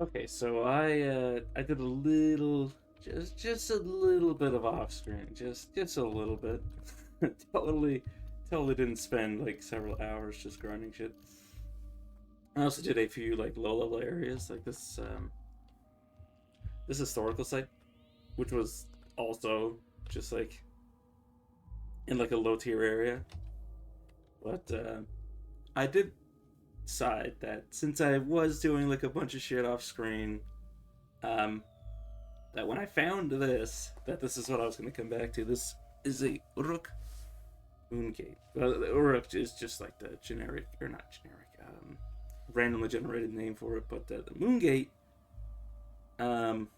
Okay, so I did a little, just a little bit of off screen, just a little bit. totally totally didn't spend like several hours just grinding shit. I also did a few like low level areas, like this historical site, which was also just like in like a low tier area. But I did decide that since I was doing like a bunch of shit off screen, um, that when I found this, that this is what I was going to come back to. This is a Uruk Moongate. Well, Uruk is just like the generic, or not generic, randomly generated name for it. But the Moongate, um,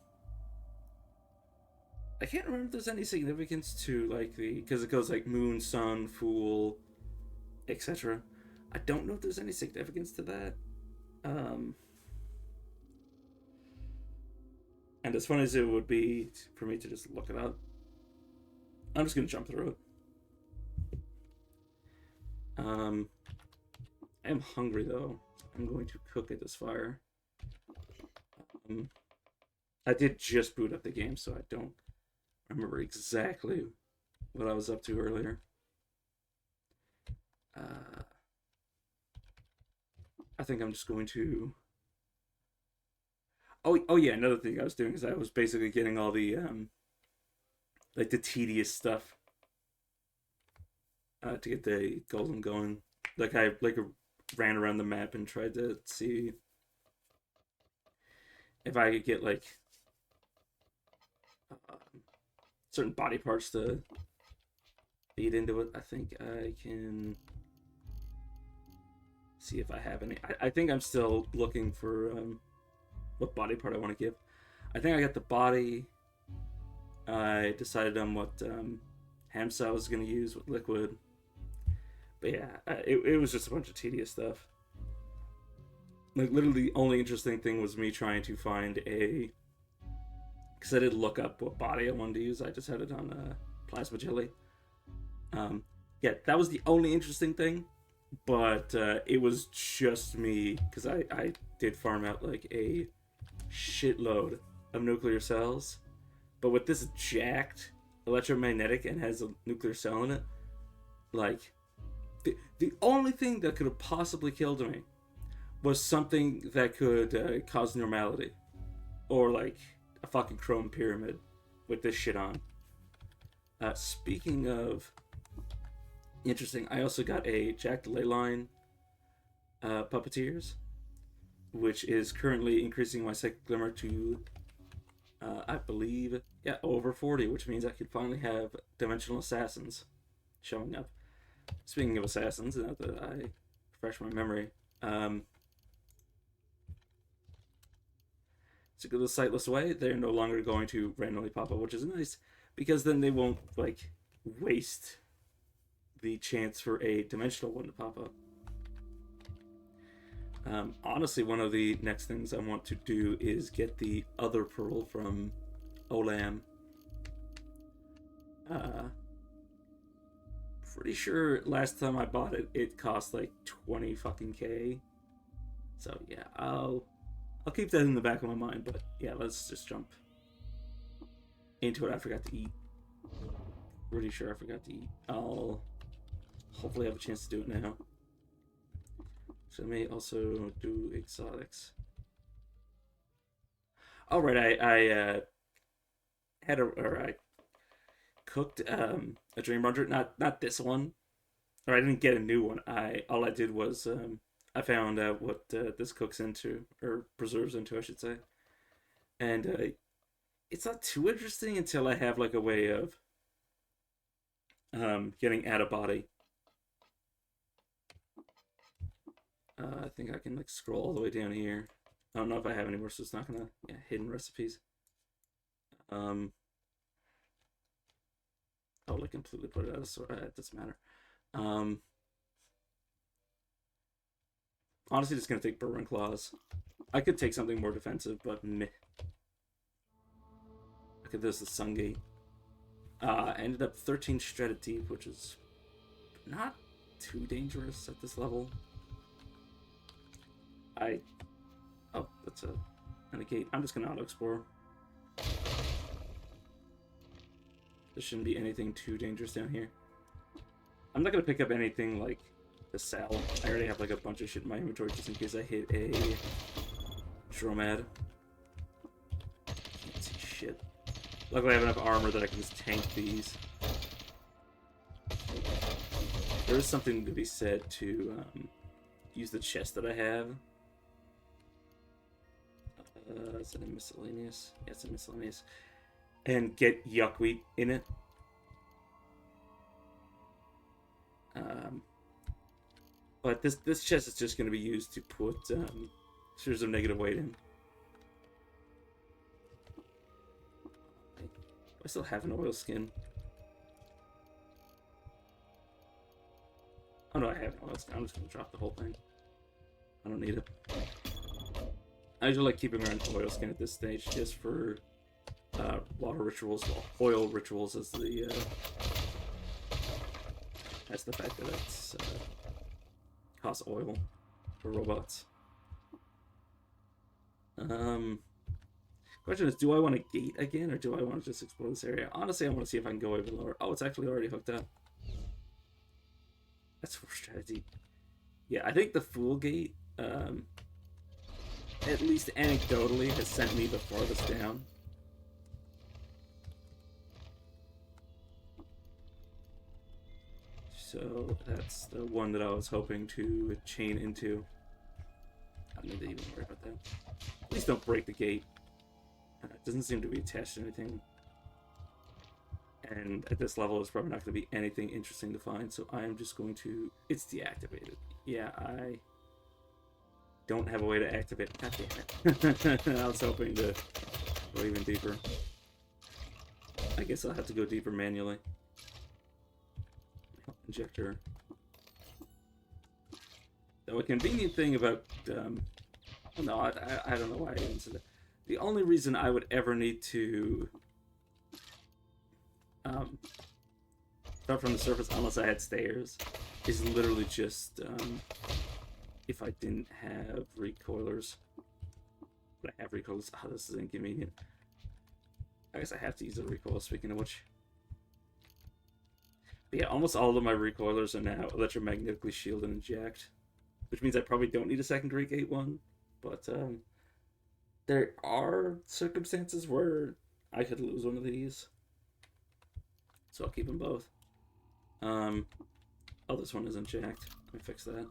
I can't remember if there's any significance to like because it goes like moon, sun, fool, etc. I don't know if there's any significance to that. Um, and as fun as it would be for me to just look it up, I'm just gonna jump through it. Um, I am hungry though. I'm going to cook at this fire. Um, I did just boot up the game, so I don't remember exactly what I was up to earlier. Uh, I think I'm just going to. Oh yeah. Another thing I was doing is I was basically getting all the like the tedious stuff to get the golem going. Like I ran around the map and tried to see if I could get like uh, certain body parts to feed into it. I think I can see if I have any. I think I'm still looking for what body part I want to give. I think I got the body. I decided on what ham cell I was going to use with liquid. But yeah, it was just a bunch of tedious stuff. Like literally, the only interesting thing was me trying to find a. Because I did look up what body I wanted to use. I just had it on plasma jelly. Um, yeah, that was the only interesting thing. But it was just me because I did farm out like a shitload of nuclear cells. But with this jacked electromagnetic and has a nuclear cell in it, like the only thing that could have possibly killed me was something that could cause normality, or like a fucking chrome pyramid with this shit on. Speaking of interesting, I also got a jacked ley line puppeteers, which is currently increasing my psychic glimmer to I believe, yeah, over 40, which means I could finally have dimensional assassins showing up. Speaking of assassins, now that I refresh my memory, um, to go the sightless way, they're no longer going to randomly pop up, which is nice because then they won't like waste the chance for a dimensional one to pop up. Honestly, one of the next things I want to do is get the other pearl from Olam. Uh, Pretty sure last time I bought it, it cost like 20 fucking K. So yeah, I'll keep that in the back of my mind. But yeah, let's just jump into it. I forgot to eat. Pretty sure I forgot to eat. I'll hopefully have a chance to do it now. So I may also do exotics. All right, I had a or I cooked a dream runner. Not this one, or I didn't get a new one. I all I did was I found out what this cooks into or preserves into, I should say, and it's not too interesting until I have like a way of getting out of body. I think I can like scroll all the way down here. I don't know if I have any more, so it's not gonna hidden recipes. Um, I'll like completely put it out of sort. It doesn't matter. Um, Honestly, just gonna take Bourbon Claws. I could take something more defensive, but meh. Look at this, the Sungate. I ended up 13 Shredded Deep, which is not too dangerous at this level. I. Oh, that's a and a gate. I'm just gonna auto-explore. There shouldn't be anything too dangerous down here. I'm not gonna pick up anything like the sell. I already have like a bunch of shit in my inventory just in case I hit a Dromad. Can't see shit. Luckily I have enough armor that I can just tank these. There is something to be said to use the chest that I have. Is it a miscellaneous? Yeah, it's a miscellaneous. And get yuckweed in it. But this chest is just going to be used to put spheres of negative weight in. I still have an oil skin. Oh no, I have an oil skin. I'm just going to drop the whole thing. I don't need it. I just like keeping around oil skin at this stage just for water rituals, well, oil rituals as the fact that it's costs oil for robots. Question is, do I want to gate again, or do I want to just explore this area? Honestly, I want to see if I can go even lower. Oh, it's actually already hooked up. That's for strategy. Yeah, I think the Fool Gate, at least anecdotally, has sent me the farthest down. So that's the one that I was hoping to chain into. I don't need to even worry about that. Please don't break the gate. It doesn't seem to be attached to anything. And at this level, it's probably not going to be anything interesting to find, so I am just going to... It's deactivated. Yeah, I don't have a way to activate it. God damn it. I was hoping to go even deeper. I guess I'll have to go deeper manually. Injector. Though a convenient thing about... well, no, I don't know why I didn't say that. The only reason I would ever need to... start from the surface unless I had stairs is literally just if I didn't have recoilers. But I have recoilers. Oh, this is inconvenient. I guess I have to use a recoil, speaking of which. But yeah, almost all of my recoilers are now electromagnetically shielded and jacked, which means I probably don't need a secondary gate one, but there are circumstances where I could lose one of these. So I'll keep them both. Oh, this one isn't jacked. Let me fix that.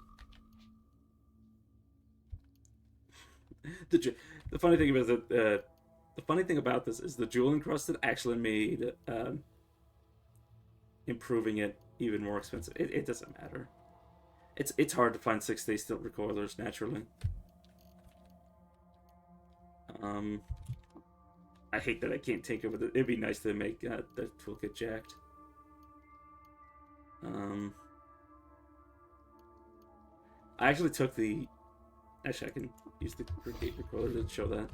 The funny thing is that the funny thing about this is the jewel encrusted actually made improving it even more expensive. It doesn't matter. It's hard to find 6-day steel recoilers naturally. I hate that I can't take it with it. It'd be nice to make the toolkit jacked. I actually took the... Actually, I can use the gate recoiler to show that.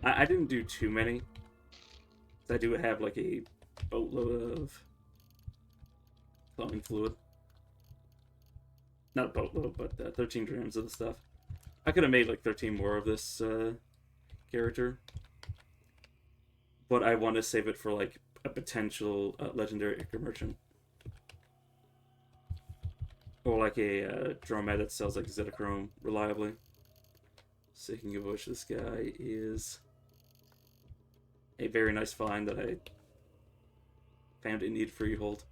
I didn't do too many. I do have like a boatload of plumbing fluid. Not a boatload, but 13 grams of the stuff. I could have made like 13 more of this character. But I want to save it for like a potential legendary Ichor Merchant. Or like a Dromad that sells like Zetachrome reliably. Speaking of which, this guy is a very nice find that I found in Need Freehold.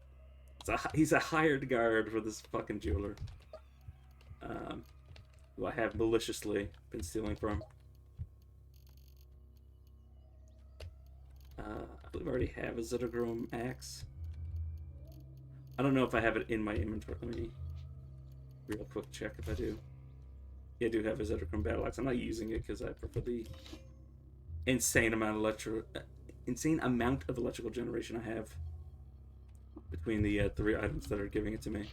He's a hired guard for this fucking jeweler. Who I have maliciously been stealing from. I believe I already have a Zetachrome axe. I don't know if I have it in my inventory. Let me real quick check if I do. Yeah, I do have a Zetachrome battle axe. I'm not using it because I prefer the insane amount of electrical generation I have between the 3 items that are giving it to me.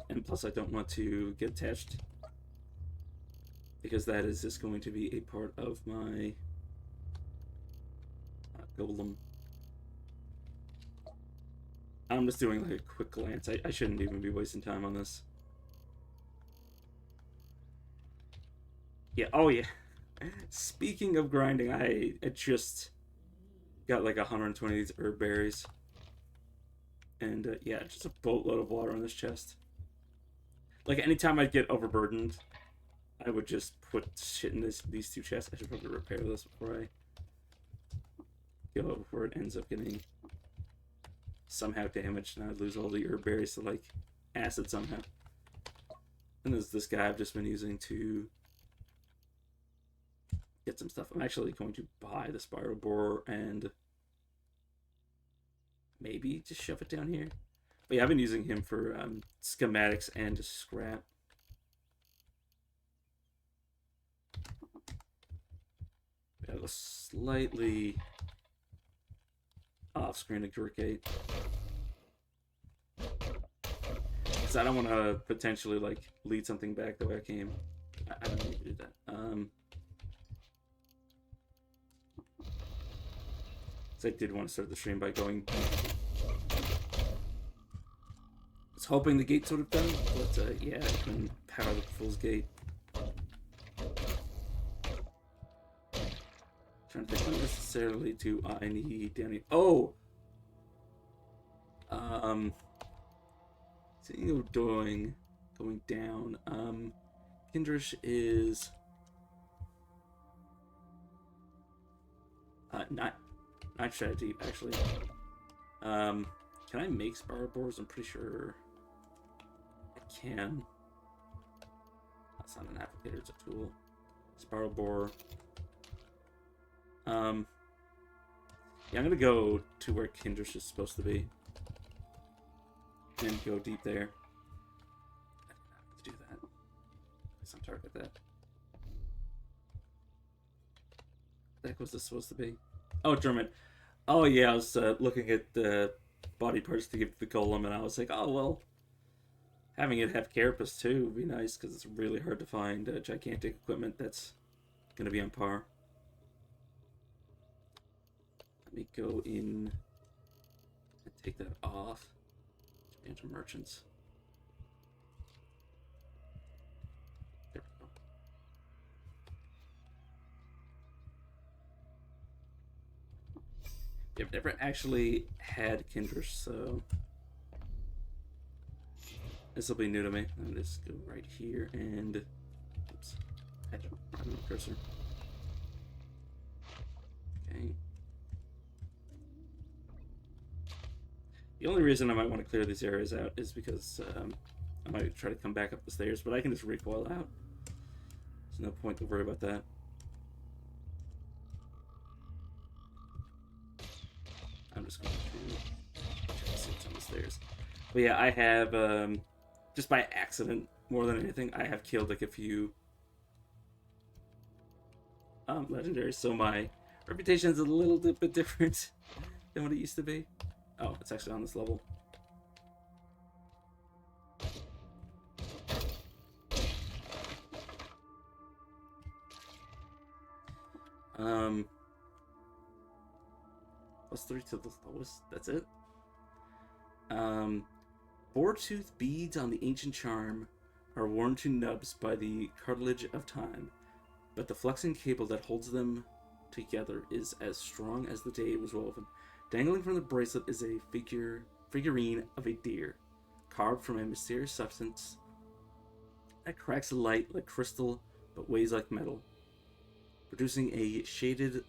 And plus I don't want to get attached because that is just going to be a part of my Golem. I'm just doing like a quick glance. I shouldn't even be wasting time on this. Yeah, oh yeah. Speaking of grinding, I just got like 120 of these herb berries. And yeah, just a boatload of water in this chest. Like anytime I get overburdened, I would just put shit in these two chests. I should probably repair this before I go, before it ends up getting somehow damaged and I lose all the herb berries to like acid somehow. And there's this guy I've just been using to get some stuff. I'm actually going to buy the spiral borer and maybe just shove it down here. But yeah, I've been using him for schematics and just scrap. Got a slightly off-screen gate. Because I don't want to potentially like lead something back the way I came. I don't need to do that. So I did want to start the stream by going. I was hoping the gates would have done, but yeah, I couldn't power the fool's gate. Trying to think, what necessarily do I need down here? Oh! Thinking of going down. Kindrish is not strategy actually. Can I make spiral borers? I'm pretty sure I can. That's not an applicator, it's a tool. Spiral borer. Yeah, I'm gonna go to where Kindrish is supposed to be. And go deep there. I did not need to do that. Please don't target that. What the heck was this supposed to be? Oh, German. Oh yeah, I was looking at the body parts to give to the golem, and I was like, oh well, having it have carapace too would be nice, because it's really hard to find gigantic equipment that's gonna be on par. Let me go in and take that off. Into merchants. There we go. I've never actually had Kindrish, so this will be new to me. I'll just go right here and oops, I had to run the cursor. Okay. The only reason I might want to clear these areas out is because I might try to come back up the stairs, but I can just recoil out. There's no point to worry about that. I'm just going to try to see what's on the stairs. But yeah, I have, just by accident, more than anything, I have killed like a few legendaries, so my reputation is a little bit different than what it used to be. Oh, it's actually on this level. +3 to the lowest. That's it. Boar-tooth beads on the ancient charm are worn to nubs by the cartilage of time, but the flexing cable that holds them together is as strong as the day it was woven. Dangling from the bracelet is a figurine of a deer, carved from a mysterious substance that cracks light like crystal but weighs like metal, producing a shaded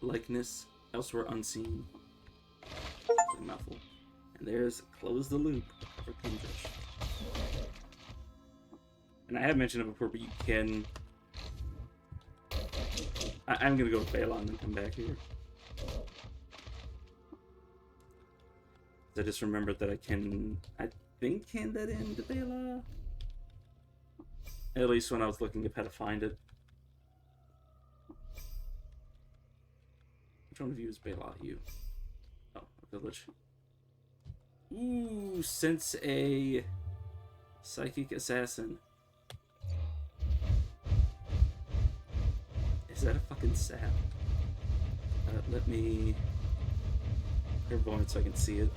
likeness elsewhere unseen. It's a mouthful. And there's Close the Loop for Kindrish. And I have mentioned it before, but you can... I'm going to go with Balon and come back here. I just remembered that I think, hand that into Bela. At least when I was looking up how to find it. Which one of you is Bela? You. Oh, a village. Ooh, sense a psychic assassin. Is that a fucking sap? Let me grab one so I can see it.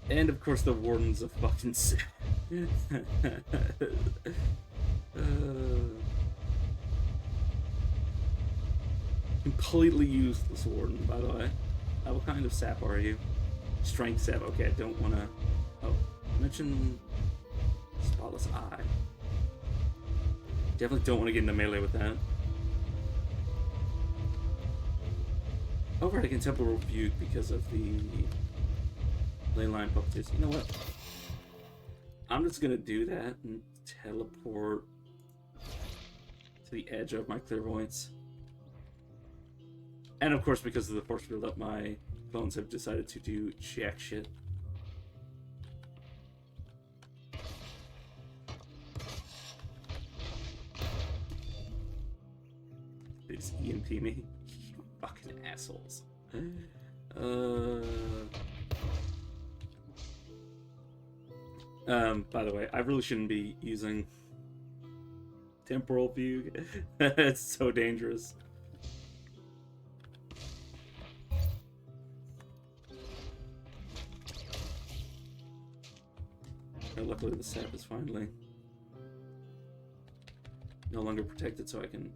And of course the warden's a fucking completely useless warden, by the way. What kind of sap are you? Strength sap. Okay, I don't want to... Oh, mention Spotless Eye. Definitely don't want to get into melee with that. Overhead I can temporal view because of the ley line puppeteers. You know what? I'm just gonna do that and teleport to the edge of my clairvoyance. And of course, because of the force build up, my clones have decided to do jack shit. They just EMP me. You fucking assholes. By the way, I really shouldn't be using temporal view. It's so dangerous. Luckily the sap is finally no longer protected, so I can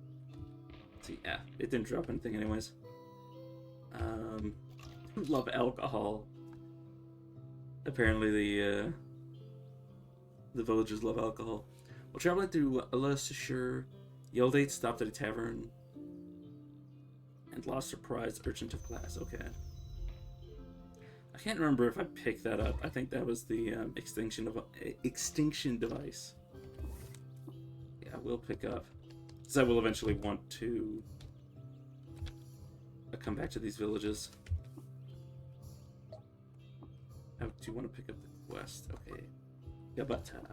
see. Yeah, it didn't drop anything anyways. Love alcohol. Apparently the villagers love alcohol. While traveling through Leicestershire, Yeldate stopped at a tavern and lost her prize urchin of class. Okay. I can't remember if I picked that up. I think that was the extinction device. Yeah, I will pick up, because I will eventually want to come back to these villages. I do want to pick up the quest. Okay. Yabata.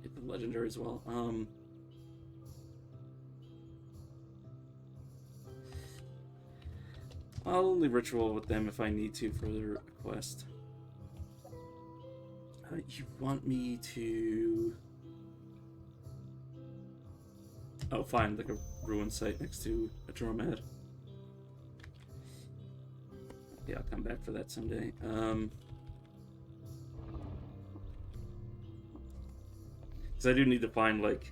Get the legendary as well. I'll only ritual with them if I need to for their quest. You want me to... Oh, find like a ruined site next to a dromad. Yeah, I'll come back for that someday. Because I do need to find like...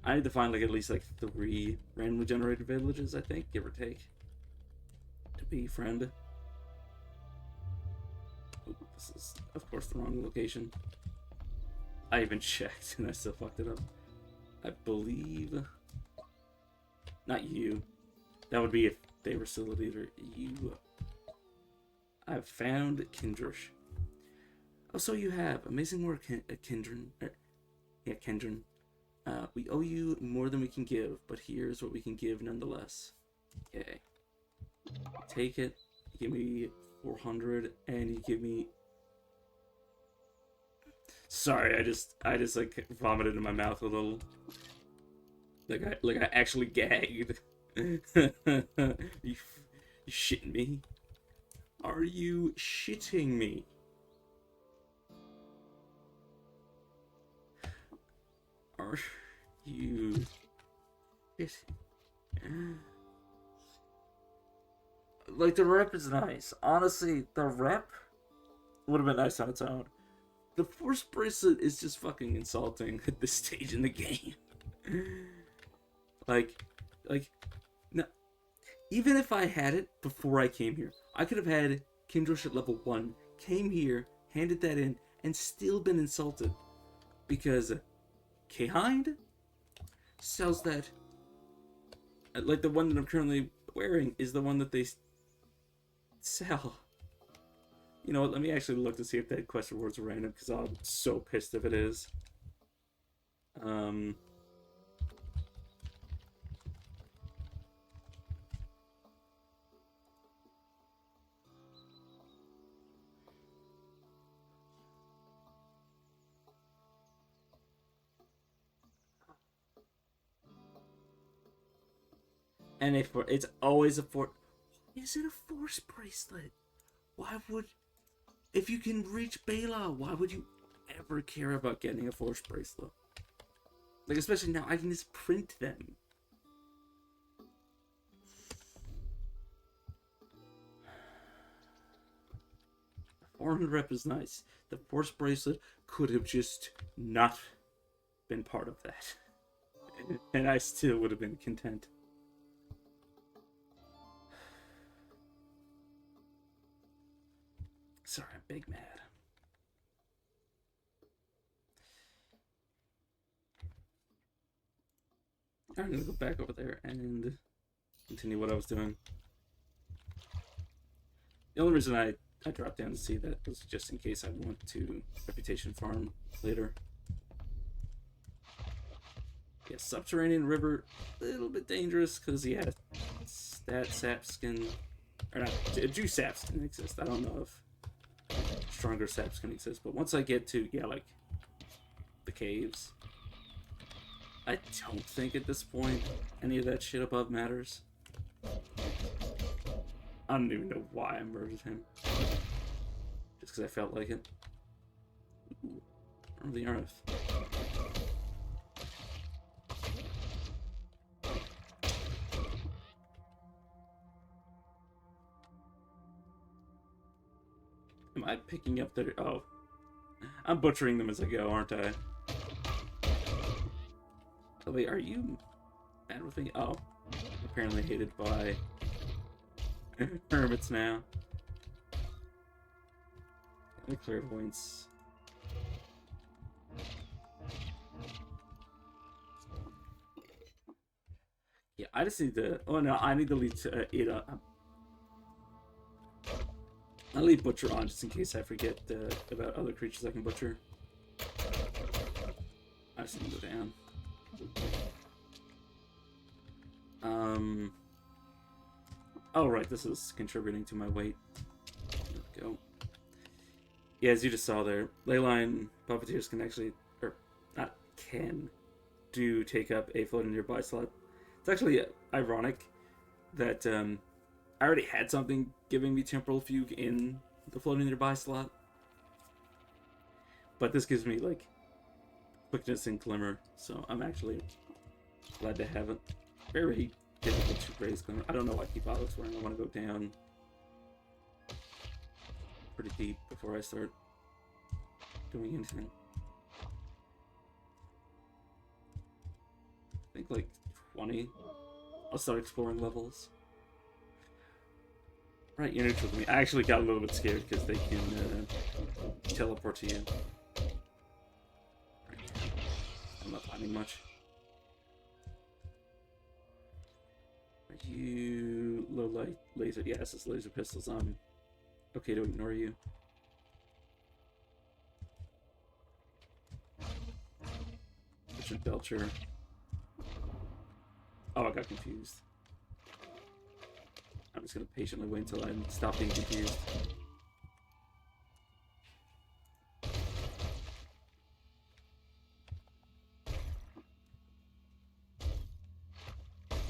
I need to find like at least like 3 randomly generated villages, I think, give or take, to befriend. Oh, this is of course the wrong location. I even checked and I still fucked it up. I believe not you. That would be if they were still a leader. You. I've found Kindrish. Oh, so you have amazing work, Kindrin. Yeah, Kindrin. We owe you more than we can give, but here's what we can give nonetheless. Okay. Take it. You give me 400, and you give me... Sorry, I just like vomited in my mouth a little. Like I actually gagged. You shitting me? Are you shitting me? Are you like, the rep is nice. Honestly, the rep would have been nice on its own. The force bracelet is just fucking insulting at this stage in the game. like, no. Even if I had it before I came here, I could have had Kindrish at level 1, came here, handed that in, and still been insulted. Because K-Hind sells that, like the one that I'm currently wearing is the one that they sell. You know what, let me actually look to see if that quest rewards are random, because I'm so pissed if it is. And it's always a force. Is it a force bracelet? Why would, if you can reach Bela, why would you ever care about getting a force bracelet? Like, especially now, I can just print them. 400 rep is nice. The force bracelet could have just not been part of that. And I still would have been content. Sorry, I'm big mad. I'm gonna go back over there and continue what I was doing. The only reason I dropped down to see that was just in case I want to reputation farm later. Yeah, subterranean river, a little bit dangerous because he had a stat sap skin, or not, a juice sap skin exists. I don't know if stronger saps can exist, but once I get to, yeah, like the caves, I don't think at this point any of that shit above matters. I don't even know why I murdered him. Just because I felt like it. Ooh, or the RF. Am I picking up their... Oh. I'm butchering them as I go, aren't I? Oh, wait, are you mad with me? Oh. Apparently hated by hermits now. The clairvoyance. Yeah, I just need to... Oh, no, I need to leave it up. I'll leave Butcher on just in case I forget about other creatures I can butcher. I just need to go down. Oh, right, this is contributing to my weight. There we go. Yeah, as you just saw there, Leyline Puppeteers can actually, or not can, do take up a floating nearby slot. It's actually ironic that I already had something giving me Temporal Fugue in the floating nearby slot. But this gives me, like, quickness and glimmer, so I'm actually glad to have it. Very difficult to raise glimmer. I don't know why I keep auto swearing. I want to go down pretty deep before I start doing anything. I think like 20. I'll start exploring levels. Right, you're neutral to me. I actually got a little bit scared because they can teleport to you. Right. I'm not finding much. Are you low light laser? Yeah, this is laser pistols. I'm okay to ignore you. Richard Belcher. Oh, I got confused. I'm just gonna patiently wait until I stop being confused.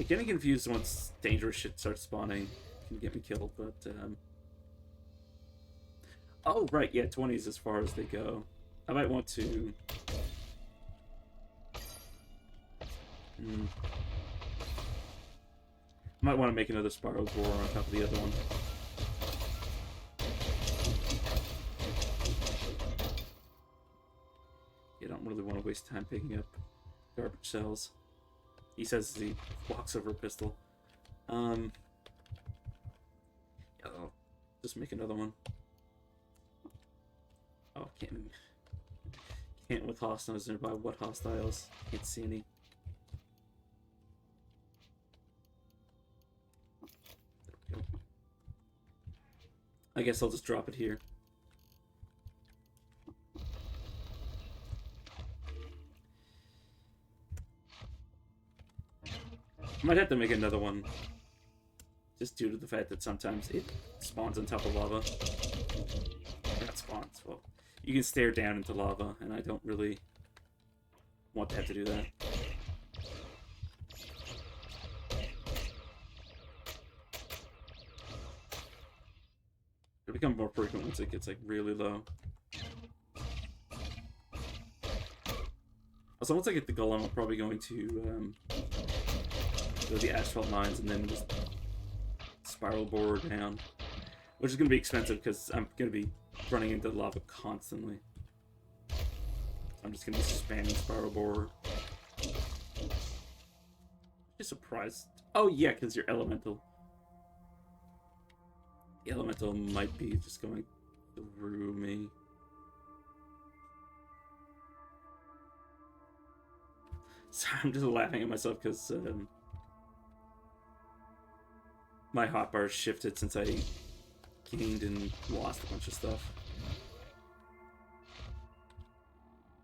Getting confused once dangerous shit starts spawning can get me killed, but oh right, yeah, 20s as far as they go. I might want to I might want to make another spiral borer on top of the other one. You don't really want to waste time picking up garbage cells. He says he walks over a pistol. Yeah, I'll just make another one. Oh, can't with hostiles nearby. What hostiles? Can't see any. There we go. I guess I'll just drop it here. I might have to make another one, just due to the fact that sometimes it spawns on top of lava. Or not spawns, well, you can stare down into lava, and I don't really want to have to do that. It'll become more frequent once it gets, like, really low. Also, once I get the Golem, I'm probably going to, go to the asphalt mines and then just spiral bore down. which is going to be expensive because I'm going to be running into lava constantly. I'm just going to be spamming Spiral Borer. Just surprised. Oh yeah, because you're elemental. The elemental might be just going through me. Sorry, I'm just laughing at myself because my hotbar shifted since I gained and lost a bunch of stuff.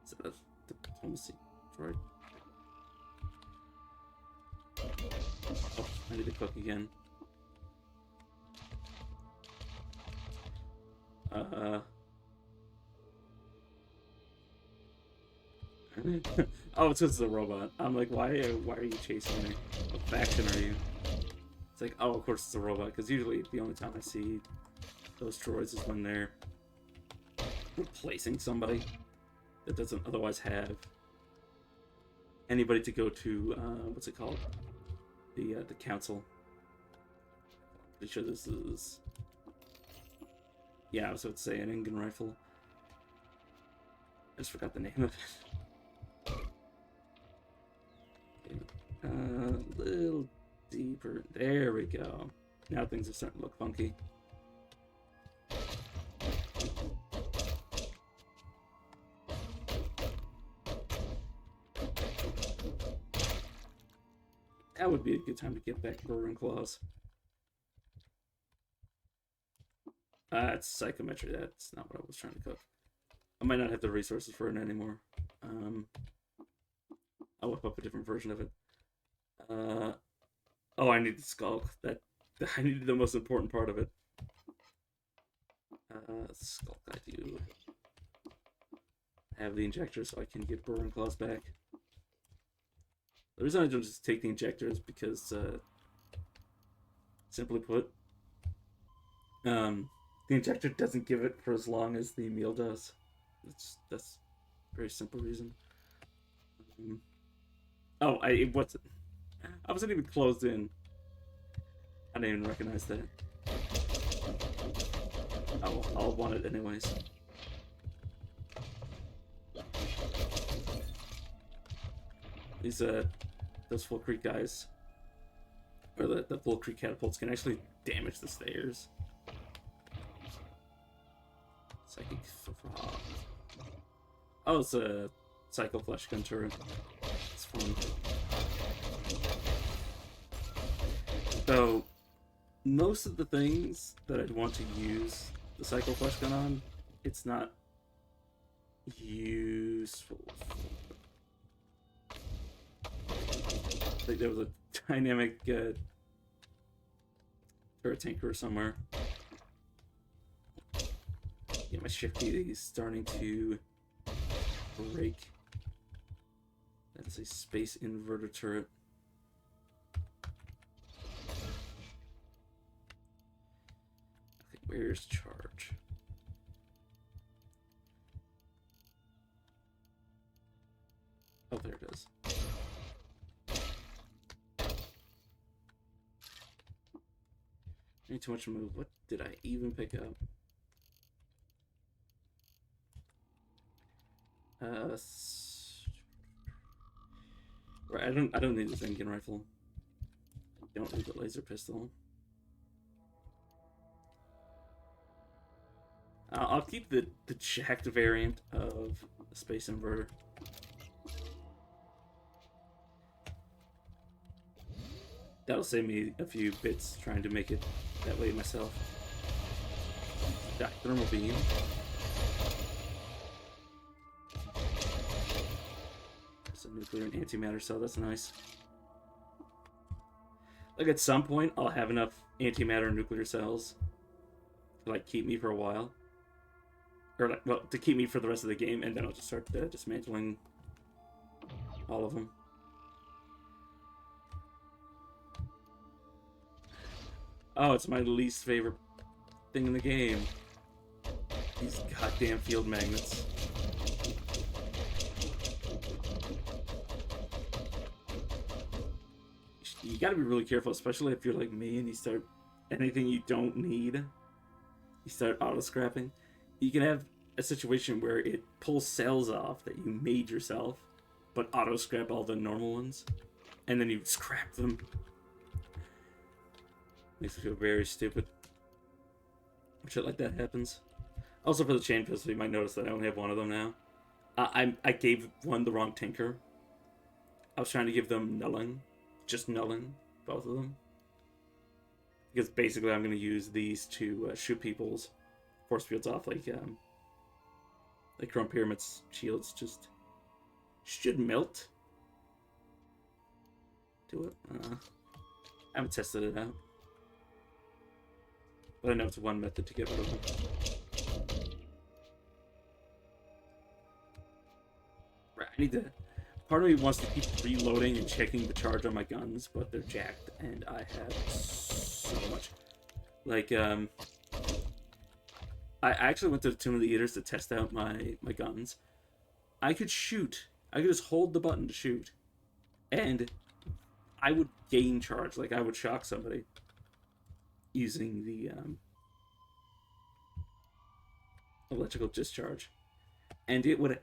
So that's the diplomacy droid. Oh, I need to cook again. Oh, it's because it's a robot. I'm like, why are you chasing me? What faction are you? It's like, oh, of course it's a robot, because usually the only time I see those droids is when they're replacing somebody that doesn't otherwise have anybody to go to, what's it called? The council. Pretty sure this is... Yeah, I was about to say an Ingen rifle. I just forgot the name of it. Okay. A little deeper. There we go. Now things are starting to look funky. That would be a good time to get back Burrowing Claws. It's psychometry. That's not what I was trying to cook. I might not have the resources for it anymore. I'll whip up a different version of it. Oh, I need the skulk. I needed the most important part of it. Skulk, I do have the injector, so I can get Burrowing Claws back. The reason I don't just take the injector is because, simply put, the injector doesn't give it for as long as the meal does. That's a very simple reason. Oh, I wasn't even closed in. I didn't even recognize that. Oh, I'll want it anyways. These those Full Creek guys, or the Full Creek catapults, can actually damage the stairs. Psychic. Oh, it's a Psycho Flash Gun turret. It's fun. So, most of the things that I'd want to use the Psycho Flash Gun on, it's not useful. I think there was a dynamic turret tanker somewhere. Yeah, my shift key is starting to break. That is a space inverter turret. Okay, where's charge? Oh, there it is. Ain't too much to move. What did I even pick up? Right, I don't need this Ingen rifle. I don't need the laser pistol. I'll keep the jacked variant of the space inverter. That'll save me a few bits trying to make it that way myself. Thermal beam. There's a nuclear and antimatter cell, that's nice. Like at some point I'll have enough antimatter and nuclear cells to like keep me for a while. Or like, well, to keep me for the rest of the game, and then I'll just start dismantling all of them. Oh, it's my least favorite thing in the game. These goddamn field magnets. You gotta be really careful, especially if you're like me and you start anything you don't need. you start auto scrapping, you can have a situation where it pulls cells off that you made yourself, but auto scrap all the normal ones, and then you scrap them. Makes me feel very stupid. Shit like that happens. Also, for the chain pistol, you might notice that I only have one of them now. I gave one the wrong tinker. I was trying to give them nulling, just nulling, both of them. Because basically I'm going to use these to shoot people's force fields off, like Chrome Pyramid's shields just should melt. Do it. I haven't tested it out. But I know it's one method to get rid of them. Right, I need to... Part of me wants to keep reloading and checking the charge on my guns, but they're jacked, and I have so much. Like, I actually went to the Tomb of the Eaters to test out my guns. I could shoot. I could just hold the button to shoot. And I would gain charge. Like, I would shock somebody using the electrical discharge. And it would...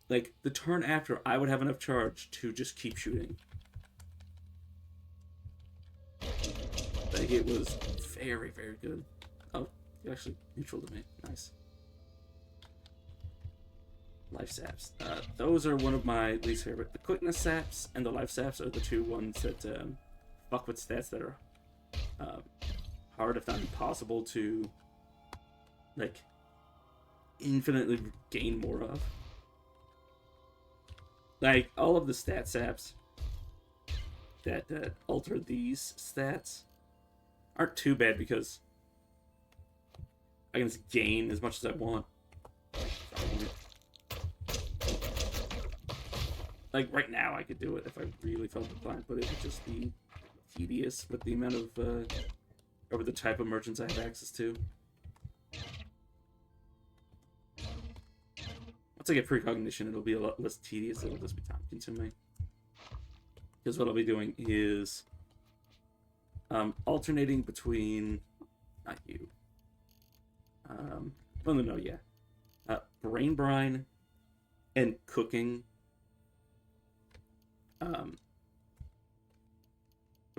Like, the turn after, I would have enough charge to just keep shooting. Like, it was very, very good. Oh, you actually neutral to me. Nice. Life saps. Those are one of my least favorite. The quickness saps and the life saps are the two ones that fuck with stats that are hard, if not impossible, to, like, infinitely gain more of. Like, all of the stat saps that alter these stats aren't too bad because I can just gain as much as I want. Like, right now I could do it if I really felt inclined, but it would just be tedious with the amount of, or with the type of merchants I have access to. Once I get precognition, it'll be a lot less tedious. It'll just be time consuming. Because what I'll be doing is alternating between, not you. Well, no, yeah. Brain brine and cooking. What's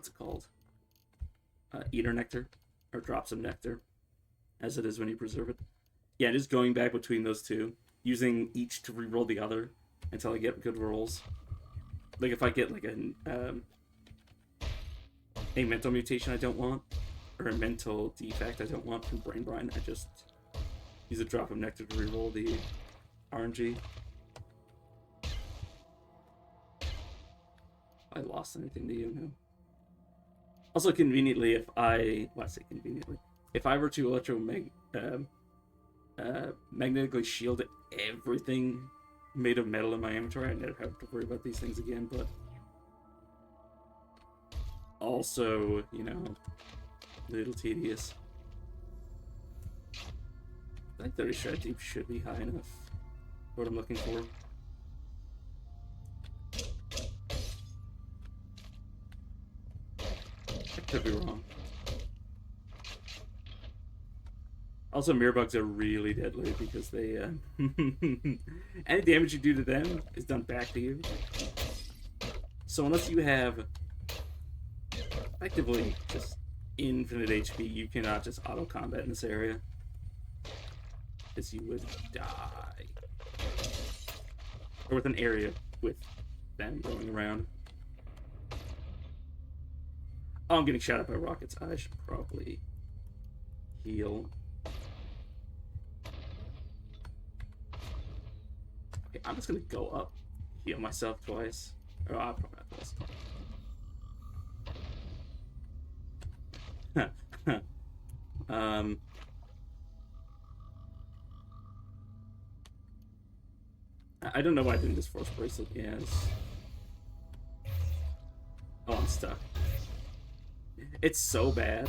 it called? Eater nectar, or drops of nectar, as it is when you preserve it. Yeah, just going back between those two, using each to reroll the other until I get good rolls. Like if I get like a mental mutation I don't want, or a mental defect I don't want from brain brine, I just use a drop of nectar to reroll the RNG. I lost anything to you now. Also, conveniently, if I say conveniently, if I were to magnetically shield everything made of metal in my inventory, I'd never have to worry about these things again. But also, you know, a little tedious. I think 30 shred deep should be high enough for what I'm looking for. I could be wrong. Also, mirror bugs are really deadly because they, any damage you do to them is done back to you. So unless you have effectively just infinite HP, you cannot just auto combat in this area, because you would die. Or with an area with them going around. Oh, I'm getting shot at by rockets. I should probably heal. Okay, I'm just gonna go up, heal myself twice. Or I'll probably not twice. I don't know why I didn't just force bracelet. Yes. Oh, I'm stuck. It's so bad.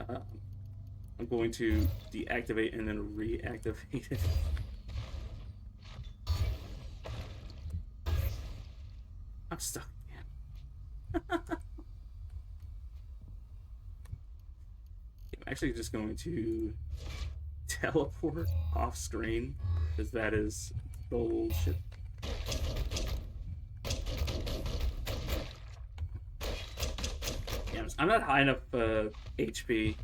I'm going to deactivate and then reactivate it. I'm stuck again. actually just going to teleport off screen, because that is bullshit. Yeah, I'm not high enough HP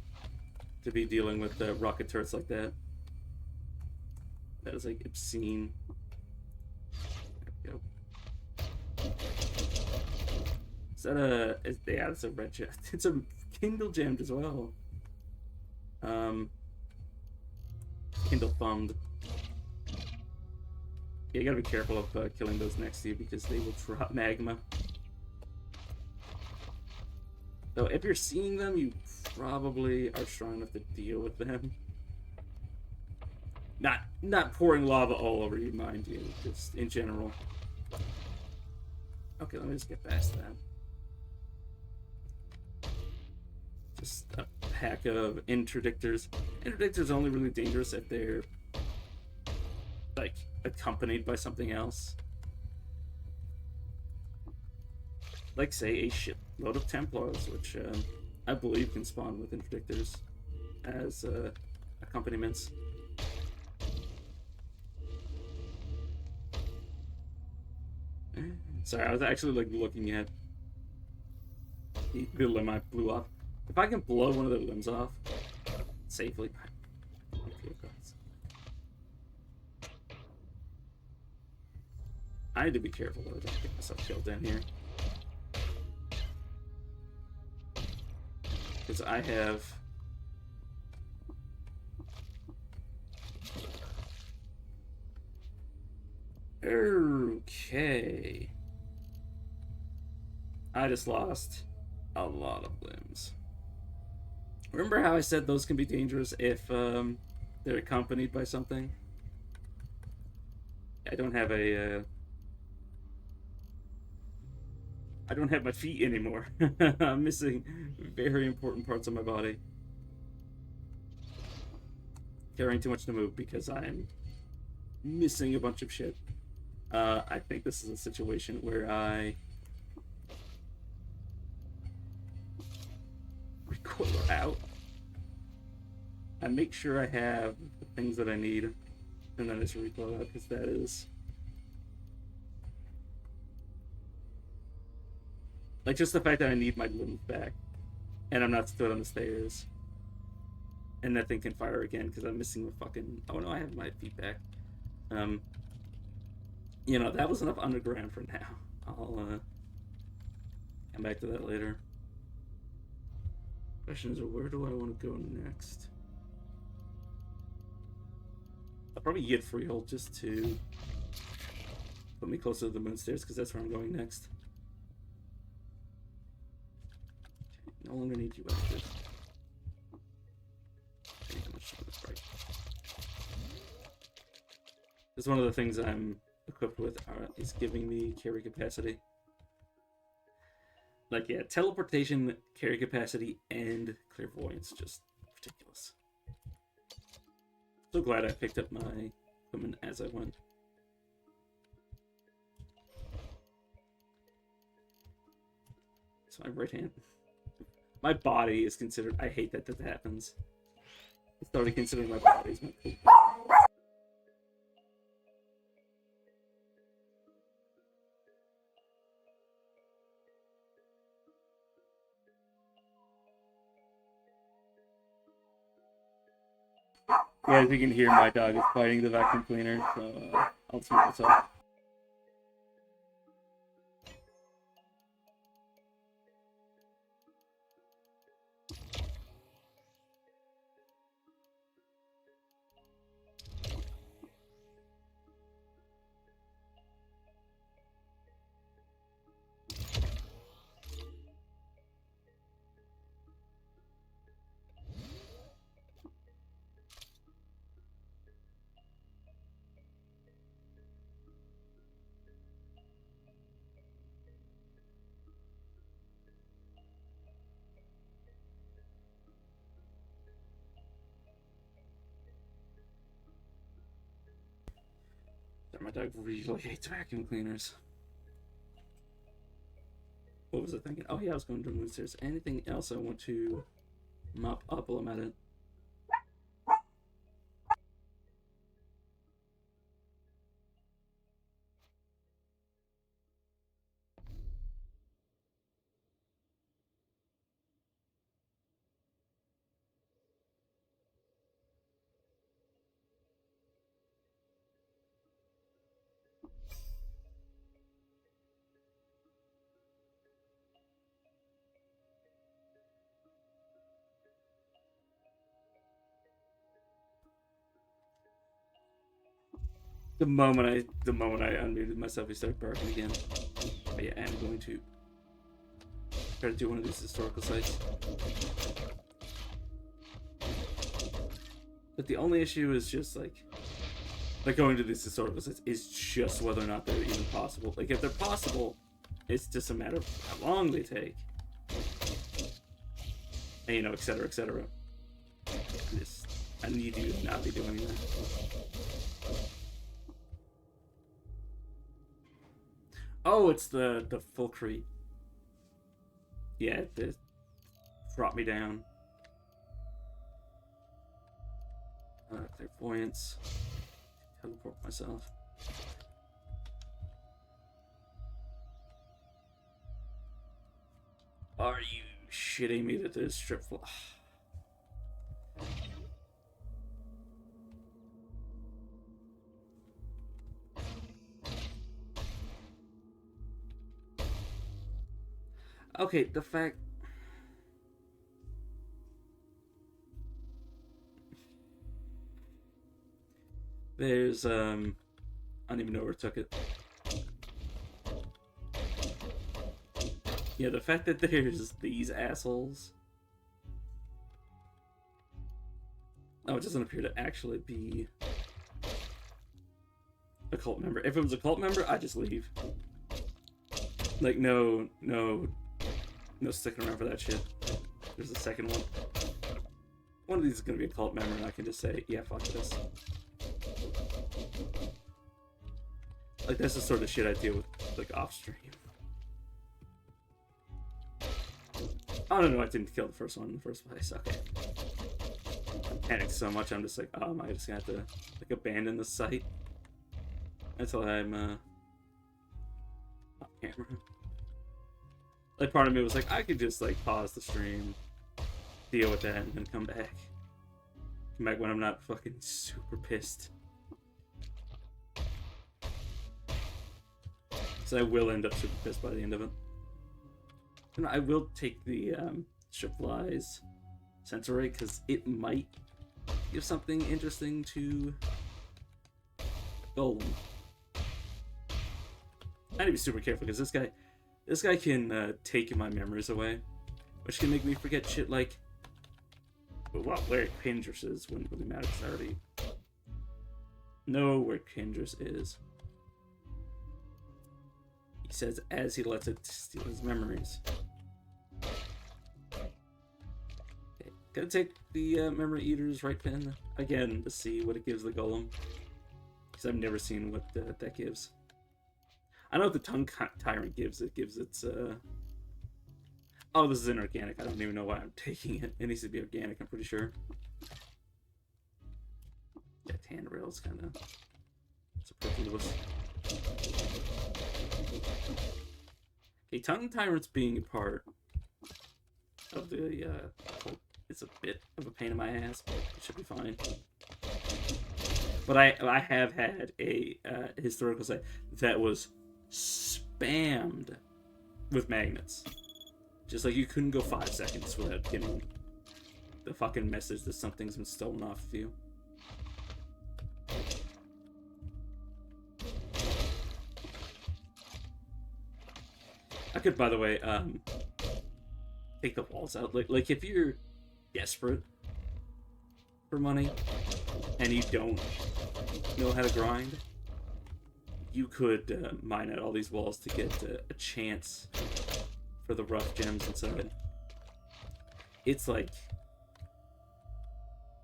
to be dealing with rocket turrets like that. That is like obscene. There we go. Is that a? Yeah, it's a red gem. It's a Kindle gemmed as well. Kindle thumbed. Yeah, you gotta be careful of killing those next to you because they will drop magma. So if you're seeing them, you probably are strong enough to deal with them. Not pouring lava all over you, mind you, just in general. Okay, let me just get past that. Just a pack of interdictors. Interdictors are only really dangerous if they're like accompanied by something else. Like say a shitload of Templars, which I believe can spawn with interdictors as accompaniments. Sorry, I was actually like looking at the limb I blew off. If I can blow one of the limbs off safely, I need to be careful though. Don't get myself killed down here, because I have. Okay. I just lost a lot of limbs. Remember how I said those can be dangerous if they're accompanied by something? I don't have a... I don't have my feet anymore. I'm missing very important parts of my body. Carrying too much to move because I'm missing a bunch of shit. I think this is a situation where I recoil out. I make sure I have the things that I need, and then I just recoil out, because that is like just the fact that I need my limbs back, and I'm not stood on the stairs, and that thing can fire again because I'm missing the fucking. Oh no, I have my feet back. You know, that was enough underground for now. I'll come back to that later. Question is, where do I want to go next? I'll probably get Freehold just to put me closer to the moon stairs, because that's where I'm going next. Okay, no longer need you active. Right. This is one of the things I'm equipped with is giving me carry capacity. Like, yeah, teleportation, carry capacity, and clairvoyance. Just ridiculous. So glad I picked up my equipment as I went. So my right hand. My body is considered... I hate that happens. I started considering my body as my food. Yeah, as you can hear, my dog is fighting the vacuum cleaner, so I'll see what's up. My dog really hates vacuum cleaners. What was I thinking? Oh yeah, I was going to the moon stairs. Anything else I want to I'm up while I'm at it. The moment I unmuted myself, he started barking again. But yeah, I'm going to try to do one of these historical sites. But the only issue is just like going to these historical sites is just whether or not they're even possible. Like if they're possible, it's just a matter of how long they take. And, you know, etc., etc. I need you to not be doing that. Oh, it's the Fulcrete. Yeah, it brought me down. Clairvoyance. Teleport myself. Are you shitting me that there's strip fly? Okay, the fact... There's, I don't even know where it took it. Yeah, the fact that there's these assholes... Oh, it doesn't appear to actually be a cult member. If it was a cult member, I'd just leave. Like, no sticking around for that shit. There's a second one. One of these is gonna be a cult member, and I can just say, yeah, fuck this. Like, that's the sort of shit I deal with, like, off-stream. Oh, no, I didn't kill the first one in the first place. Okay. I panicked so much, I'm just like, oh, am I just gonna have to, like, abandon the site? Until I'm, on camera. Like, part of me was like, I could just, like, pause the stream, deal with that, and then come back. Come back when I'm not fucking super pissed. So I will end up super pissed by the end of it. And I will take the Stripfly's sensor rate, because it might give something interesting to Golem. I need to be super careful, because this guy can take my memories away, which can make me forget shit like where Kindress is when it really matters. I already know where Kindress is. He says as he lets it steal his memories. Okay, gonna take the Memory Eater's right pin again to see what it gives the Golem, because I've never seen what that gives. I know what the Tongue Tyrant gives. It gives its oh, this is inorganic. I don't even know why I'm taking it. It needs to be organic, I'm pretty sure. Yeah, tan rail's kind of superfluous. Okay, Tongue Tyrant's being a part of the cult. It's a bit of a pain in my ass, but it should be fine. But I have had a historical site that was spammed with magnets. Just like you couldn't go 5 seconds without getting the fucking message that something's been stolen off of you. I could, by the way, take the walls out. Like if you're desperate for money and you don't know how to grind, you could mine out all these walls to get a chance for the rough gems inside. It's like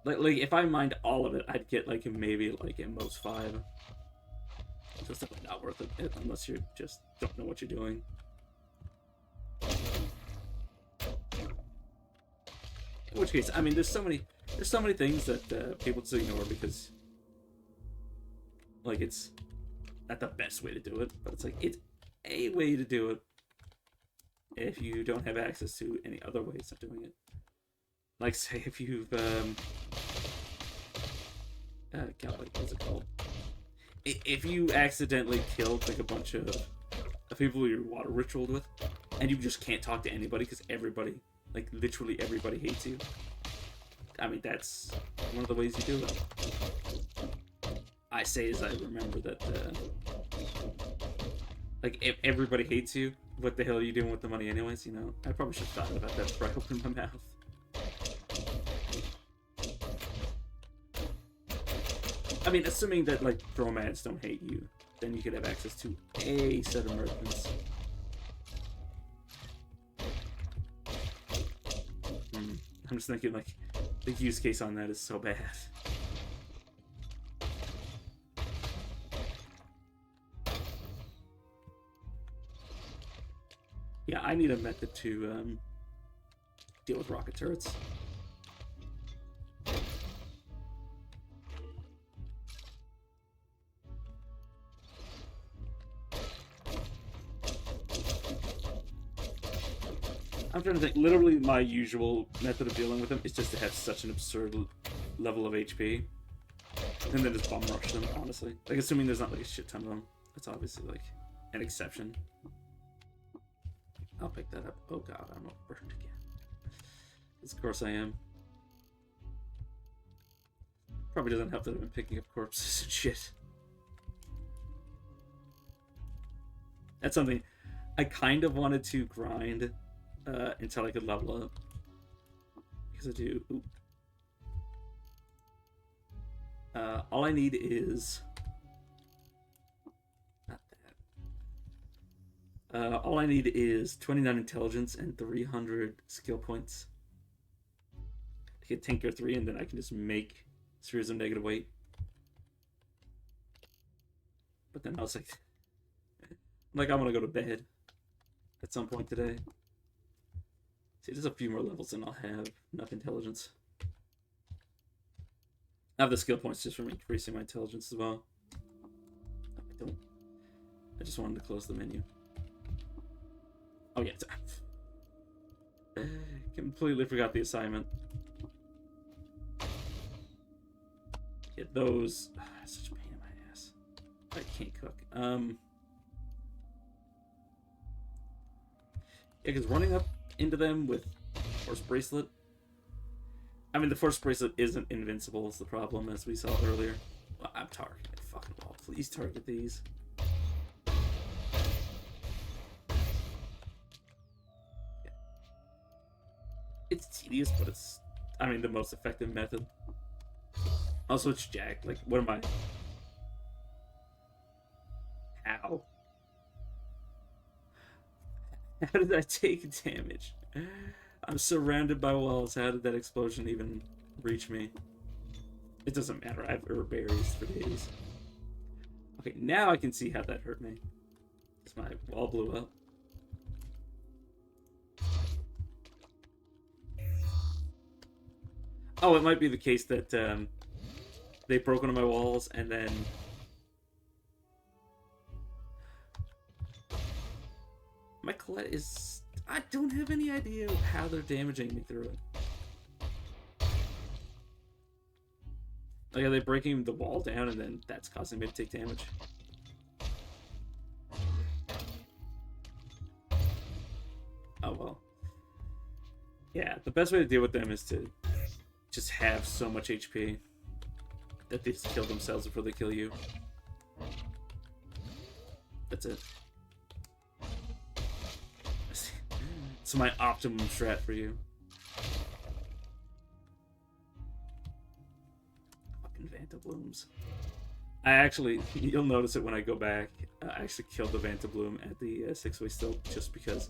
if I mined all of it, I'd get like maybe like at most 5. So it's definitely not worth it unless you just don't know what you're doing. In which case, I mean, there's so many things that people just ignore because, like, it's not the best way to do it, but it's like it's a way to do it if you don't have access to any other ways of doing it. Like, say, if you've God, what's it called? If you accidentally killed like a bunch of people you're water ritualed with, and you just can't talk to anybody because everybody, like literally everybody, hates you. I mean, that's one of the ways you do it. I say as I remember that, like, if everybody hates you, what the hell are you doing with the money anyways, you know? I probably should have thought about that before I opened my mouth. I mean, assuming that, like, Dromads don't hate you, then you could have access to a set of merchants. I'm just thinking, like, the use case on that is so bad. Yeah, I need a method to deal with rocket turrets. I'm trying to think. Literally, my usual method of dealing with them is just to have such an absurd level of HP, and then just bomb rush them. Honestly, like, assuming there's not like a shit ton of them, that's obviously like an exception. I'll pick that up. Oh god, I'm not burned again. Because of course I am. Probably doesn't help that I've been picking up corpses and shit. That's something I kind of wanted to grind until I could level up. Because I do. Ooh. All I need is... Not that. All I need is 29 intelligence and 300 skill points. I get Tinker 3 and then I can just make spheres of negative weight. But then I was like, I'm gonna go to bed at some point today. See, there's a few more levels and I'll have enough intelligence. I have the skill points just from increasing my intelligence as well. No, I don't. I just wanted to close the menu. Oh yeah, completely forgot the assignment. Yeah, those... such a pain in my ass. I can't cook. Yeah, because running up into them with Force Bracelet... I mean, the Force Bracelet isn't invincible is the problem, as we saw earlier. Well, I'm targeting the fucking wall. Please target these. Yeah. It's tedious, but it's, I mean, the most effective method. Also, it's Jack. Like, what am I... How? How did I take damage? I'm surrounded by walls. How did that explosion even reach me? It doesn't matter. I have herb berries for days. Okay, now I can see how that hurt me. Because my wall blew up. Oh, it might be the case that they broke one of my walls and then... My Colette is... I don't have any idea how they're damaging me through it. Like, are they breaking the wall down and then that's causing me to take damage? Oh, well. Yeah, the best way to deal with them is to just have so much HP that they just kill themselves before they kill you. That's it. It's my optimum strat for you. Fucking Vanta Blooms. I actually, you'll notice it when I go back. I actually killed the Vanta Bloom at the 6-way stilt just because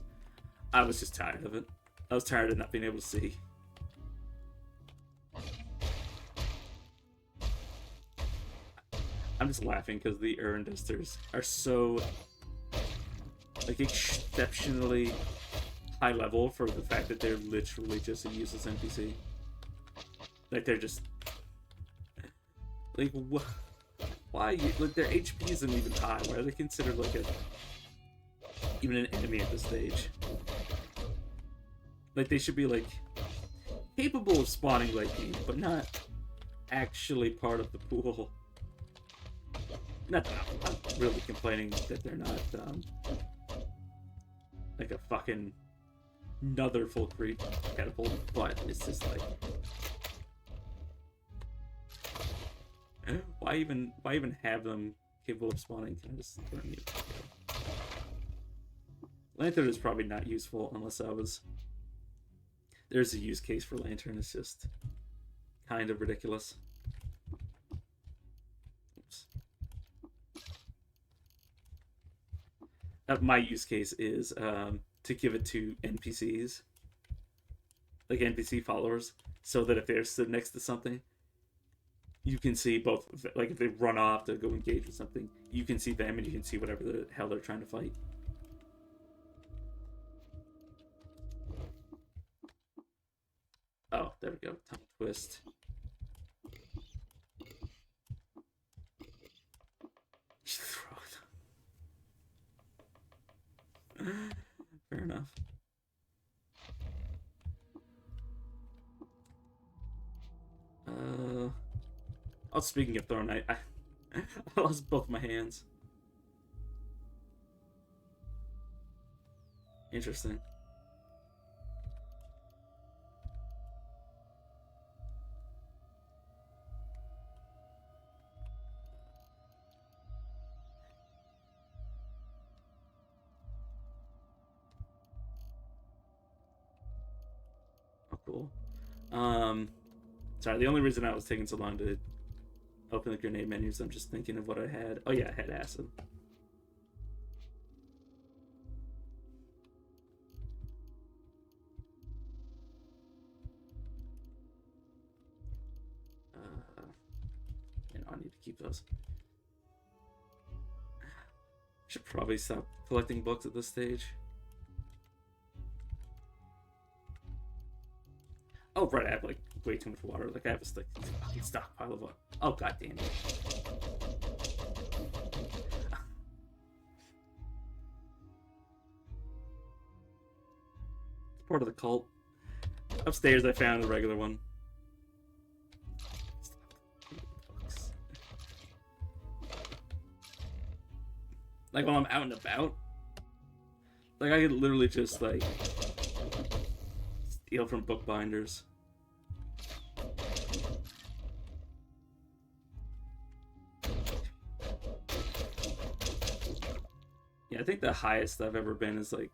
I was just tired of it. I was tired of not being able to see. I'm just laughing because the Urn Dusters are so, like, exceptionally high level for the fact that they're literally just a useless NPC. Like, they're just... Like, what? Why? Like, their HP isn't even high. Why are they considered, like, even an enemy at this stage? Like, they should be, like, capable of spawning late game, but not actually part of the pool. Not that I'm really complaining that they're not, like a fucking another full creep catapult, but it's just like... Why even have them capable of spawning? Can I just learn you? Lantern is probably not useful unless I was... There's a use case for Lantern, it's just kind of ridiculous. Oops. My use case is to give it to NPCs, like NPC followers, so that if they're stood next to something, you can see both, like if they run off to go engage with something, you can see them and you can see whatever the hell they're trying to fight. Oh, there we go. Tongue twist. Fair enough. Oh, speaking of throwing, I lost both my hands. Interesting. Oh, cool. Sorry, the only reason I was taking so long to open the grenade menus, I'm just thinking of what I had. Oh yeah, I had acid. I need to keep those. Should probably stop collecting books at this stage. Oh, right, I have like way too much water. Like I have a fucking stockpile of water. Oh, god damn it. It's part of the cult. Upstairs I found a regular one. Like while I'm out and about, like I could literally just like steal from bookbinders. Yeah, I think the highest I've ever been is like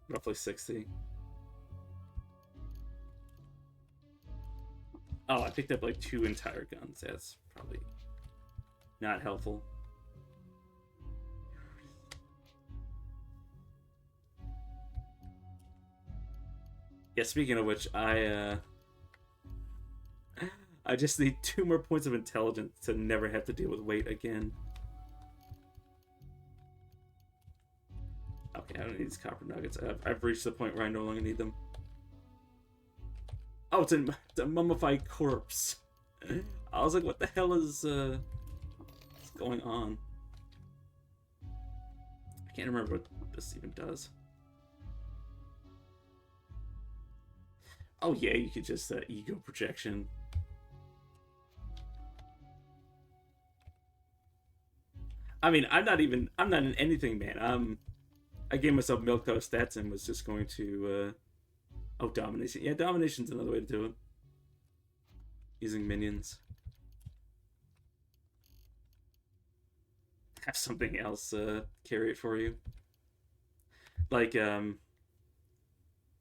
roughly 60. Oh, I picked up like 2 entire guns. That's probably not helpful. Yeah, speaking of which, I just need 2 more points of intelligence to never have to deal with weight again. Okay, I don't need these copper nuggets. I've reached the point where I no longer need them. Oh, it's a mummified corpse. I was like, what the hell is what's going on? I can't remember what this even does. Oh yeah, you could just ego projection. I mean, I'm not in anything, man. I gave myself milk toast stats and was just going to oh, domination. Yeah, domination's another way to do it. Using minions. Have something else carry it for you. Like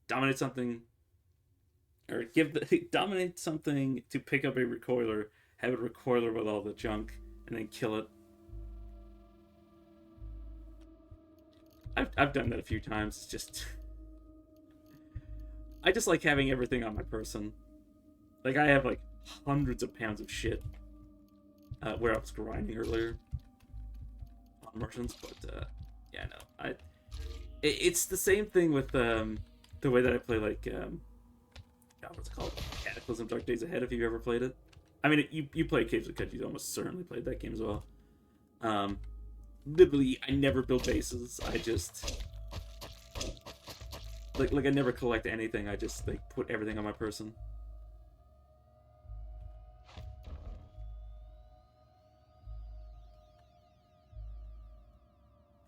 dominate something, or dominate something to pick up a recoiler, have it recoiler with all the junk, and then kill it. I've done that a few times. It's just I just like having everything on my person. Like I have like hundreds of pounds of shit where I was grinding earlier on merchants, but yeah, no, it's the same thing with the way that I play like what's it called, Cataclysm Dark Days Ahead if you ever played it. I mean, you played Caves of Cut, you almost certainly played that game as well. Literally, I never build bases. I just like I never collect anything. I just like put everything on my person.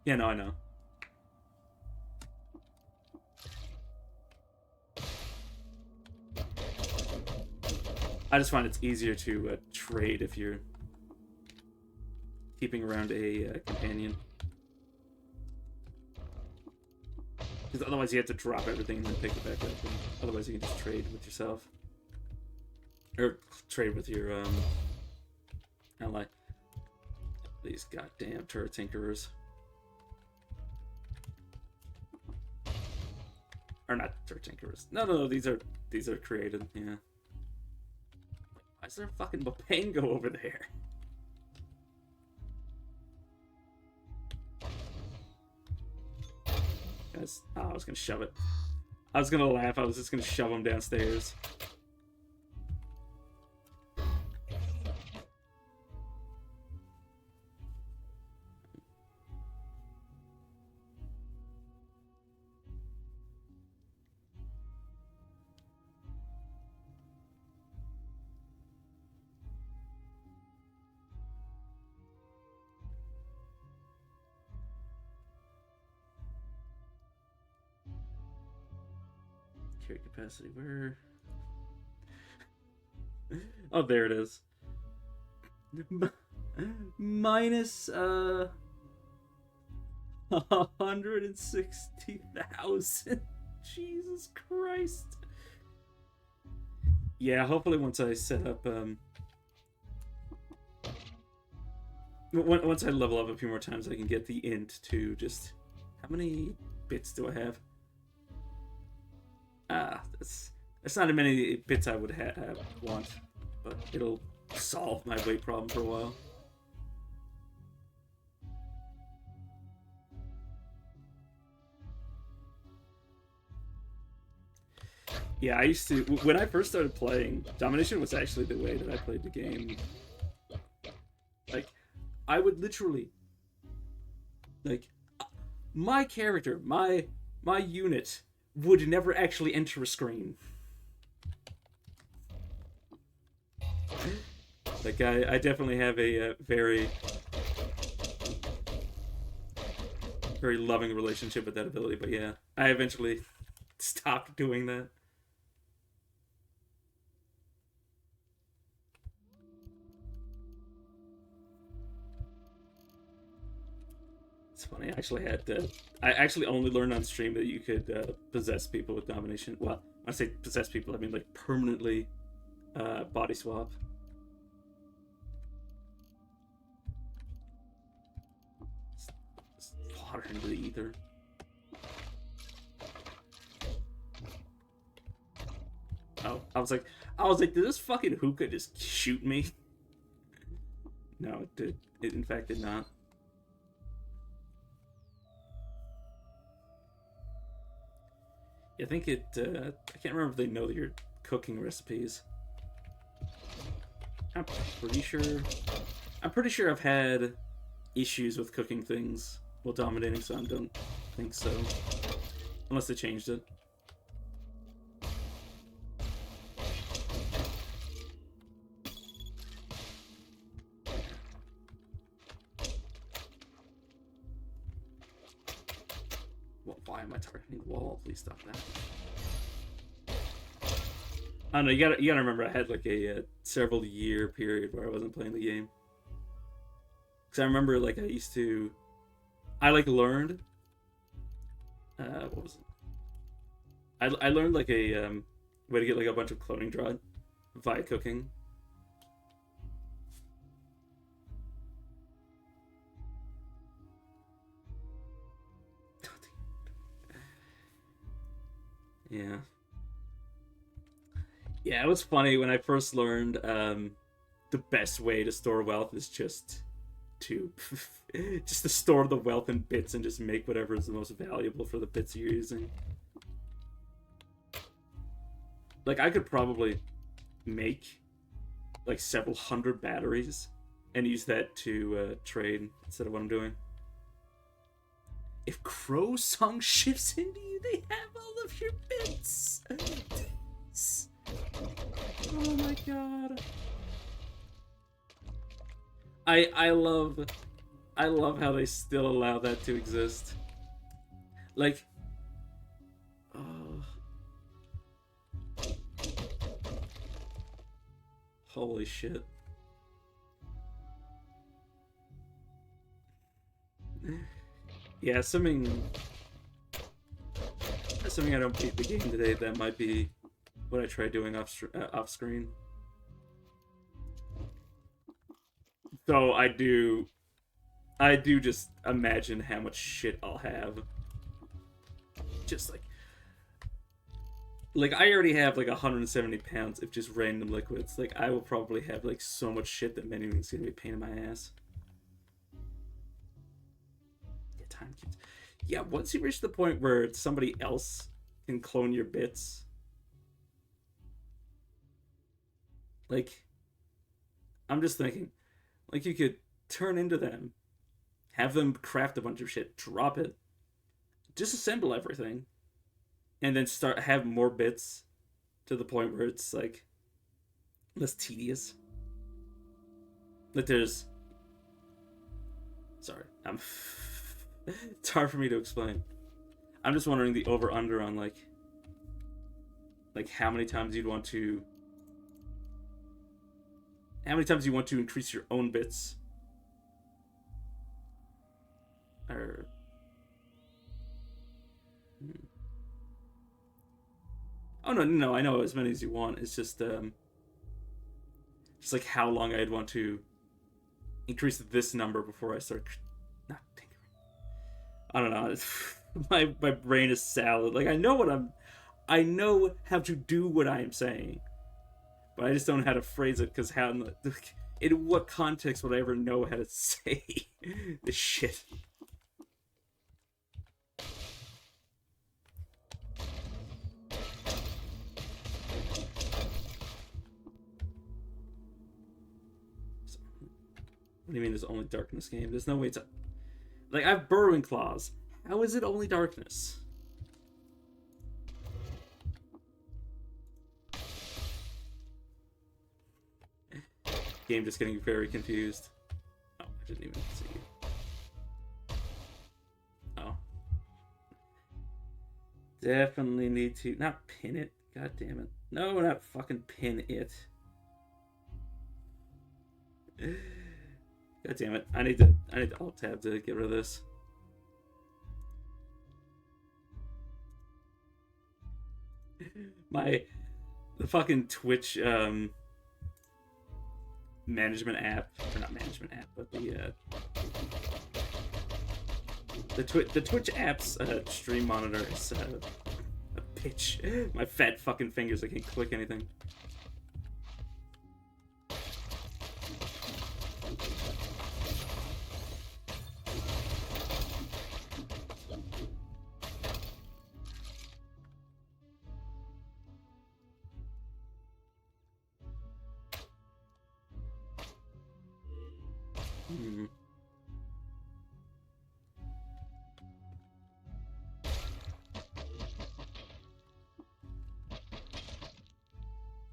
Yeah, no, I know. I just find it's easier to trade if you're keeping around a companion. Because otherwise you have to drop everything and then pick it back up. And otherwise you can just trade with yourself. Or trade with your, ally. These goddamn turret tinkerers. Or not turret tinkerers. No, these are created, yeah. Why is there a fucking Bopango over there? Guys, oh, I was gonna shove it. I was gonna laugh, I was just gonna shove him downstairs. Capacity, where? Oh, there it is. Minus 160,000. Jesus Christ. Yeah, hopefully once I set up once I level up a few more times, I can get the int to just... How many bits do I have? That's not as many bits I would want, but it'll solve my weight problem for a while. Yeah, I used to... When I first started playing, domination was actually the way that I played the game. Like, I would literally... Like, my character, my unit... would never actually enter a screen. Like, I definitely have a very loving relationship with that ability, but yeah, I eventually stopped doing that. It's funny, I actually only learned on stream that you could possess people with domination. Well, when I say possess people, I mean like permanently body swap. Just water into the ether. Oh, I was like, did this fucking hookah just shoot me? No, it did. It in fact did not. I think it, I can't remember if they know your cooking recipes. I'm pretty sure I've had issues with cooking things while dominating, so I don't think so. Unless they changed it. Why am I targeting the wall? Please stop that. I don't know, you gotta remember I had like a several year period where I wasn't playing the game. Because I remember like I like learned what was it? I learned like a way to get like a bunch of cloning dried via cooking. Yeah. Yeah, it was funny when I first learned the best way to store wealth is just to store the wealth in bits and just make whatever is the most valuable for the bits you're using. Like, I could probably make like several hundred batteries and use that to trade instead of what I'm doing. If Crow Song shifts into you, they have all of your bits. Oh my god. I love how they still allow that to exist. Like, oh, holy shit. Yeah, assuming I don't beat the game today, that might be what I try doing off screen. So I do just imagine how much shit I'll have. Just like I already have like 170 pounds of just random liquids. Like I will probably have like so much shit that many's gonna be a pain in my ass. Yeah, time keeps. Yeah, once you reach the point where somebody else can clone your bits, like I'm just thinking, like you could turn into them, have them craft a bunch of shit, drop it, disassemble everything, and then have more bits to the point where it's like less tedious. Like there's, sorry, it's hard for me to explain. I'm just wondering the over under on like how many times you want to increase your own bits, or oh no, I know as many as you want. It's just like how long I'd want to increase this number before I start not thinking. I don't know. My brain is salad. Like I know how to do what I am saying, but I just don't know how to phrase it because in what context would I ever know how to say this shit? What do you mean there's only darkness game? There's no way to... Like, I have burrowing claws. How is it only darkness? Game just getting very confused. Oh, I didn't even see you. Oh. Definitely need to... Not pin it. God damn it. No, not fucking pin it. God damn it. I need to alt tab to get rid of this. The fucking Twitch management app, or not management app, but the Twitch app's stream monitor is a bitch. My fat fucking fingers, I can't click anything.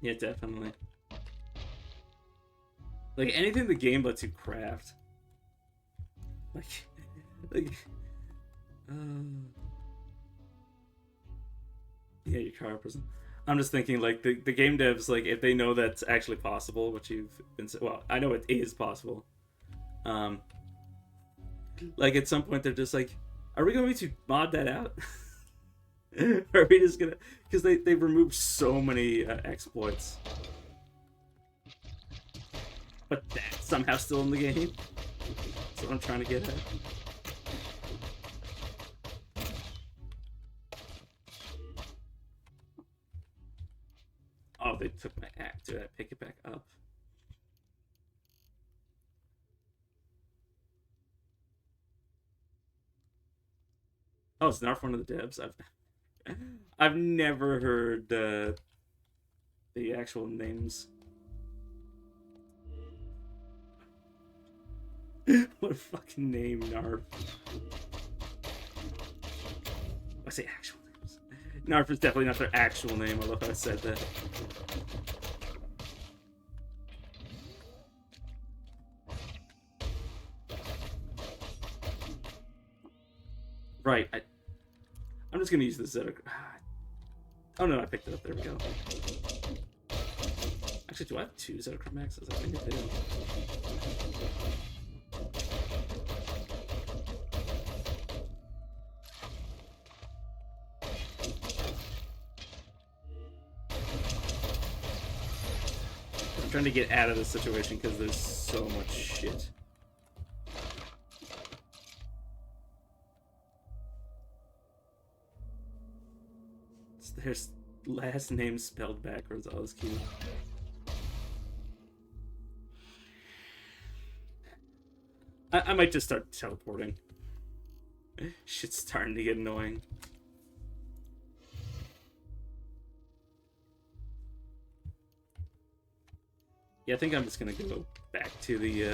Yeah, definitely. Like anything the game lets you craft. Like, yeah, your car prison. I'm just thinking, like the game devs, like if they know that's actually possible, which you've been, well, I know it is possible. Like at some point they're just like, are we going to mod that out? Are we just gonna? Because they've removed so many exploits, but that's somehow still in the game. That's what I'm trying to get at. Oh, they took my act. Did I pick it back up? Oh, it's not one of the devs. I've never heard the actual names. What a fucking name, Narf. I say actual names. Narf is definitely not their actual name. I love how I said that. Right. I'm just gonna use the Zeta. Oh no, I picked it up. There we go. Actually, do I have 2 Zetachrome Maxes? I think I do. I'm trying to get out of this situation because there's so much shit. There's last name spelled backwards. Oh, that's cute. I might just start teleporting. Shit's starting to get annoying. Yeah, I think I'm just gonna go back to the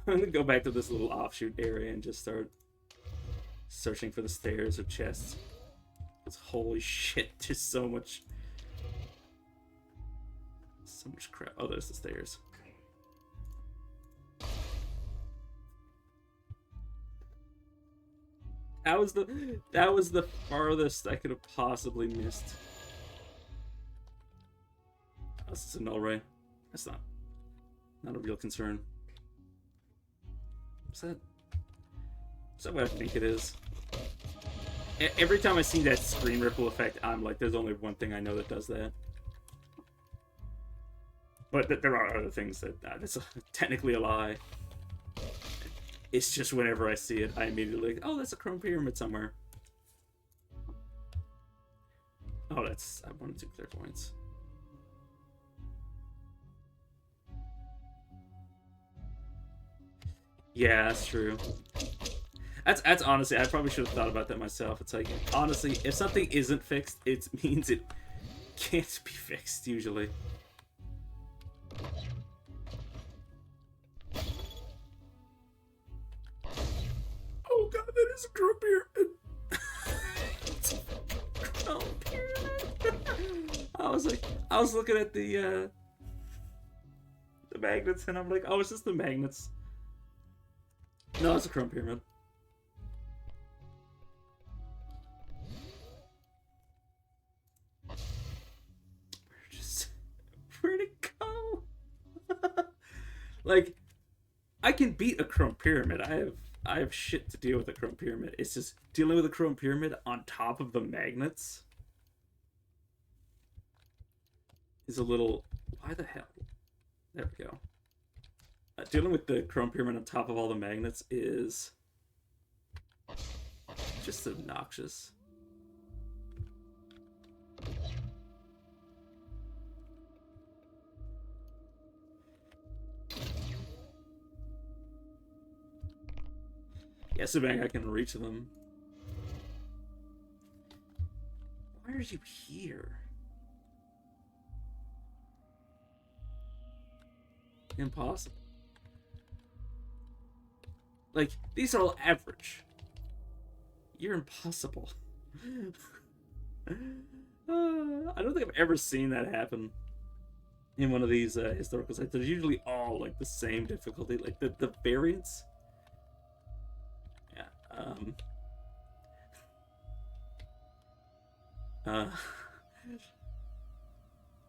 I'm gonna go back to this little offshoot area and just start searching for the stairs or chests. Because holy shit, there's so much crap. Oh, there's the stairs. That was the farthest I could have possibly missed. Oh, this is a null ray. That's not a real concern. Is that what I think it is? Every time I see that screen ripple effect, I'm like, there's only one thing I know that does that. But there are other things that that's technically a lie. It's just whenever I see it, I immediately like, oh, that's a chrome pyramid somewhere. Oh, I wanted 2 clairvoyants. Yeah, that's true. That's honestly, I probably should have thought about that myself. It's like, honestly, if something isn't fixed, it means it can't be fixed, usually. Oh god, that is a chrome pyramid! It's a chrome pyramid! I was looking at the magnets, and I'm like, oh, it's just the magnets. No, it's a chrome pyramid. Where'd it go? Like, I can beat a chrome pyramid. I have shit to deal with a chrome pyramid. It's just dealing with a chrome pyramid on top of the magnets is a little. Why the hell? There we go. Dealing with the chrome pyramid on top of all the magnets is just obnoxious. Yeah, assuming I can reach them. Why are you here? Impossible. Like, these are all average. You're impossible. I don't think I've ever seen that happen in one of these historical sites. They're usually all like the same difficulty. Like the variants. Yeah.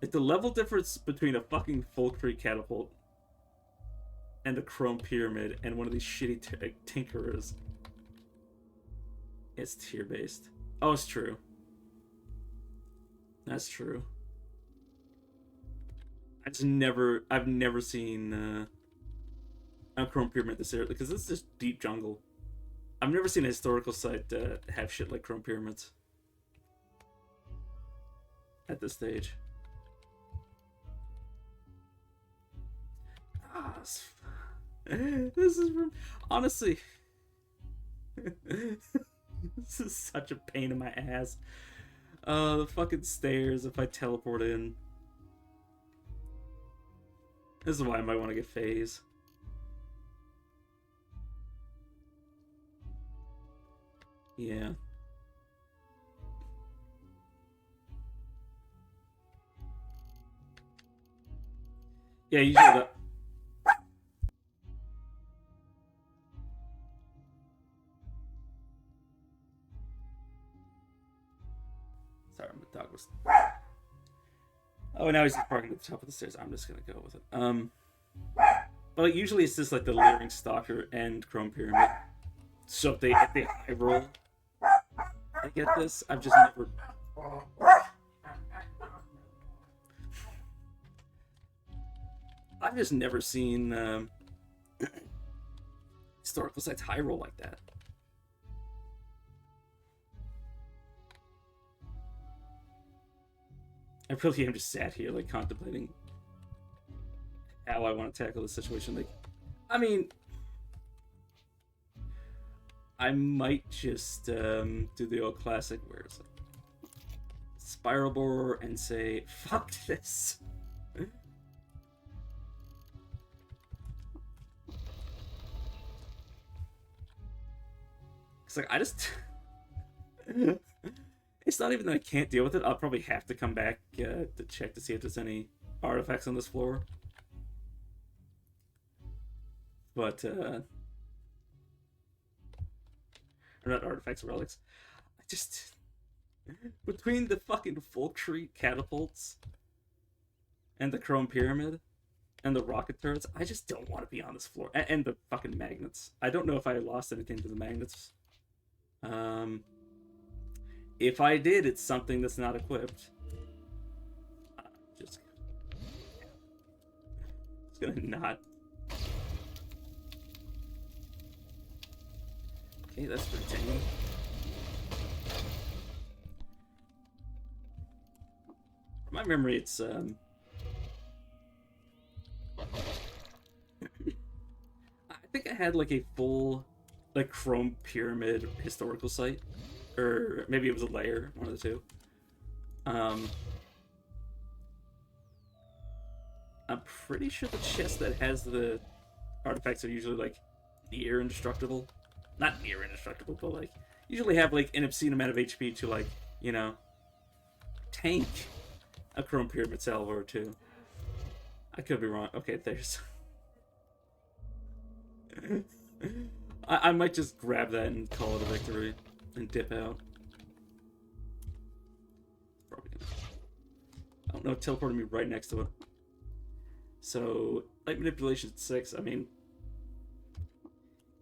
Like the level difference between a fucking Folktree catapult and a chrome pyramid and one of these shitty tinkerers. It's tier based. Oh, it's true. That's true. I've never seen a chrome pyramid this area because this is just deep jungle. I've never seen a historical site have shit like chrome pyramids at this stage. This is from honestly. This is such a pain in my ass. The fucking stairs if I teleport in. This is why I might want to get phase. Yeah. Yeah, usually the... Sorry, my dog was... Oh, now he's parking at the top of the stairs. I'm just gonna go with it. But like, usually it's just like the Leering Stalker and Chrome Pyramid. So if they high roll, I get this. I've just never... I've just never seen historical sites high roll like that. I really am just sat here, like, contemplating how I want to tackle this situation. Like, I mean, I might just do the old classic where it's like spiral borer and say, fuck this. It's like, I just... It's not even that I can't deal with it. I'll probably have to come back to check to see if there's any artifacts on this floor. But, or not artifacts, relics. I just... Between the fucking Volktree catapults and the Chrome Pyramid and the rocket turrets, I just don't want to be on this floor. And the fucking magnets. I don't know if I lost anything to the magnets. If I did, it's something that's not equipped. Just it's gonna not. Okay, that's pretty tame. From my memory, it's I think I had like a full like Chrome Pyramid historical site. Or maybe it was a layer, one of the two. I'm pretty sure the chest that has the artifacts are usually like near indestructible. Not near indestructible, but like usually have like an obscene amount of HP to like, you know, tank a Chrome Pyramid salvo or two. I could be wrong. Okay, there's... I might just grab that and call it a victory. And dip out. Probably gonna... I don't know, it teleported me right next to it. So, light manipulation 6, I mean...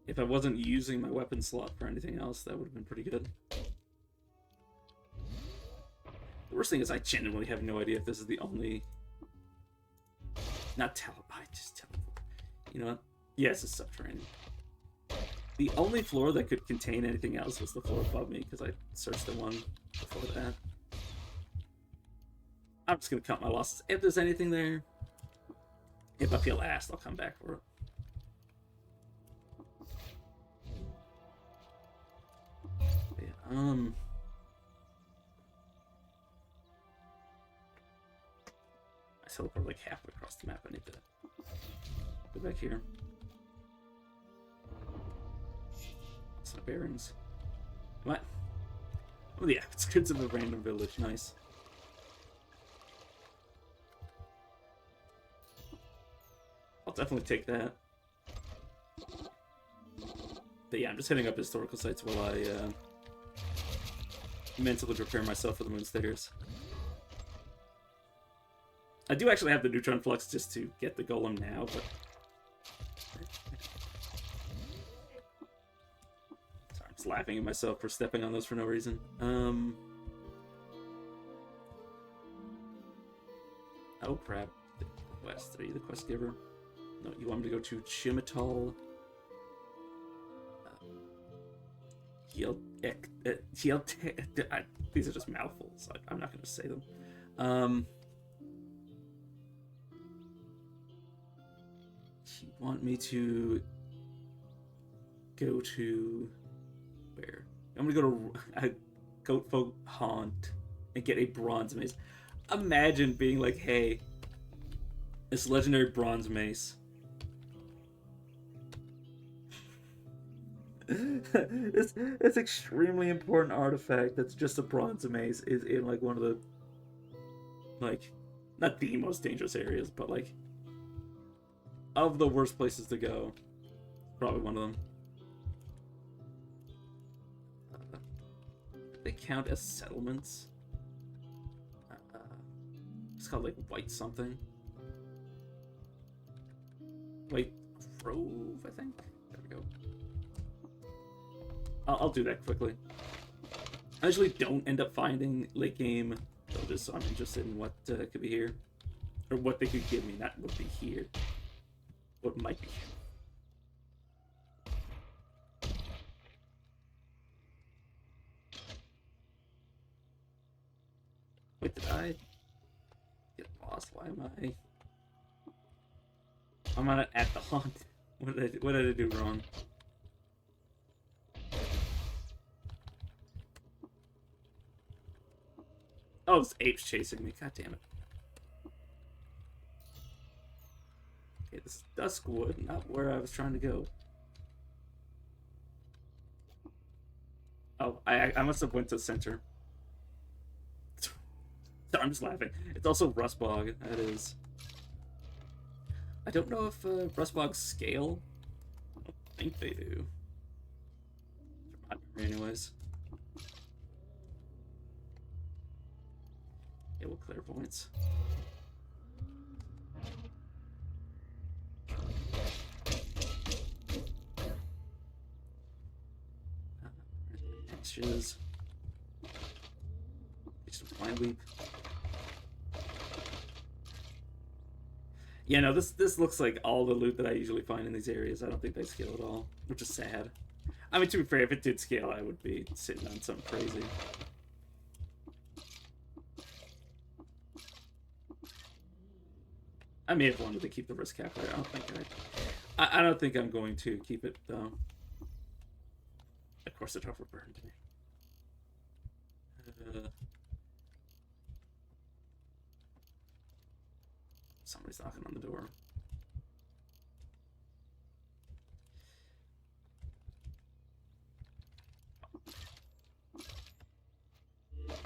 If I wasn't using my weapon slot for anything else, that would have been pretty good. The worst thing is I genuinely have no idea if this is the only... Not teleport, I just teleport. You know what? Yes, it's subterranean. The only floor that could contain anything else was the floor above me, because I searched the one before that. I'm just going to count my losses. If there's anything there, if I feel asked, I'll come back for it. But yeah, I teleport like halfway across the map. I need to go back here. That's my bearings. What? Oh, the outskirts of a random village. Nice. I'll definitely take that. But yeah, I'm just hitting up historical sites while I mentally prepare myself for the moon stairs. I do actually have the neutron flux just to get the golem now, but... Sorry, I'm just laughing at myself for stepping on those for no reason. Oh crap. The quest. Are you the quest giver? No, you want me to go to Chimatal... These are just mouthfuls. I'm not going to say them. You want me to go to where? I'm gonna go to a Goat Folk Haunt and get a bronze mace. Imagine being like, hey, this legendary bronze mace. It's extremely important artifact that's just a bronze mace is in like one of the, like, not the most dangerous areas, but like of the worst places to go. Probably one of them. They count as settlements. It's called like White something. White Grove, I think. There we go. I'll do that quickly. I usually don't end up finding late game, so just I'm interested in what could be here, or what they could give me. Not what be here. What might be here. Wait, did I get lost? Why am I? I'm not at the haunt. What did I do wrong? Oh, this ape's chasing me. God damn it. Okay, this is Duskwood, not where I was trying to go. Oh, I must have went to the center. I'm just laughing. It's also Rustbog. That is. I don't know if Rustbogs scale. I don't think they do. Anyways. Yeah, we'll clear points. Inches. Just a blind leap. Yeah, no, this looks like all the loot that I usually find in these areas. I don't think they scale at all, which is sad. I mean, to be fair, if it did scale, I would be sitting on something crazy. I may have wanted to keep the risk cap there. I don't think I'm going to keep it though. Of course, the tougher burned me. Somebody's knocking on the door.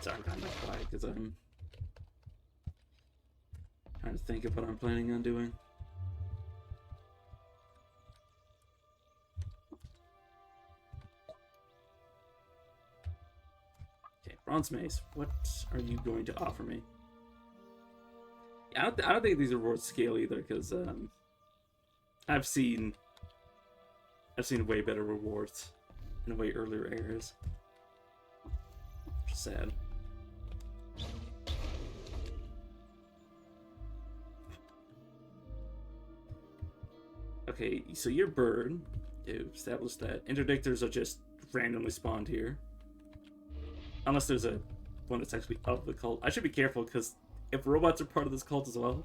Sorry, I'm kind of quiet because I'm trying to think of what I'm planning on doing. Okay, bronze mace. What are you going to offer me? I don't think these rewards scale either, because I've seen way better rewards in way earlier eras. Which is sad. Okay, so your bird. You established that interdictors are just randomly spawned here, unless there's a one that's actually of the cult. I should be careful because if robots are part of this cult as well,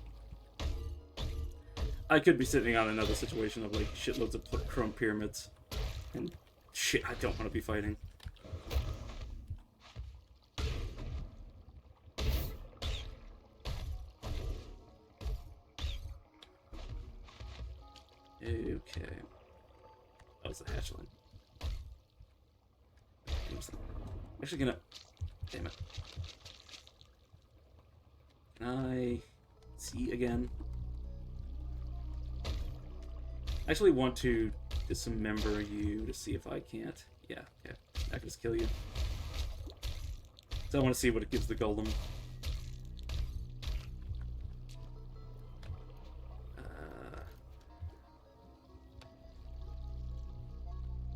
I could be sitting on another situation of like shitloads of chrome pyramids and shit I don't want to be fighting. Okay. That was the hatchling. I'm actually gonna... Damn it. Can I see again? I actually want to dismember you to see if I can't. Yeah, okay. I can just kill you. So I want to see what it gives the golem.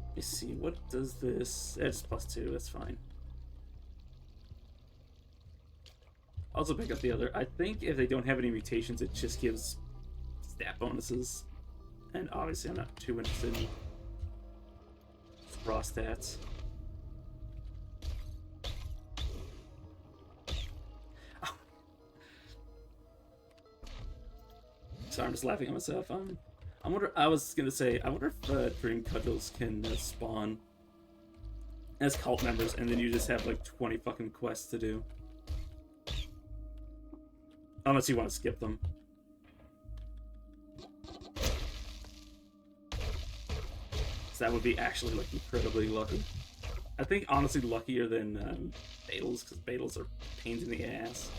Let me see, what does this... It's +2, that's fine. Also pick up the other. I think if they don't have any mutations, it just gives stat bonuses. And obviously I'm not too interested in raw stats. Oh. Sorry, I'm just laughing at myself. I was gonna say, I wonder if Dream Cudgels can spawn as cult members, and then you just have like 20 fucking quests to do. Unless you want to skip them. So that would be actually like incredibly lucky. I think honestly luckier than Battles, because Battles are pains in the ass.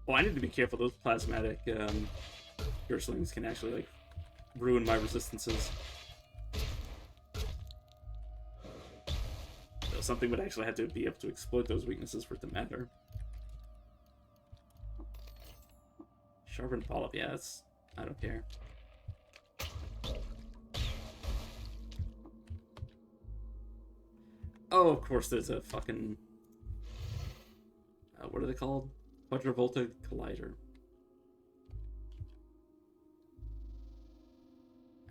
Well, I need to be careful. Those plasmatic Urslings can actually like ruin my resistances. So something would actually have to be able to exploit those weaknesses for it to matter. Sharpened polyp, yeah, that's... I don't care. Oh, of course there's a fucking... what are they called? Quadrivolta Collider.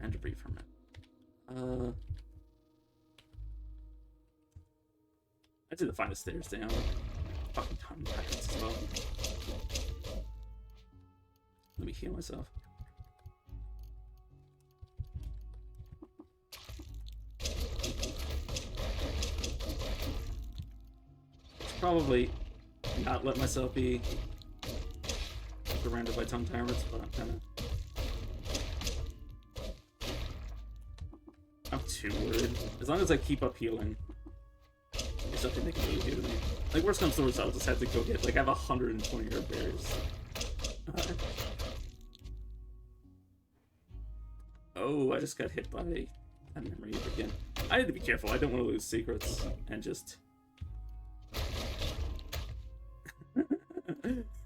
And debris from it. I did find the stairs down. Fucking ton of packets as well. Let me heal myself. Probably not let myself be surrounded by tongue tyrants, but I'm kind of... I'm too worried. As long as I keep up healing, there's nothing they can really do to me. Like, worst comes to worst, I'll just have to go get... Like, I have 120 herb berries. Oh, I just got hit by a memory again. I need to be careful. I don't want to lose secrets and just...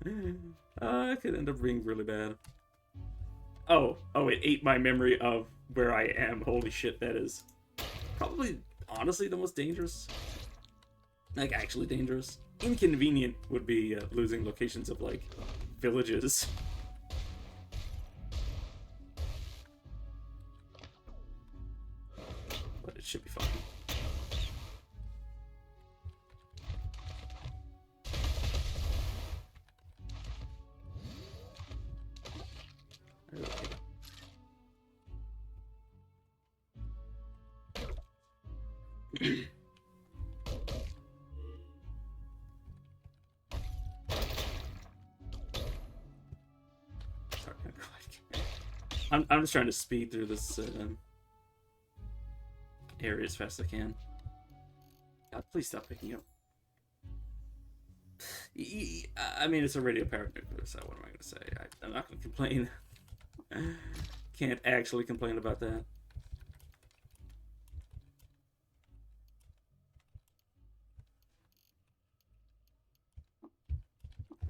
it could end up being really bad. Oh, it ate my memory of where I am. Holy shit, that is probably, honestly, the most dangerous. Like, actually dangerous. Inconvenient would be losing locations of, like, villages. But it should be fine. I'm just trying to speed through this area as fast as I can. God, please stop picking up. I mean, it's a radio-powered nuclear, so what am I going to say? I'm not going to complain. Can't actually complain about that.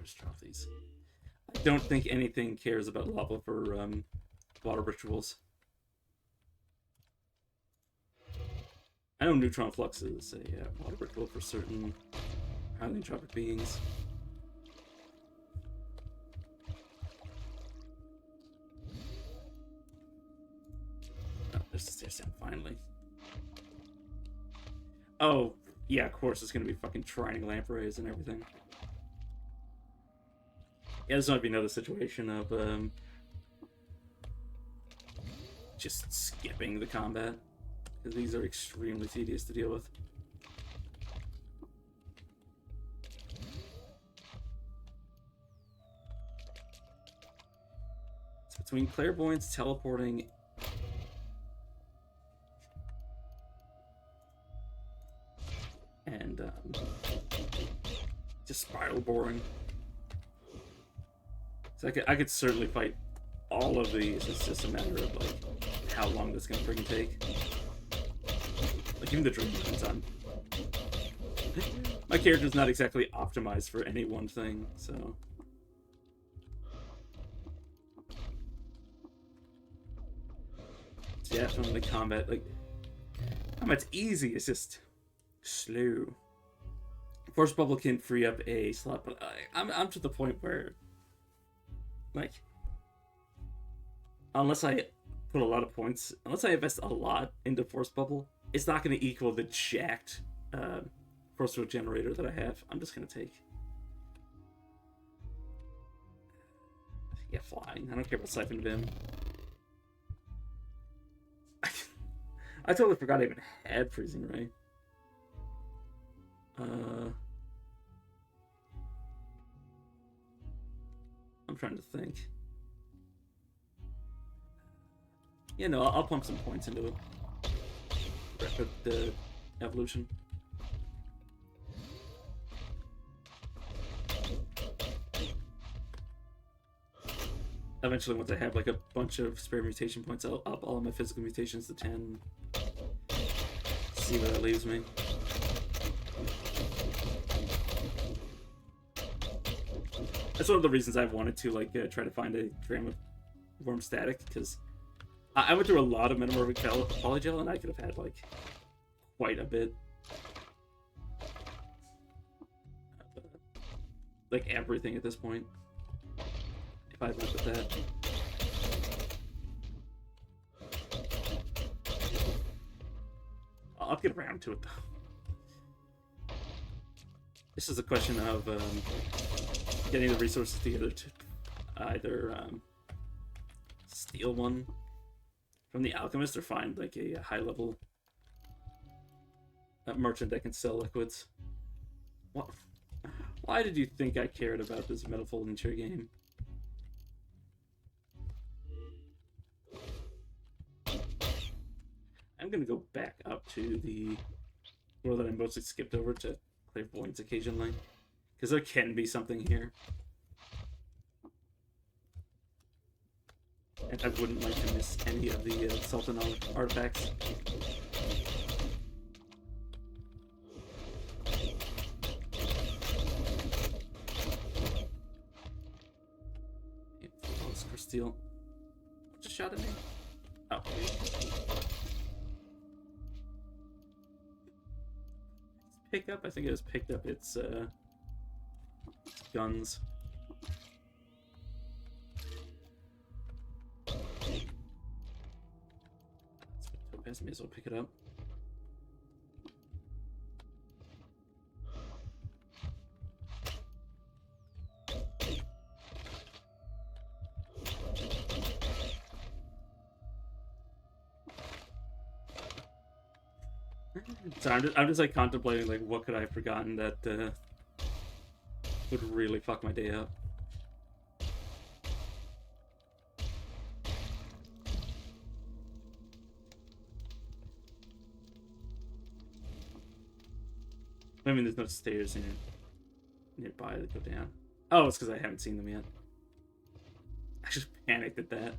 Just drop these. I don't think anything cares about lava for water rituals. I know neutron flux is a water ritual for certain highly entropic beings. Oh, there's the stairs down finally. Oh, yeah, of course it's gonna be fucking trining lampreys and everything. Yeah, this might be another situation of just skipping the combat, because these are extremely tedious to deal with. So between clairvoyance, teleporting, and just spiral boring. So I could certainly fight all of these. It's just a matter of like how long this is gonna freaking take. Like even the dream depends on. My character's not exactly optimized for any one thing, so. It's definitely combat. Like combat's easy. It's just slow. Force bubble can free up a slot, but I'm to the point where. Like, unless I put a lot of points, unless I invest a lot into Force Bubble, it's not going to equal the jacked Force Field generator that I have. I'm just going to take. Yeah, flying. I don't care about Siphon Vim. I totally forgot I even had Freezing Ray. I'm trying to think. Yeah, no, I'll pump some points into it. The evolution. Eventually, once I have like a bunch of spare mutation points, I'll up all of my physical mutations to 10. See where that leaves me. That's one of the reasons I've wanted to like try to find a gram of Worm Static, because I went through a lot of Metamorphic Polygel and I could have had like quite a bit. Like everything at this point. If I went with that. I'll get around to it though. This is a question of getting the resources together to either steal one from the alchemist or find like a high level merchant that can sell liquids. What? Why did you think I cared about this metal folding chair game? I'm gonna go back up to the world that I mostly skipped over to Clairvoyance occasionally, because there can be something here. And I wouldn't like to miss any of the Sultan artifacts. Steel. Just shot at me. Oh. Pick up? I think it has picked up its guns. Topaz may as well pick it up. So I'm just like contemplating like what could I have forgotten that would really fuck my day up. I mean, there's no stairs nearby that go down. Oh, it's because I haven't seen them yet. I just panicked at that.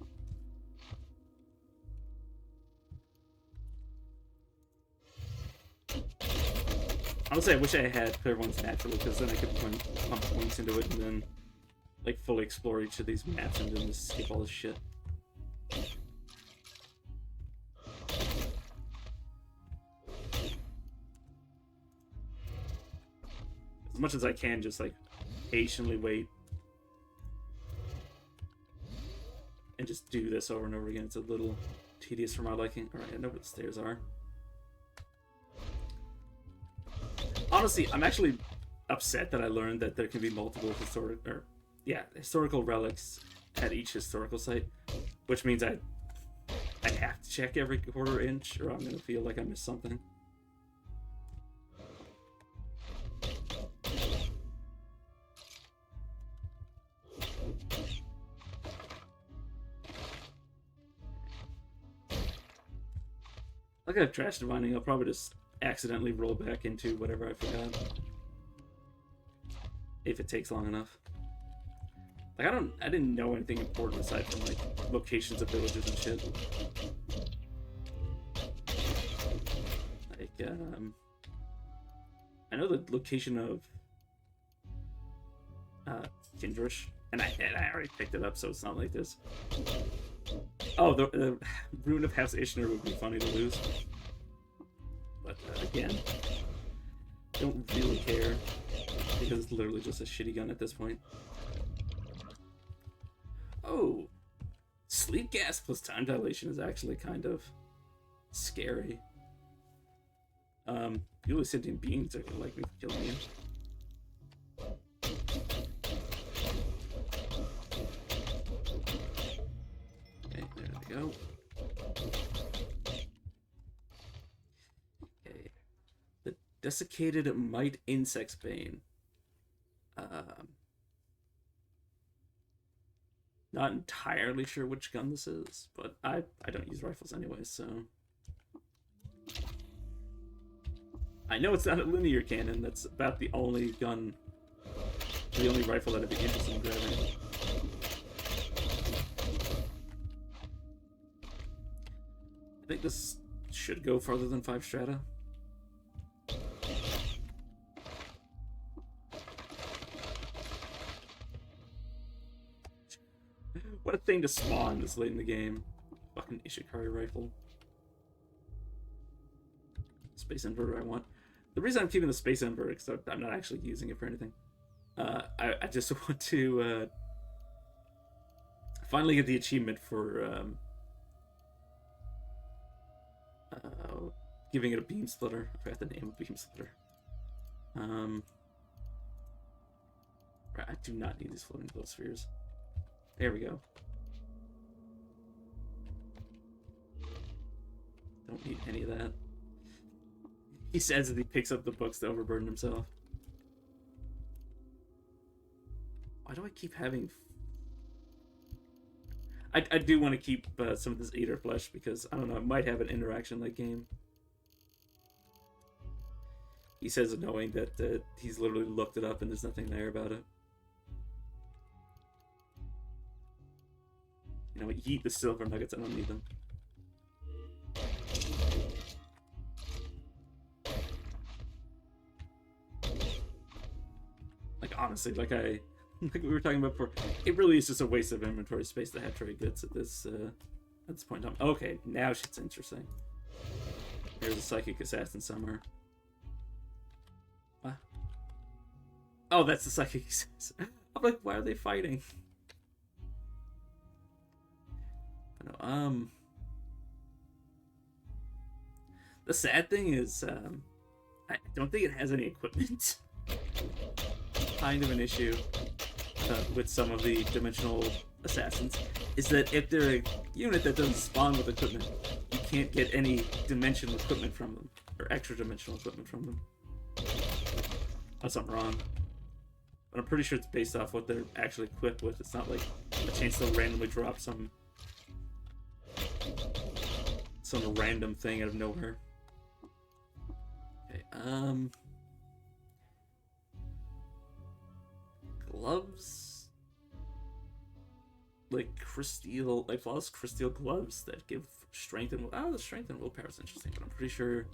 Honestly, I wish I had Clairvoyance naturally, because then I could pump points into it and then like fully explore each of these maps and then just skip all this shit. As much as I can, just like patiently wait and just do this over and over again. It's a little tedious for my liking. Alright, I know where the stairs are. Honestly, I'm actually upset that I learned that there can be multiple historical relics at each historical site, which means I have to check every quarter inch or I'm gonna feel like I missed something. Like I've trash divining, I'll probably just accidentally roll back into whatever I forgot. If it takes long enough. Like I didn't know anything important aside from like locations of villages and shit. Like I know the location of Kindrish, and I already picked it up, so it's not like this. Oh, the Rune of House Ishnar would be funny to lose. But again, don't really care, because it's literally just a shitty gun at this point. Oh, sleep gas plus time dilation is actually kind of scary. You sentient beings are gonna like me for killing you. go. Okay. The Desiccated Mite Insect's Bane. Not entirely sure which gun this is, but I don't use rifles anyway, so... I know it's not a linear cannon, that's about the only gun, the only rifle that I'd be interested in grabbing. I think this should go farther than 5 strata. What a thing to spawn this late in the game. Fucking Ishikari rifle. Space inverter I want. The reason I'm keeping the space inverter is because I'm not actually using it for anything. I just want to finally get the achievement for giving it a beam splitter. I forgot the name of beam splitter. I do not need these floating glow spheres. There we go. Don't need any of that. He says that he picks up the books to overburden himself. Why do I keep having... I do want to keep some of this Eater flesh because, I don't know, it might have an interaction like game. He says knowing that he's literally looked it up and there's nothing there about it. You know what, yeet the silver nuggets, I don't need them. Like, honestly, like we were talking about before, it really is just a waste of inventory space to have trade goods at this point in time. Okay, now shit's interesting. There's a psychic assassin somewhere. What? Oh, that's the psychic assassin. I'm like, why are they fighting? No, the sad thing is, I don't think it has any equipment. Kind of an issue with some of the dimensional assassins is that if they're a unit that doesn't spawn with equipment, you can't get any dimensional equipment from them, or extra dimensional equipment from them. Unless I'm wrong. But I'm pretty sure it's based off what they're actually equipped with. It's not like a chance they'll randomly drop some random thing out of nowhere. Okay, gloves? Like crystal, like flawless crystal gloves that give strength and the strength and willpower is interesting, but I'm pretty sure.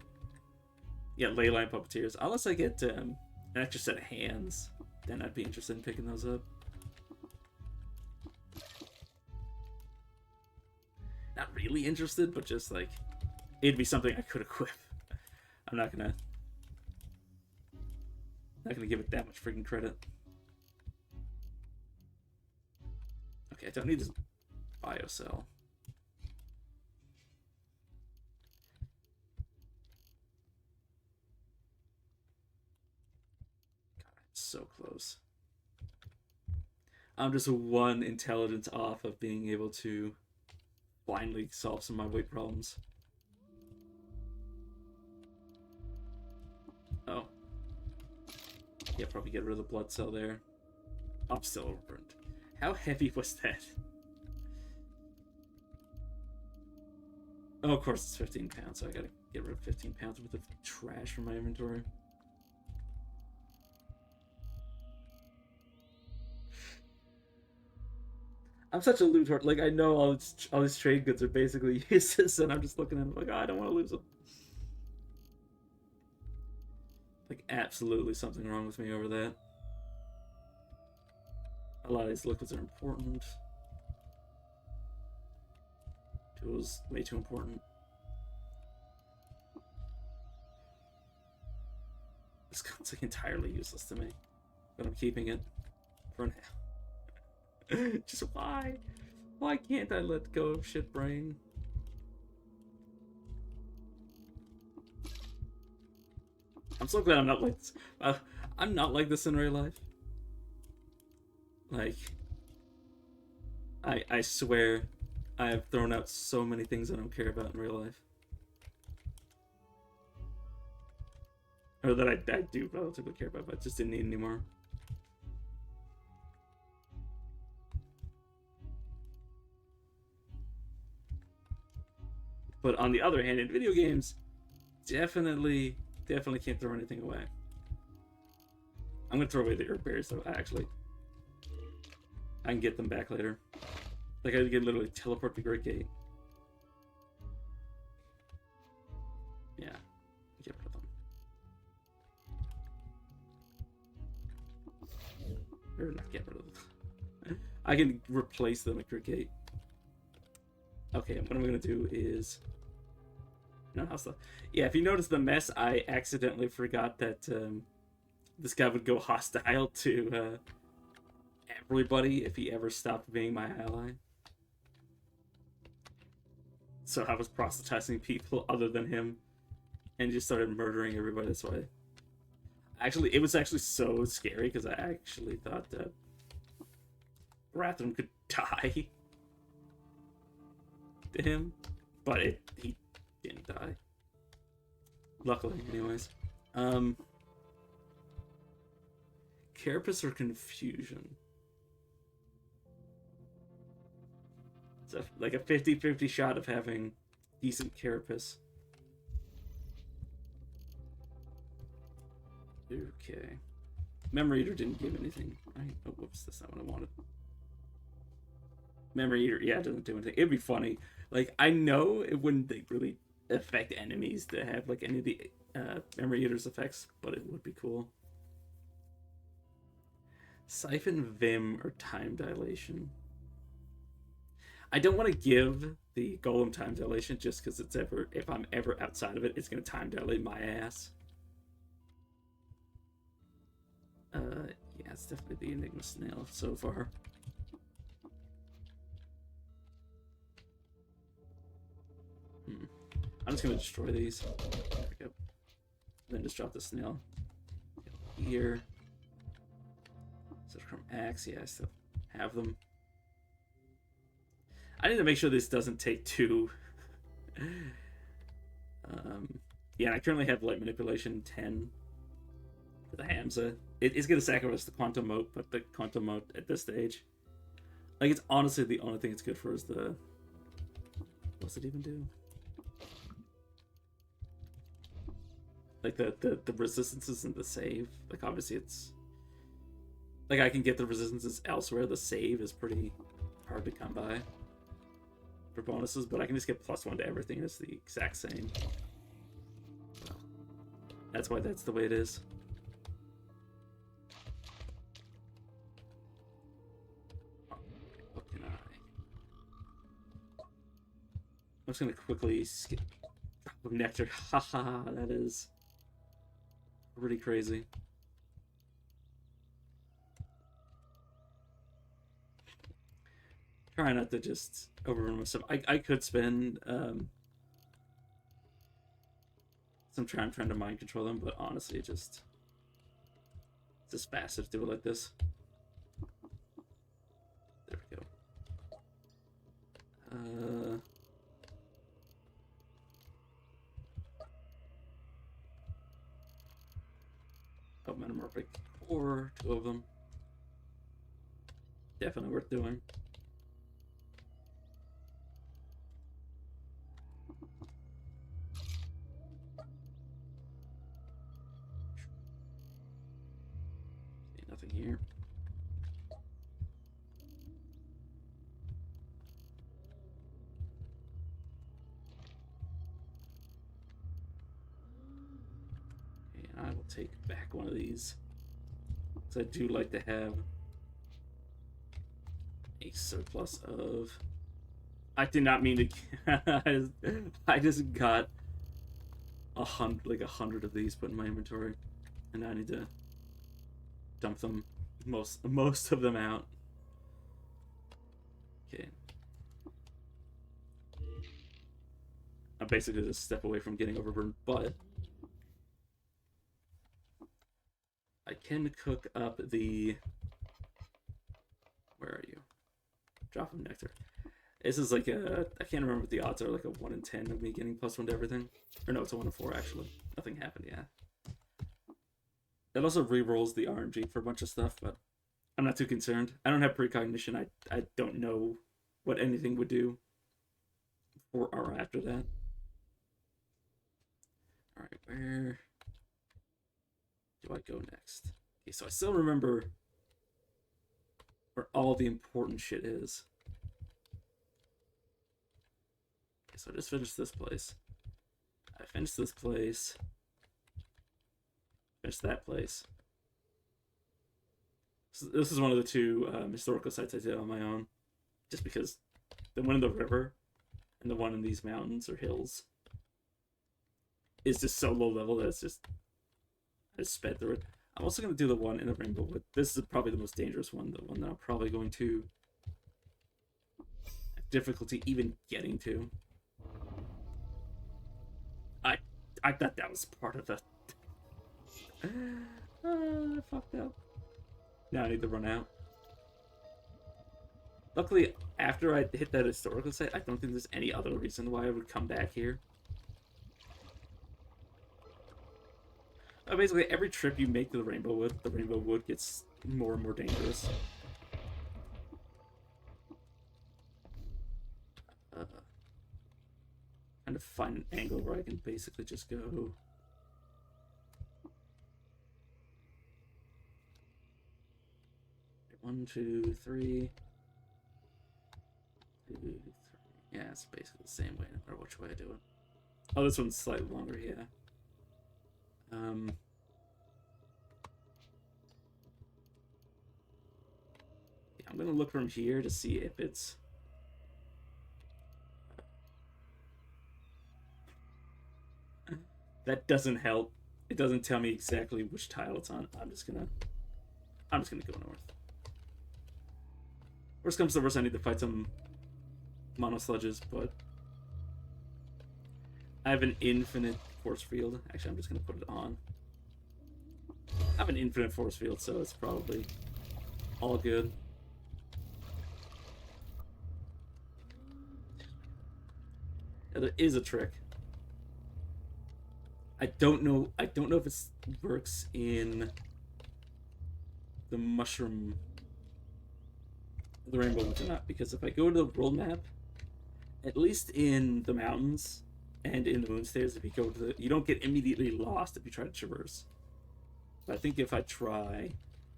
Yeah, leyline puppeteers. Unless I get an extra set of hands, then I'd be interested in picking those up. Not really interested, but just like it'd be something I could equip. I'm not gonna give it that much freaking credit. Okay, I don't need this biocell. God, it's so close. I'm just one intelligence off of being able to blindly solve some of my weight problems. Oh. Yeah, probably get rid of the blood cell there. I'm still overburned. How heavy was that? Oh, of course it's 15 pounds, so I gotta get rid of 15 pounds worth of trash from my inventory. I'm such a loot hoard. Like, I know all these trade goods are basically useless, and I'm just looking at them like, oh, I don't want to lose them. Like, absolutely something wrong with me over that. A lot of these liquids are important. Tools, way too important. This gun's like entirely useless to me, but I'm keeping it for now. Just why? Why can't I let go of shit brain? I'm so glad I'm not like this. I'm not like this in real life. Like, I swear, I have thrown out so many things I don't care about in real life. Or that I do relatively care about, but just didn't need anymore. But on the other hand, in video games, definitely can't throw anything away. I'm gonna throw away the herb berries though, actually. I can get them back later. Like I can literally teleport the Great Gate. Yeah, get rid of them. Or not get rid of them. I can replace them at Great Gate. Okay, what I'm gonna do is no house stuff. Yeah, if you notice the mess, I accidentally forgot that this guy would go hostile to everybody if he ever stopped being my ally. So I was proselytizing people other than him and just started murdering everybody this way. Actually, it was actually so scary because I actually thought that Rathdrum could die to him, but he didn't die. Luckily, anyways. Carapace or Confusion? It's like a 50-50 shot of having decent Carapace. Okay. Memory Eater didn't give anything, right? Oh, whoops, that's not what I wanted. Memory Eater, yeah, it doesn't do anything. It'd be funny. Like, I know it wouldn't really affect enemies to have, like, any of the Memory Eater's effects, but it would be cool. Siphon, Vim, or Time Dilation? I don't want to give the Golem Time Dilation just because it's if I'm ever outside of it, it's going to time dilate my ass. Yeah, it's definitely the Enigma Snail so far. I'm just gonna destroy these. There we go. Then just drop the snail. Here. From axe, yeah, I still have them. I need to make sure this doesn't take two. Yeah, I currently have light manipulation 10 for the Hamza. It's gonna sacrifice the quantum mote, but the quantum mote at this stage, like, it's honestly the only thing it's good for is the. What's it even do? Like the resistances and the save. Like, obviously it's. Like, I can get the resistances elsewhere. The save is pretty hard to come by for bonuses, but I can just get +1 to everything. It's the exact same. So, that's why that's the way it is. What can I? I'm just gonna quickly skip Nectar. Haha, that is pretty crazy. Try not to just overrun myself. I could spend some time trying to mind control them, but honestly, it's just faster to do it like this. There we go. Oh, metamorphic core, 2 of them. Definitely worth doing. Nothing here. And I will take back one of these, because I do like to have a surplus of. I did not mean to. I just got 100 of these put in my inventory, and I need to dump them, most of them out. Okay. I'm basically just a step away from getting overburdened, but I can cook up the. Where are you? Drop of nectar. This is like a, I can't remember what the odds are, like a 1 in 10 of me getting +1 to everything. Or no, it's a 1 in 4 actually. Nothing happened, yeah. It also re-rolls the RNG for a bunch of stuff, but I'm not too concerned. I don't have precognition. I don't know what anything would do before or after that. Alright, where do I go next? Okay, so I still remember where all the important shit is. Okay, so I just finished this place. I finished this place. Finished that place. So this is one of the two historical sites I did on my own. Just because the one in the river and the one in these mountains or hills is just so low level that it's just, I just sped through it. I'm also going to do the one in the Rainbow Wood. This is probably the most dangerous one, the one that I'm probably going to have difficulty even getting to. I thought that was part of the... I fucked up. Now I need to run out. Luckily, after I hit that historical site, I don't think there's any other reason why I would come back here. Basically, every trip you make to the Rainbow Wood gets more and more dangerous. Trying to find an angle where I can basically just go... 1, 2, 3. 2, 3. Yeah, it's basically the same way, no matter which way I do it. Oh, this one's slightly longer, yeah. Yeah, I'm gonna look from here to see if it's... That doesn't help. It doesn't tell me exactly which tile it's on. I'm just gonna go north. Worst comes to worst, I need to fight some mono sludges, but I have an infinite force field. Actually, I'm just gonna put it on. I have an infinite force field, so it's probably all good. Yeah, there is a trick. I don't know if it works in the mushroom, the Rainbow Woods or not, because if I go to the world map, at least in the mountains and in the moonstairs, if you go to the, you don't get immediately lost if you try to traverse. But I think if I try,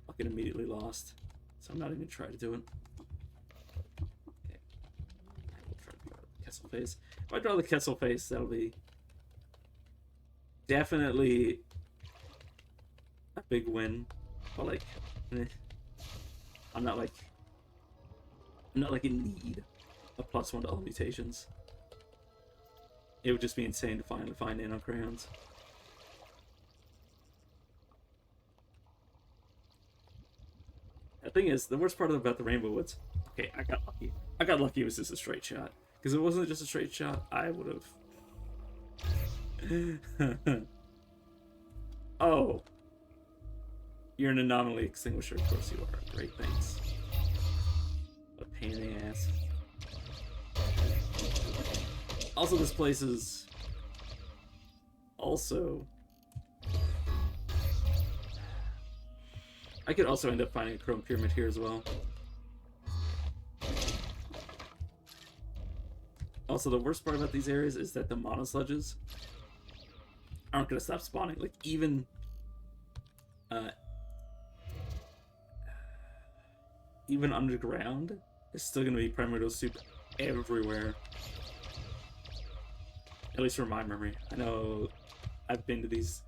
I'll get immediately lost. So I'm not even gonna try to do it. Okay. I'll try to draw the Kessel face. If I draw the Kessel face, that'll be definitely a big win. But like, I'm not like in need of +1 to all mutations. It would just be insane to finally find nano crayons. The thing is, the worst part about the Rainbow Woods, okay, I got lucky. I got lucky it was just a straight shot. Because if it wasn't just a straight shot, I would have... Oh. You're an anomaly extinguisher, of course you are. Great, thanks. What a pain in the ass. Also, this place is... Also... I could also end up finding a chrome pyramid here as well. Also, the worst part about these areas is that the mono sludges aren't going to stop spawning. Like, even underground, there's still going to be primordial soup everywhere. At least from my memory. I know I've been to these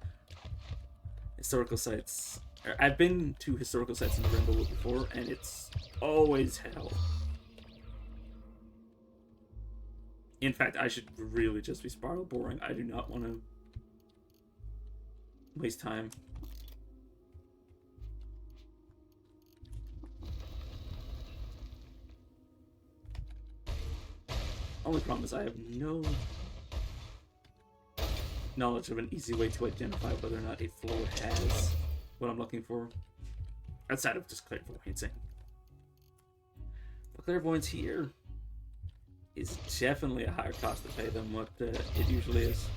historical sites. I've been to historical sites in the Rainbow Wood before, and it's always hell. In fact, I should really just be spiral boring. I do not want to waste time. Only problem is I have no knowledge of an easy way to identify whether or not a floor has what I'm looking for. Outside of just clairvoyancing. But clairvoyance here is definitely a higher cost to pay than what it usually is.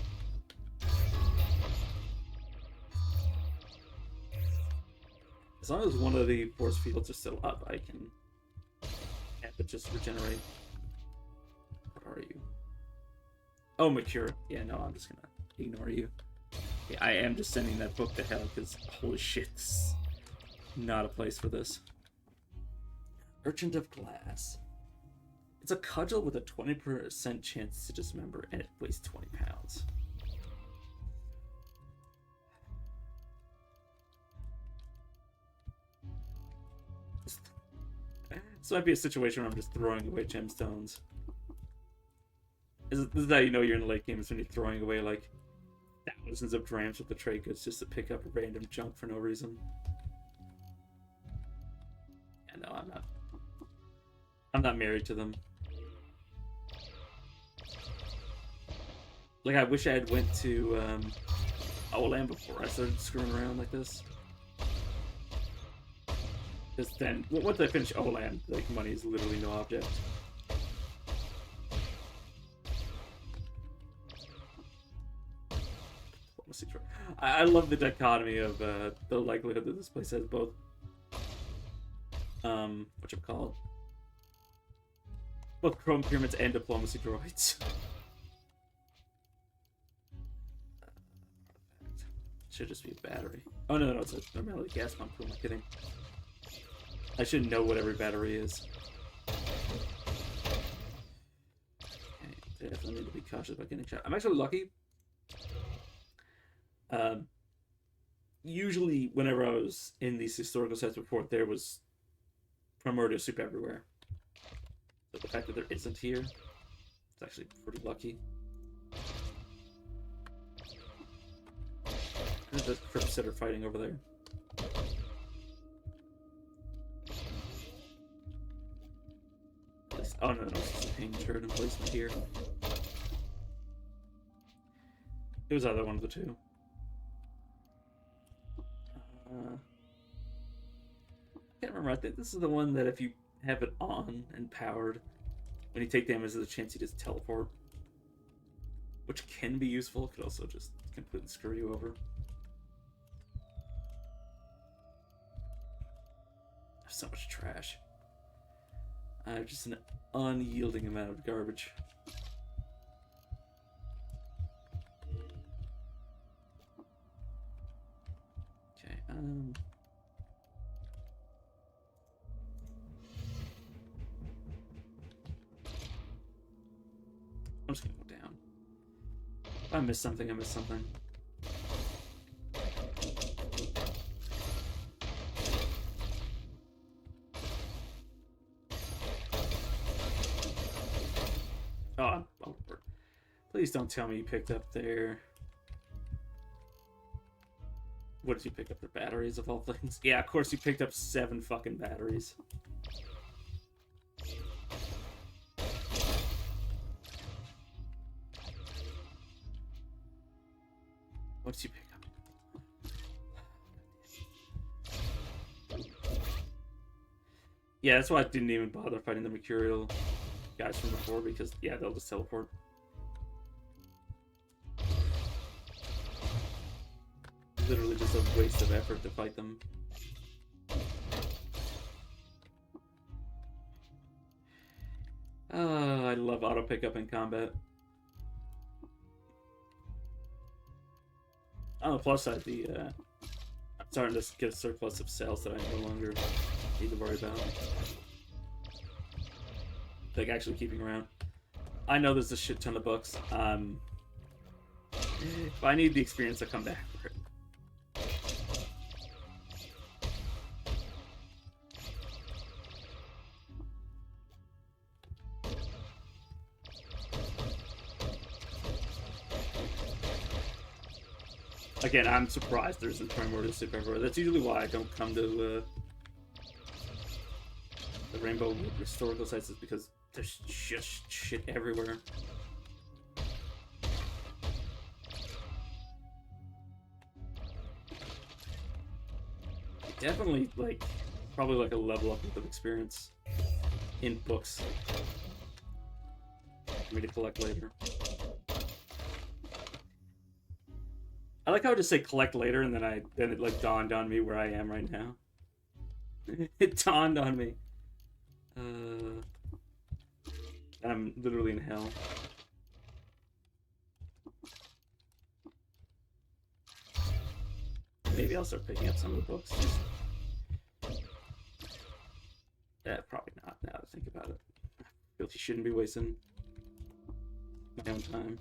As long as one of the force fields are still up, I can have it just regenerate. What are you? Oh, mature. Yeah, no, I'm just gonna ignore you. Yeah, I am just sending that book to hell because holy shit, it's not a place for this. Merchant of Glass. It's a cudgel with a 20% chance to dismember, and it weighs 20 pounds. This might be a situation where I'm just throwing away gemstones. This is how you know you're in the late game, is when you're throwing away like thousands of drams with the trade goods just to pick up random junk for no reason. Yeah, no, I'm not married to them. Like, I wish I had went to Golem before I started screwing around like this. Because then, once I finish Golem, like, money is literally no object. I love the dichotomy of the likelihood that this place has both whatchamacallit, both chrome pyramids and diplomacy droids. Should just be a battery. Oh no, it's a normality gas pump. Who am I kidding? I should know what every battery is. Okay, definitely need to be cautious about getting shot. I'm actually lucky. Usually, whenever I was in these historical sites before, there was primordial soup everywhere. So the fact that there isn't here, it's actually pretty lucky. There's the crypts that are fighting over there. Oh no, it's just a pain turret emplacement here. It was either one of the two. I can't remember. I think this is the one that if you have it on and powered, when you take damage, there's a chance you just teleport. Which can be useful. It could also just completely screw you over. There's so much trash. Just an unyielding amount of garbage. Okay, I'm just gonna go down. If I missed something, I missed something. Oh, please don't tell me you picked up their... What did you pick up? Their batteries, of all things? Yeah, of course you picked up 7 fucking batteries. What did you pick up? Yeah, that's why I didn't even bother fighting the Mercurial guys from before, because, yeah, they'll just teleport. Literally just a waste of effort to fight them. I love auto pickup in combat. On the plus side, I'm starting to get a surplus of cells that I no longer need to worry about. Like, actually keeping around. I know there's a shit ton of books. If I need the experience, I'll come back for it. Again, I'm surprised there isn't primordial soup everywhere. That's usually why I don't come to the Rainbow historical sites, is because there's just shit everywhere. Definitely, like, probably like a level up of experience in books. for me to collect later. I like how I just say collect later, and then it like dawned on me where I am right now. It dawned on me. And I'm literally in hell. Maybe I'll start picking up some of the books. Yeah, probably not, now that I think about it. I feel you shouldn't be wasting my own time.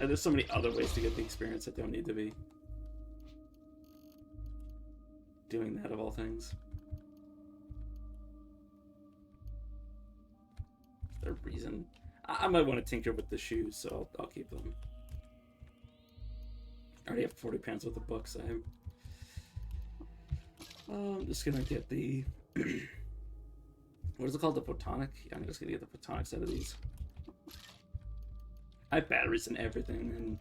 And there's so many other ways to get the experience that don't need to be doing that, of all things. Is there a reason? I might want to tinker with the shoes, so I'll keep them. I already have 40 pounds worth of books. I'm just gonna get the what is it called? The photonic? Yeah, I'm just gonna get the photonic set of these. I have batteries and everything, and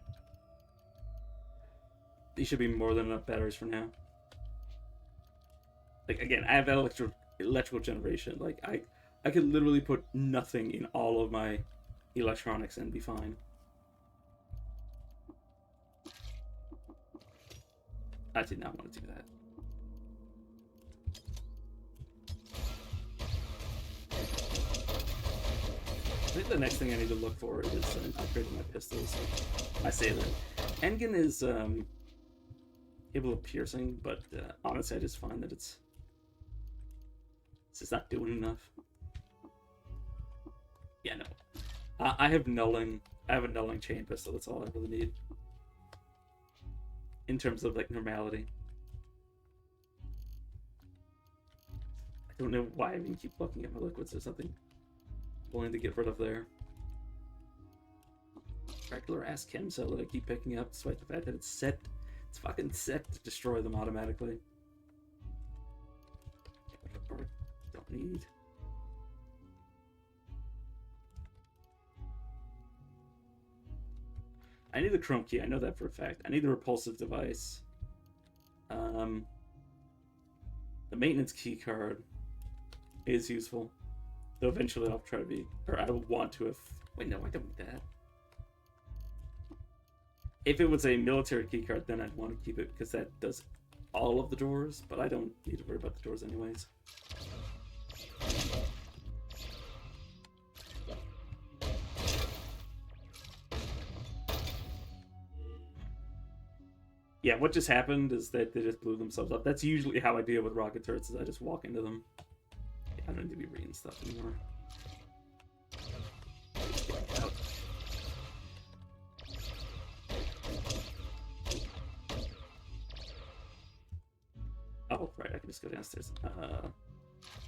these should be more than enough batteries for now. Like, again, I have electrical generation. Like, I could literally put nothing in all of my electronics and be fine. I did not want to do that. I think the next thing I need to look for is upgrading my pistols. I say that. Engen is able of piercing, but honestly I just find that it's just not doing enough. Yeah, no. I have a nulling chain pistol, that's all I really need. In terms of, like, normality. I don't know why I even keep looking at my liquids. There's nothing willing to get rid of there. Regular ass chem cell that I keep picking up, despite the fact that it's set. It's fucking set to destroy them automatically. Don't need. I need the chrome key, I know that for a fact. I need the repulsive device. The maintenance key card is useful. Though eventually I'll try to be, or I would want to have, wait, no, I don't need that. If it was a military key card, then I'd want to keep it, because that does all of the doors, but I don't need to worry about the doors anyways. Yeah, what just happened is that they just blew themselves up. That's usually how I deal with rocket turrets, is I just walk into them. Yeah, I don't need to be reading stuff anymore. Oh, right, I can just go downstairs.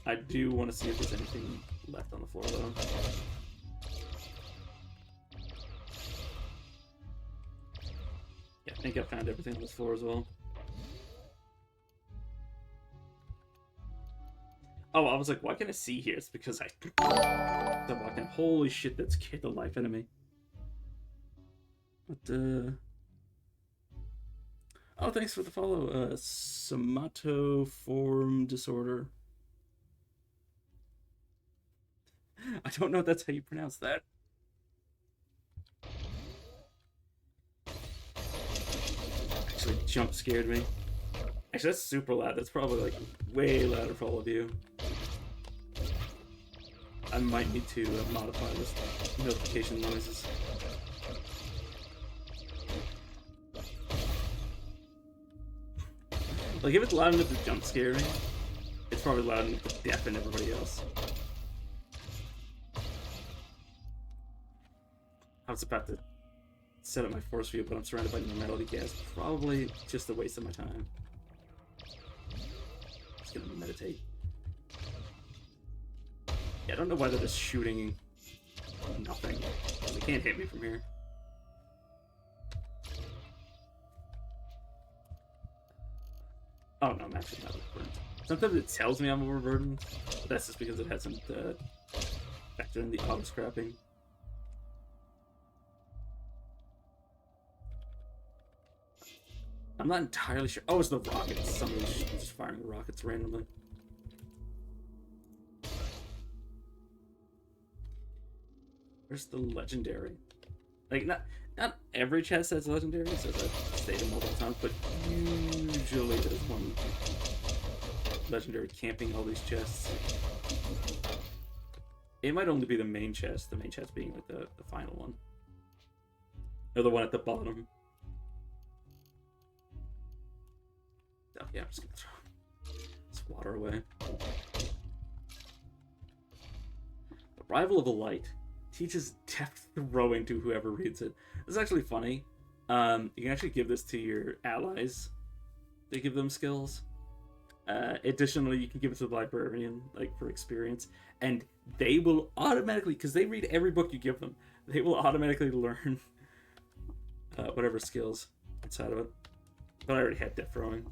I do want to see if there's anything left on the floor, though. Yeah, I think I found everything on this floor as well. Oh, I was like, why can't I see here? It's because I'm walking. Holy shit, that scared the life out of me. But, oh, thanks for the follow. Somatoform disorder. I don't know if that's how you pronounce that. Actually, jump scared me. Actually, that's super loud. That's probably, like, way louder for all of you. I might need to modify this notification noises. Like, if it's loud enough to jump scare me, it's probably loud enough to deafen everybody else. I was about to set up my force field, but I'm surrounded by normality gas. Probably just a waste of my time. Just gonna meditate. Yeah, I don't know why they're just shooting nothing. They can't hit me from here. Oh no, I'm actually not overburdened. Sometimes it tells me I'm overburdened, but that's just because it hasn't factored in the auto-scrapping. I'm not entirely sure. Oh, it's the rockets. Somebody's just firing the rockets randomly. Where's the legendary? Like, not every chest has legendary, so I've stated multiple times, but usually there's one legendary camping all these chests. It might only be the main chest being like the final one. Or the one at the bottom. Oh yeah, I'm just gonna throw this water away. The Rival of a Light teaches depth throwing to whoever reads it. This is actually funny. You can actually give this to your allies. They give them skills. Additionally, you can give it to the librarian, like, for experience. And they will automatically, because they read every book you give them, they will automatically learn whatever skills inside of it. But I already had depth throwing.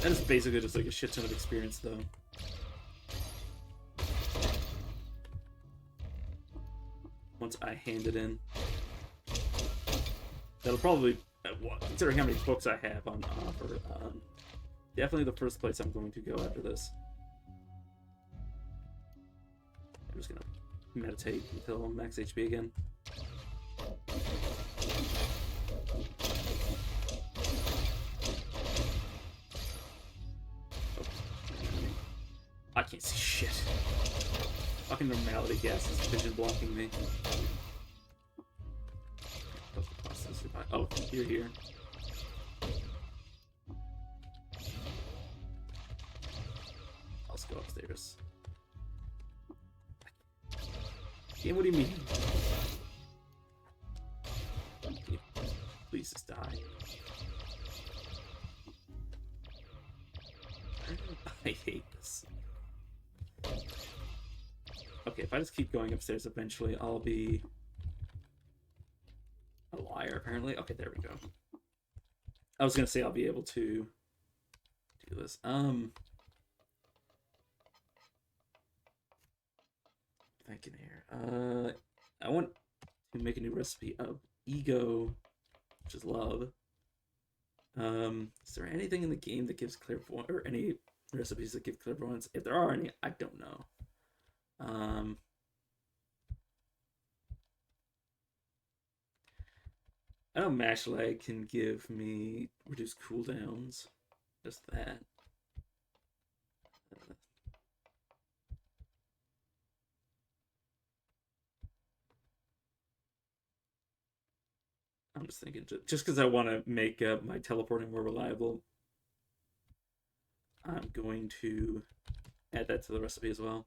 That is basically just like a shit ton of experience, though. Once I hand it in, that'll probably, considering how many books I have on offer, definitely the first place I'm going to go after this. I'm just gonna meditate until I'm max HP again. I can't see shit. Fucking normality gas is vision blocking me. Oh, you're here. Let's go upstairs. Game, what do you mean? Please just die. I hate this. Okay, if I just keep going upstairs, eventually I'll be a liar, apparently. Okay, there we go. I was gonna say I'll be able to do this. Thinking here. I want to make a new recipe of ego, which is love. Is there anything in the game that gives clairvoyance, or any recipes that give clairvoyance? If there are any, I don't know. I know Mash Lag can give me reduced cooldowns. Just that. I'm just thinking, just because I want to make my teleporting more reliable, I'm going to add that to the recipe as well.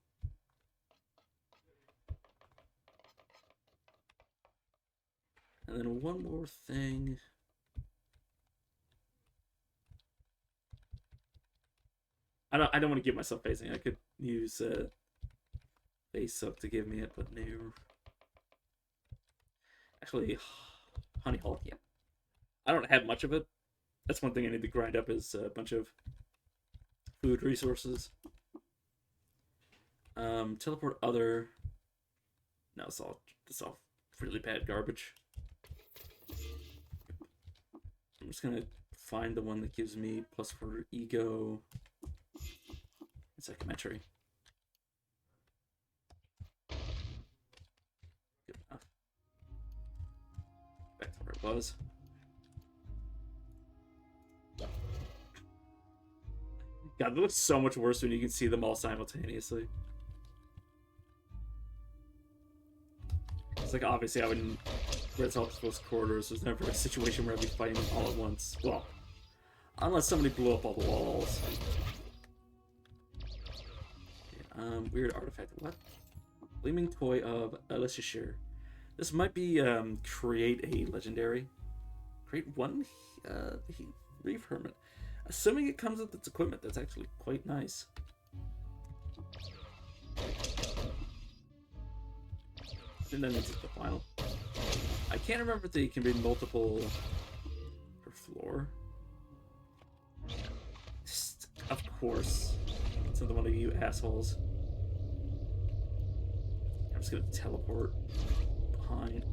And then one more thing. I don't want to give myself phasing. I could use phase soak to give me it, but no. Actually, honey hole, yeah. I don't have much of it. That's one thing I need to grind up, is a bunch of food resources. Teleport other. No, it's all really bad garbage. I'm just gonna find the one that gives me +4 ego and psychometry. Good enough. Back to where it was. God, it looks so much worse when you can see them all simultaneously. It's like, obviously I wouldn't, where it's all close quarters, there's never a situation where I'd be fighting them all at once. Well, unless somebody blew up all the walls. Okay, weird artifact. What? Gleaming toy of Elishashir. This might be create a legendary. Create one Reef Hermit. Assuming it comes with its equipment, that's actually quite nice. I think that means it's the final. I can't remember if they can be multiple per floor. Just, of course. It's another one of you assholes. I'm just gonna teleport behind.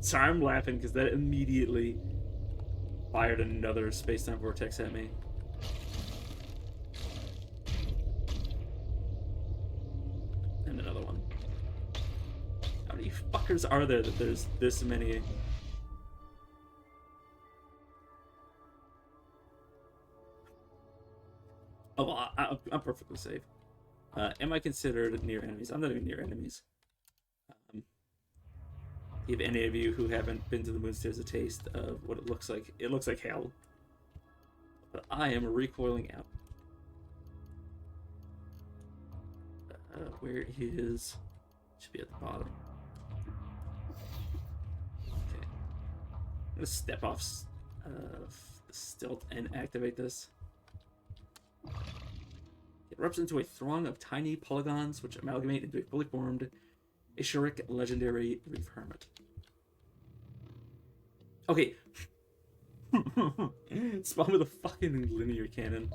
Sorry, I'm laughing because that immediately fired another space-time vortex at me. And another one. How many fuckers are there that there's this many? Oh, well, I'm perfectly safe. Am I considered near enemies? I'm not even near enemies. Give any of you who haven't been to the Moonstairs a taste of what it looks like hell. But I am recoiling out. Where is... Should be at the bottom. Okay. I'm gonna step off the stilt and activate this. It erupts into a throng of tiny polygons which amalgamate into a fully formed Ishuric legendary Reef Hermit. Okay. Spawn with a fucking linear cannon.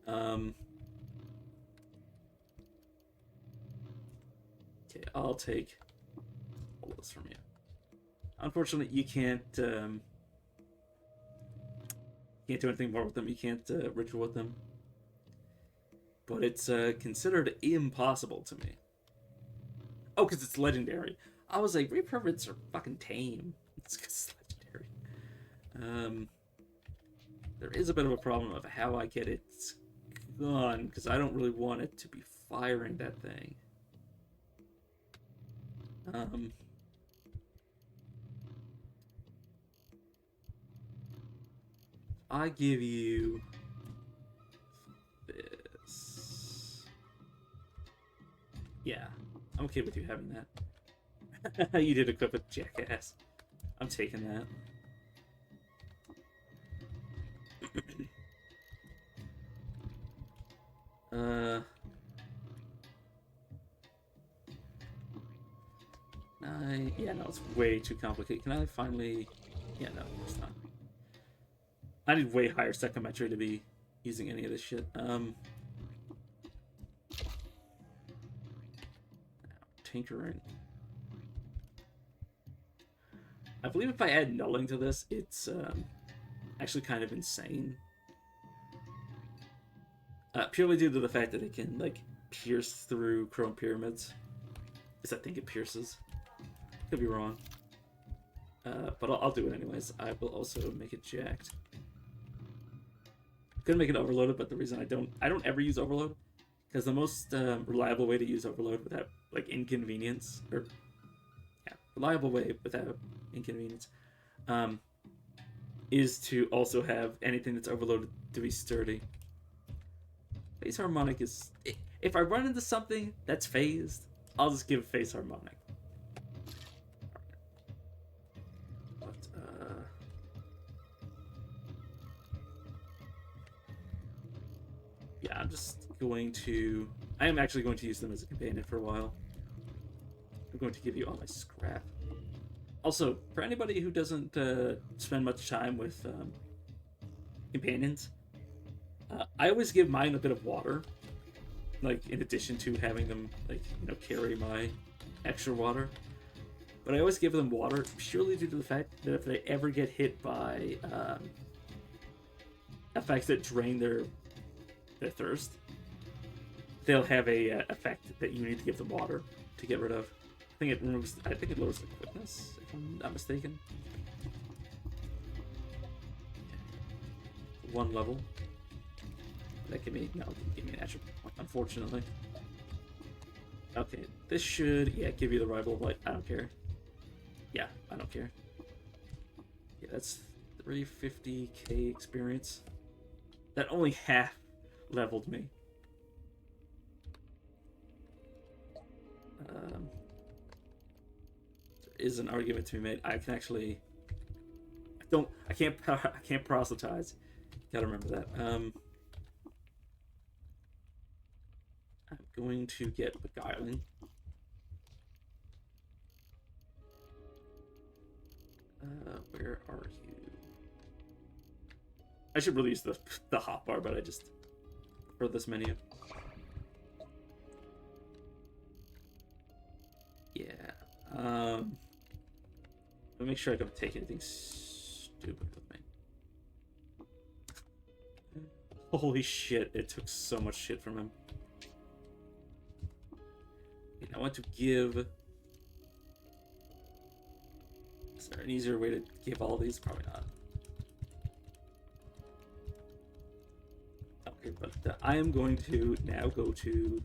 Okay, I'll take all this from you. Unfortunately, you can't do anything more with them. You can't ritual with them. But it's considered impossible to me. Oh, because it's legendary. I was like, Reef Hermits are fucking tame. It's because it's legendary. There is a bit of a problem of how I get it gone, because I don't really want it to be firing that thing. I give you this. Yeah, I'm okay with you having that. You did equip it, jackass. I'm taking that. Yeah, no, it's way too complicated. Can I finally... Yeah, no, it's not. I need way higher psychometry to be using any of this shit. Tinkering. I believe if I add nulling to this, it's actually kind of insane. Purely due to the fact that it can, like, pierce through chrome pyramids. Because I think it pierces. Could be wrong. But I'll do it anyways. I will also make it jacked. Could make it overloaded, but the reason I don't ever use overload, because the most reliable way to use overload without, like, inconvenience, or yeah, reliable way without inconvenience, is to also have anything that's overloaded to be sturdy. Phase harmonic is... If I run into something that's phased, I'll just give phase harmonic. But, yeah, I'm just going to... I am actually going to use them as a companion for a while. I'm going to give you all my scrap. Also, for anybody who doesn't spend much time with companions, I always give mine a bit of water, like, in addition to having them, like, you know, carry my extra water. But I always give them water purely due to the fact that if they ever get hit by effects that drain their thirst, they'll have a effect that you need to give them water to get rid of. I think it lowers the quickness, if I'm not mistaken. One level. That give me an attribute point, unfortunately. Okay, this should, yeah, give you the rival of light. I don't care. Yeah, I don't care. Yeah, that's 350k experience. That only half leveled me. There is an argument to be made. I can actually... I can't proselytize. Gotta remember that. I'm going to get Beguiling. Where are you? I should release the hotbar, but I just prefer this menu. Yeah. Let me make sure I don't take anything stupid with me. Holy shit, it took so much shit from him. I want to give... Is there an easier way to give all these? Probably not. Okay, but I am going to now go to...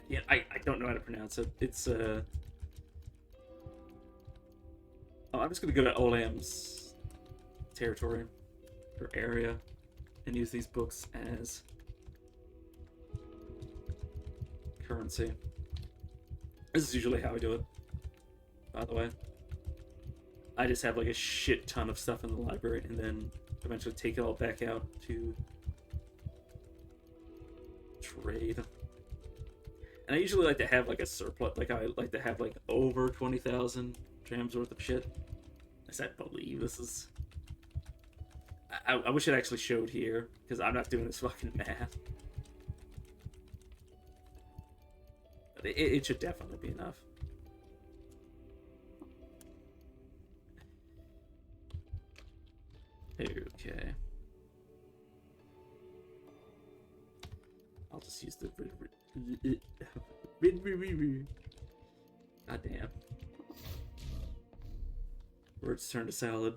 yeah, I don't know how to pronounce it. It's, oh, I'm just going to go to Olam's territory, or area, and use these books as currency. This is usually how I do it, by the way. I just have like a shit ton of stuff in the library and then eventually take it all back out to trade. And I usually like to have like a surplus, like I like to have like over 20,000 drams worth of shit. At least I believe this is... I wish it actually showed here, because I'm not doing this fucking math. But it should definitely be enough. Okay. I'll just use the... God damn. Words turn to salad.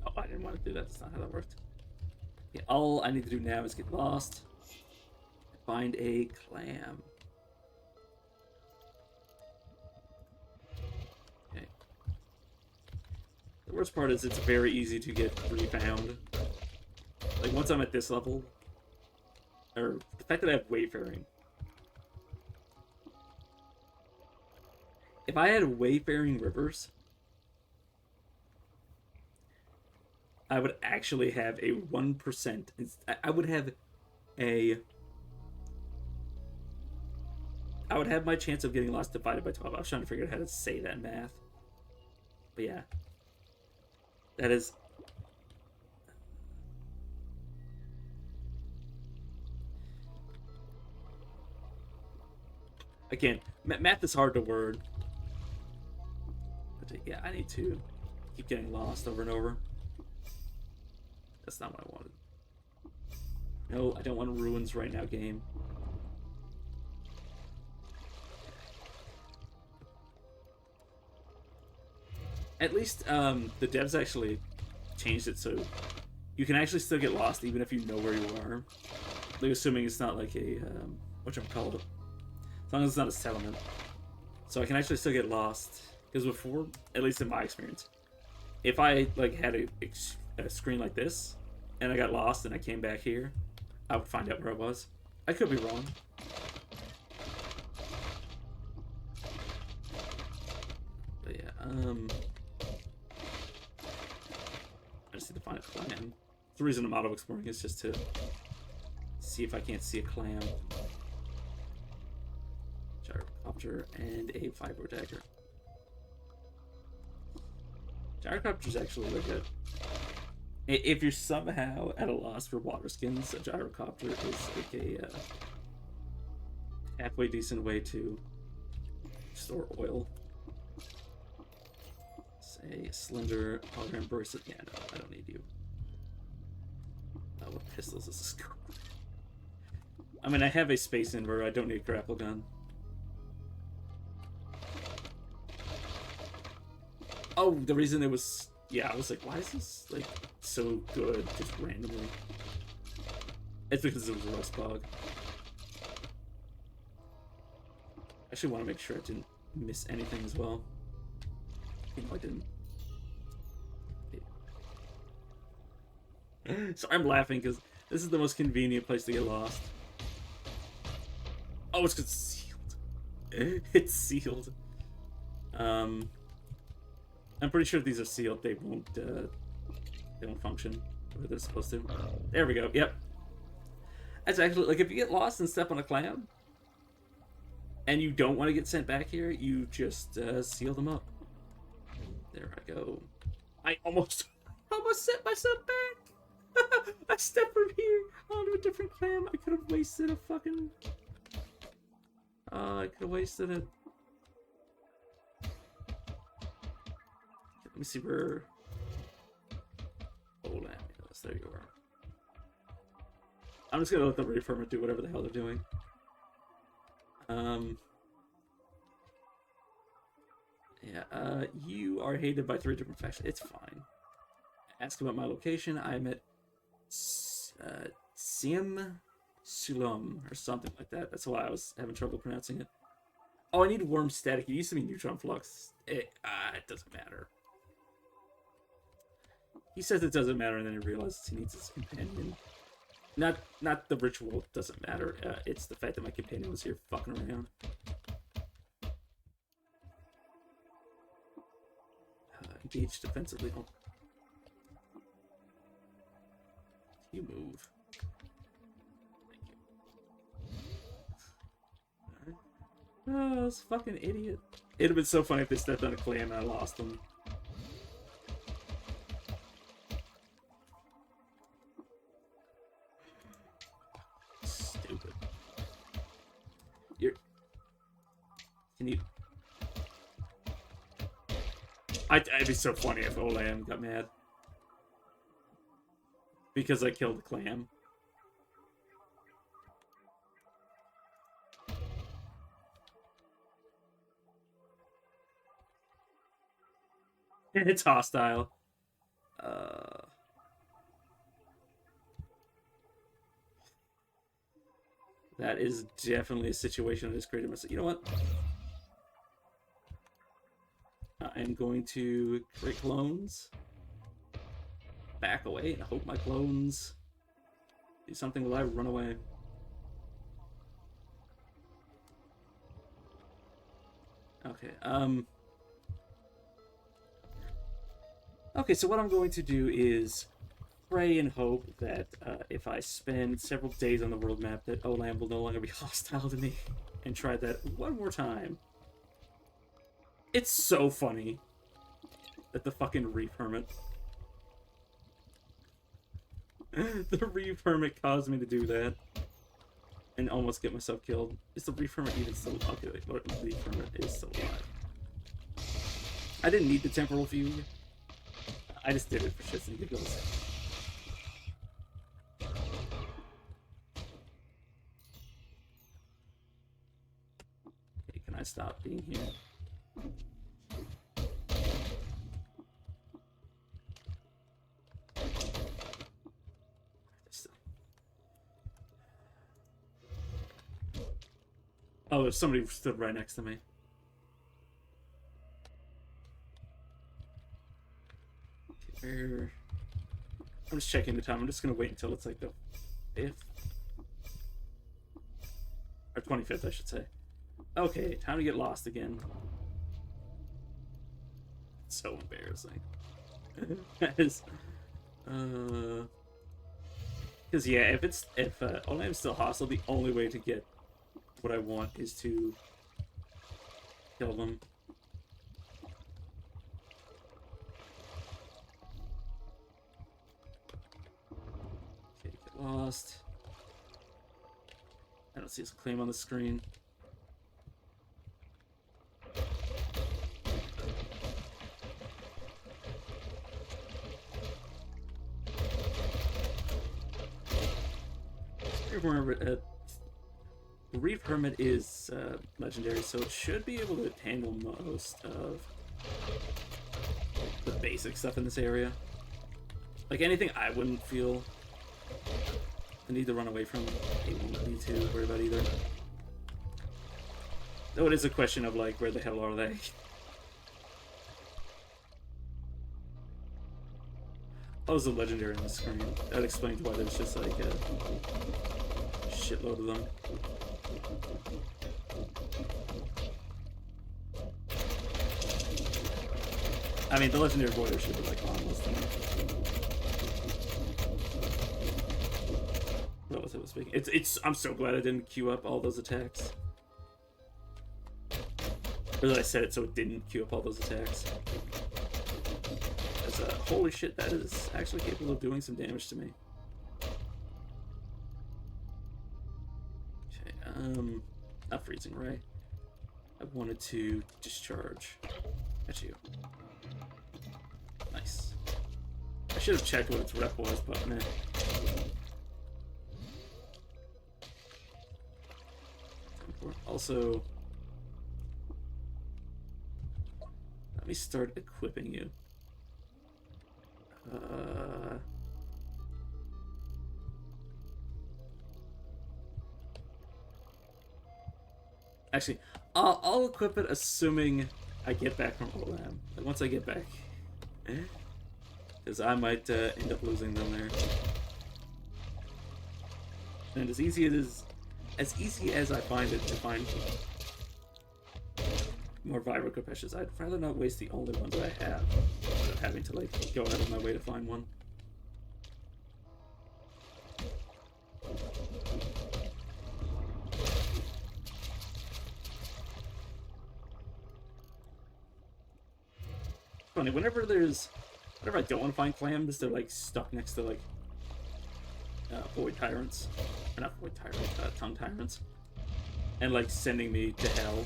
Oh, I didn't want to do that. That's not how that worked. Okay, all I need to do now is get lost. Find a clam. Okay. The worst part is it's very easy to get refound. Like, once I'm at this level, or the fact that I have wayfaring. If I had wayfaring rivers, I would actually have a 1%. I would have a... I would have my chance of getting lost divided by 12. I was trying to figure out how to say that math. But yeah. That is... Again, math is hard to word. But yeah, I need to keep getting lost over and over. That's not what I wanted. No, I don't want ruins right now, game. At least the devs actually changed it so you can actually still get lost even if you know where you are. Like, assuming it's not like a whatchamacallit. As long as it's not a settlement. So I can actually still get lost. Because before, at least in my experience, if I like had a screen like this, and I got lost and I came back here, I would find out where I was. I could be wrong. But yeah, I just need to find a clam. The reason I'm auto exploring is just to see if I can't see a clam. Gyrocopter and a vibro dagger. Gyrocopter is actually really good. If you're somehow at a loss for water skins, a gyrocopter is like a halfway decent way to store oil. Say slender hologram bracelet. Yeah, no, I don't need you. What pistols is this? I mean, I have a space inverter. I don't need a grapple gun. Oh, the reason it was... Yeah, I was like, why is this, like, so good, just randomly? It's because it was a rust bug. I actually want to make sure I didn't miss anything as well. You know, I didn't. Okay. So I'm laughing because this is the most convenient place to get lost. Oh, it's sealed. It's sealed. I'm pretty sure if these are sealed, they won't function the way they're supposed to. There we go. Yep. That's actually, like, if you get lost and step on a clam, and you don't want to get sent back here, you just seal them up. There I go. I almost sent myself back. I stepped from here onto a different clam. I could have wasted a fucking... I could have wasted it. Let me see where Golem is. There you are. I'm just gonna let the Reef Hermit do whatever the hell they're doing. Yeah, you are hated by 3 different factions. It's fine. Ask about my location. I'm at Siem Sulum or something like that. That's why I was having trouble pronouncing it. Oh, I need Worm Static. It used to be Neutron Flux. It doesn't matter. He says it doesn't matter, and then he realizes he needs his companion. Not the ritual doesn't matter. It's the fact that my companion was here fucking around. Engage defensively. Oh. You move. Thank you. Oh, this fucking idiot. It'd have been so funny if they stepped on a clam and I lost them. Stupid. Can you... It'd be so funny if Olam got mad. Because I killed the clam. It's hostile. That is definitely a situation that is created myself. You know what? I'm going to create clones. Back away and hope my clones do something while I run away. Okay, okay, so what I'm going to do is pray and hope that if I spend several days on the world map that Olam will no longer be hostile to me, and try that one more time. It's so funny that the fucking Reef Hermit the Reef Hermit caused me to do that and almost get myself killed. Is the Reef Hermit even still... Okay, wait, the Reef Hermit is still alive. I didn't need the Temporal Fugue. I just did it for shits and giggles. Okay, can I stop being here? Oh, somebody stood right next to me. Okay, I'm just checking the time. I'm just gonna wait until it's like the 5th. Or 25th, I should say. Okay, time to get lost again. It's so embarrassing. That is... Because, yeah, if Olam's still hostile, the only way to get what I want is to kill them. Okay, get lost. I don't see his claim on the screen. The Reef Hermit is legendary, so it should be able to handle most of the basic stuff in this area. Like anything I wouldn't feel the need to run away from, it won't need to worry about either. Though it is a question of like, where the hell are they? Oh, there's a legendary on the screen. That explains why there's just like a shitload of them. I mean, the legendary warrior should be like harmless to me. What was I speaking? I'm so glad I didn't queue up all those attacks. Or that I said it so it didn't queue up all those attacks. Because, holy shit, that is actually capable of doing some damage to me. Okay, not freezing ray. I wanted to discharge at you. Nice. I should have checked what its rep was, but meh. Also, let me start equipping you. Actually, I'll equip it assuming I get back from Golem. Like once I get back, because I might end up losing them there. And as easy as I find it to find more Vibro Capeshes, I'd rather not waste the only ones that I have, instead of having to like go out of my way to find one. Funny, whenever I don't want to find clams, they're like stuck next to like void tyrants, or not void tyrants, tongue tyrants, and like sending me to hell.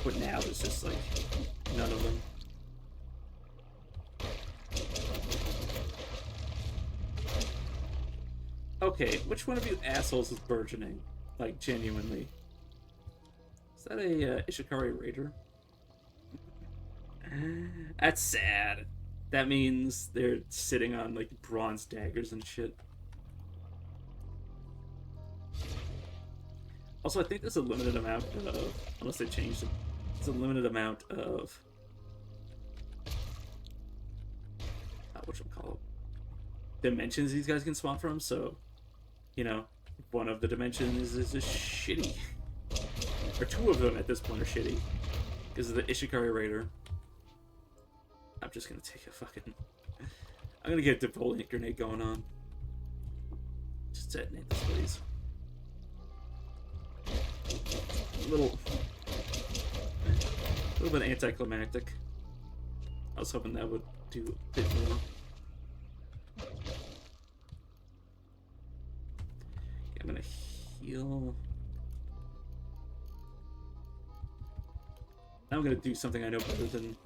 But now there's just like none of them. Okay, which one of you assholes is burgeoning? Like genuinely? Is that a Ishikari Raider? That's sad. That means they're sitting on like bronze daggers and shit. Also, I think there's a limited amount of, unless they changed it, it's a limited amount of whatchamacallit, dimensions these guys can spawn from. So, you know, one of the dimensions is just shitty, or two of them at this point are shitty because of the Ishikari Raider. I'm just gonna take a fucking... I'm gonna get a defoliant grenade going on. Just detonate this, please. A little bit anticlimactic. I was hoping that would do a bit more. Okay, I'm gonna heal. Now I'm gonna do something I know better than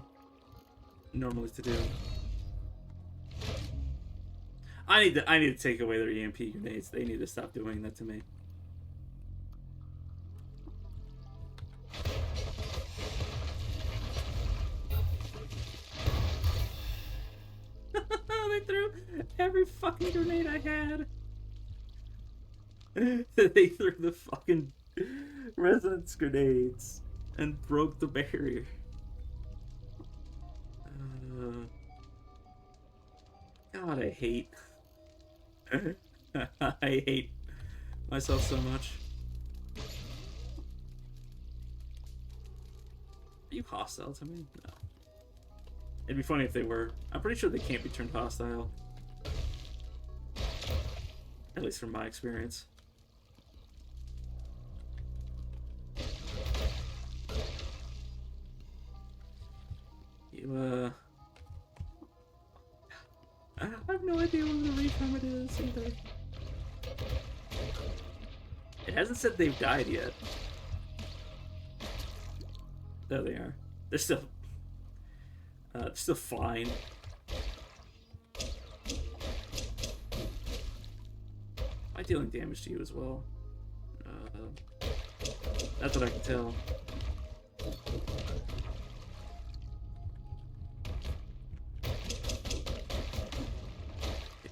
normally to do. I need to take away their EMP grenades. They need to stop doing that to me. They threw every fucking grenade I had. They threw the fucking resonance grenades and broke the barrier. God, I hate I hate myself so much. Are you hostile to me? No. It'd be funny if they were. I'm pretty sure they can't be turned hostile. At least from my experience. You, I have no idea what the retime it is either. It hasn't said they've died yet. There they are. They're still fine. Am I dealing damage to you as well? Not that I can tell.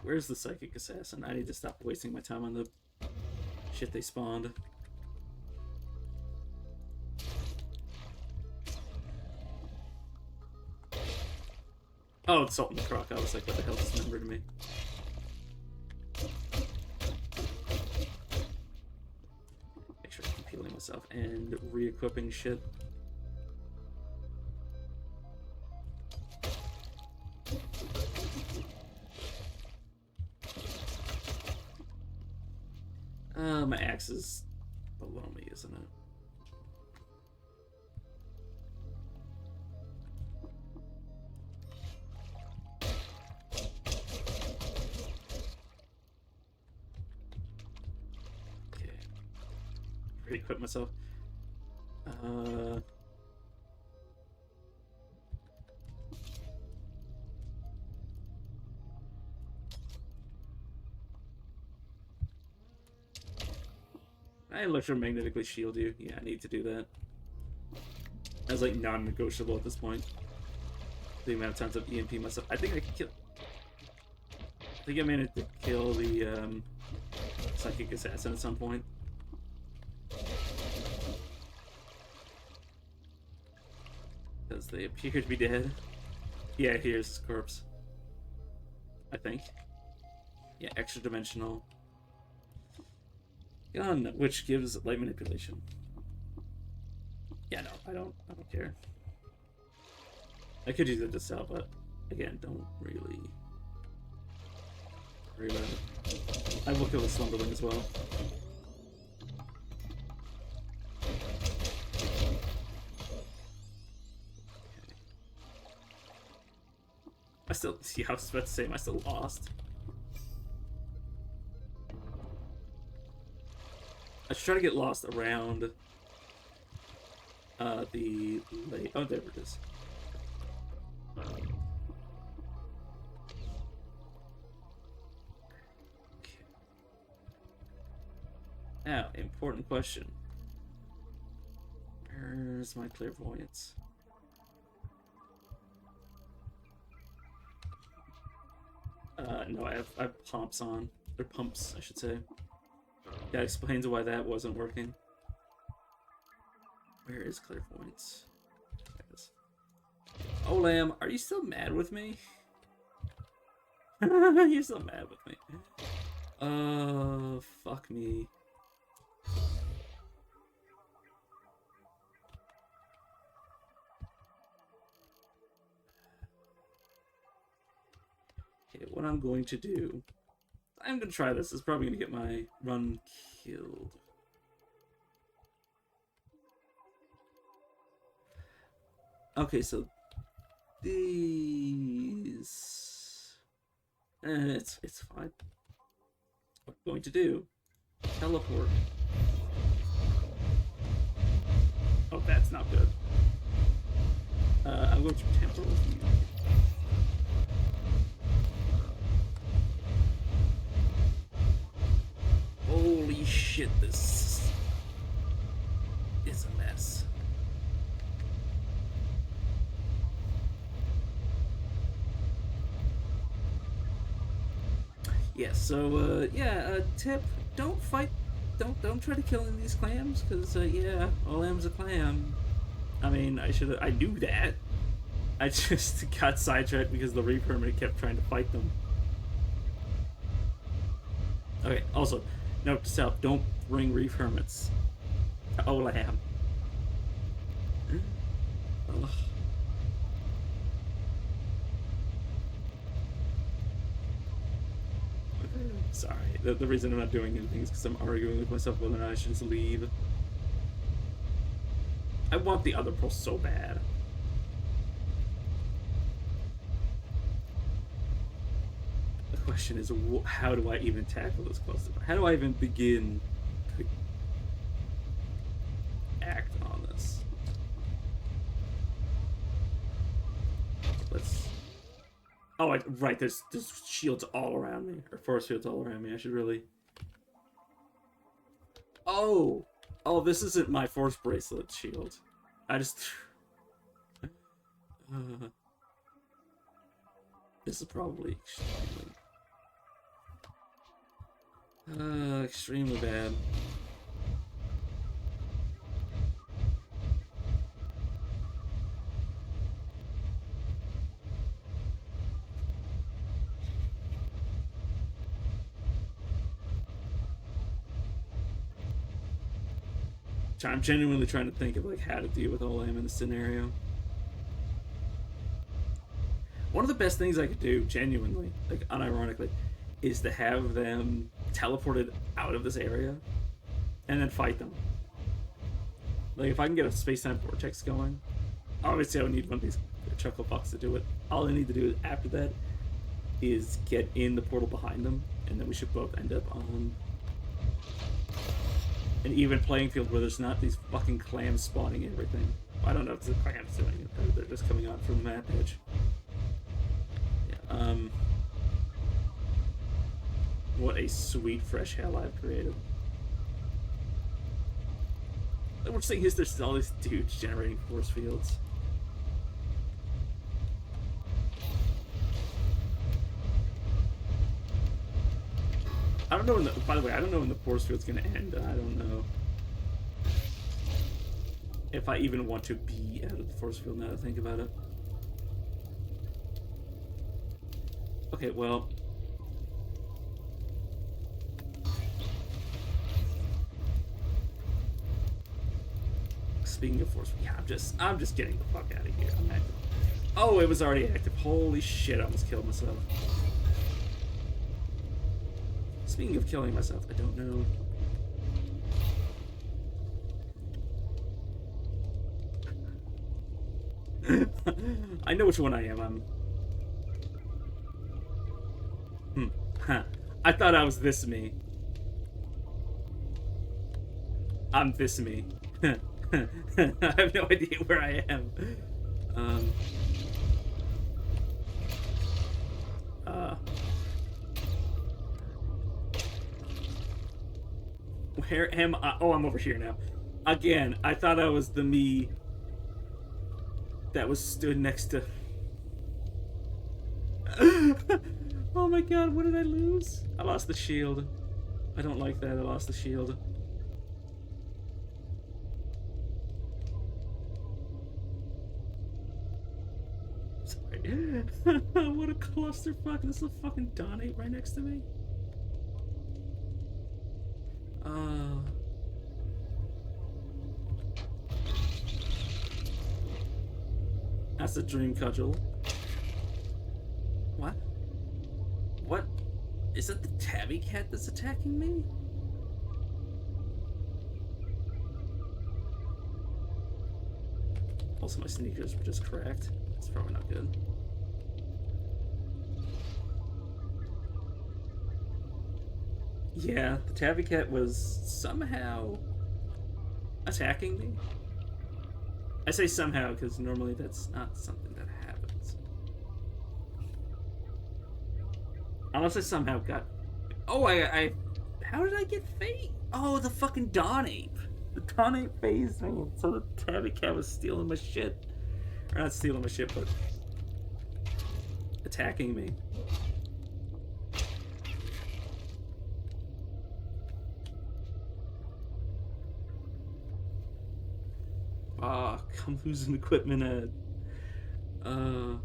Where's the Psychic Assassin? I need to stop wasting my time on the shit they spawned. Oh, it's Salt and the Croc. I was like, what the hell is this number to me? Make sure I keep healing myself and re-equipping shit. My axe is below me, isn't it? Okay. Re-equip myself. I electromagnetically shield you. Yeah, I need to do that. That's like non-negotiable at this point. The amount of times I've EMP myself. I think I can kill. I think I managed to kill the psychic assassin at some point. Because they appear to be dead. Yeah, here's his corpse. I think. Yeah, extra dimensional gun, which gives light manipulation. Yeah, no, I don't care. I could use it to sell, but again, don't really worry about it. I will kill the Slumberling as well. I still, yeah, I was about to say, I still lost. I should try to get lost around the lake. Oh, there it is. Okay. Now, important question. Where's my clairvoyance? No, I have pumps on. Or pumps, I should say. That explains why that wasn't working. Where is clairvoyance? There it is. Oh, Lamb, are you still mad with me? You're still mad with me. Fuck me. Okay, what I'm going to do... I'm going to try this. It's probably going to get my run killed. Okay, so... These... it's fine. What I'm going to do... Teleport. Oh, that's not good. I'm going to tamper with you. Holy shit, this is a mess. Yeah, so, tip, don't fight, don't try to kill any of these clams, because, yeah, all lamb's a clam. I mean, I knew that. I just got sidetracked because the Reef Hermit kept trying to fight them. Okay, also, note to self, don't bring Reef Hermits to Olam. Ugh. Sorry, the reason I'm not doing anything is because I'm arguing with myself whether or not I should just leave. I want the other pearl so bad. The question is, how do I even tackle this cluster? How do I even begin to act on this? Let's... Oh, right, there's shields all around me. Or force fields all around me. I should really... Oh! Oh, this isn't my force bracelet shield. I just... this is probably extremely bad. I'm genuinely trying to think of like how to deal with Olam in this scenario. One of the best things I could do, genuinely, like unironically, is to have them teleported out of this area and then fight them. Like if I can get a space-time vortex going, obviously I would need one of these chuckle fucks to do it. All I need to do after that is get in the portal behind them, and then we should both end up on an even playing field where there's not these fucking clams spawning everything. I don't know if it's the clams doing it, or they're just coming out from the map edge. Yeah, what a sweet fresh hell I've created. We're saying is there's all these dudes generating force fields. I don't know when the, by the way, I don't know when the force field's gonna end. I don't know if I even want to be out of the force field now that I think about it. Okay, well. Speaking of force, yeah, I'm just getting the fuck out of here. I'm active. Oh, it was already active. Holy shit, I almost killed myself. Speaking of killing myself, I don't know. I know which one I am. Huh. I thought I was this me. I'm this me. I have no idea where I am. Where am I? Oh, I'm over here now. Again, I thought I was the me that was stood next to... Oh my god, what did I lose? I lost the shield. I don't like that, I lost the shield. Sorry. What a clusterfuck. This is a fucking Donate right next to me. That's a dream cudgel. What? What? Is that the tabby cat that's attacking me? Also, my sneakers were just cracked. It's probably not good. Yeah, the tabby cat was somehow attacking me. I say somehow because normally that's not something that happens. Unless I somehow got... Oh, how did I get phased? Oh, the fucking Dawn Ape. The Dawn Ape phased me. So the tabby cat was stealing my shit. Or not stealing my shit, but... attacking me. Fuck, I'm losing equipment at... I'm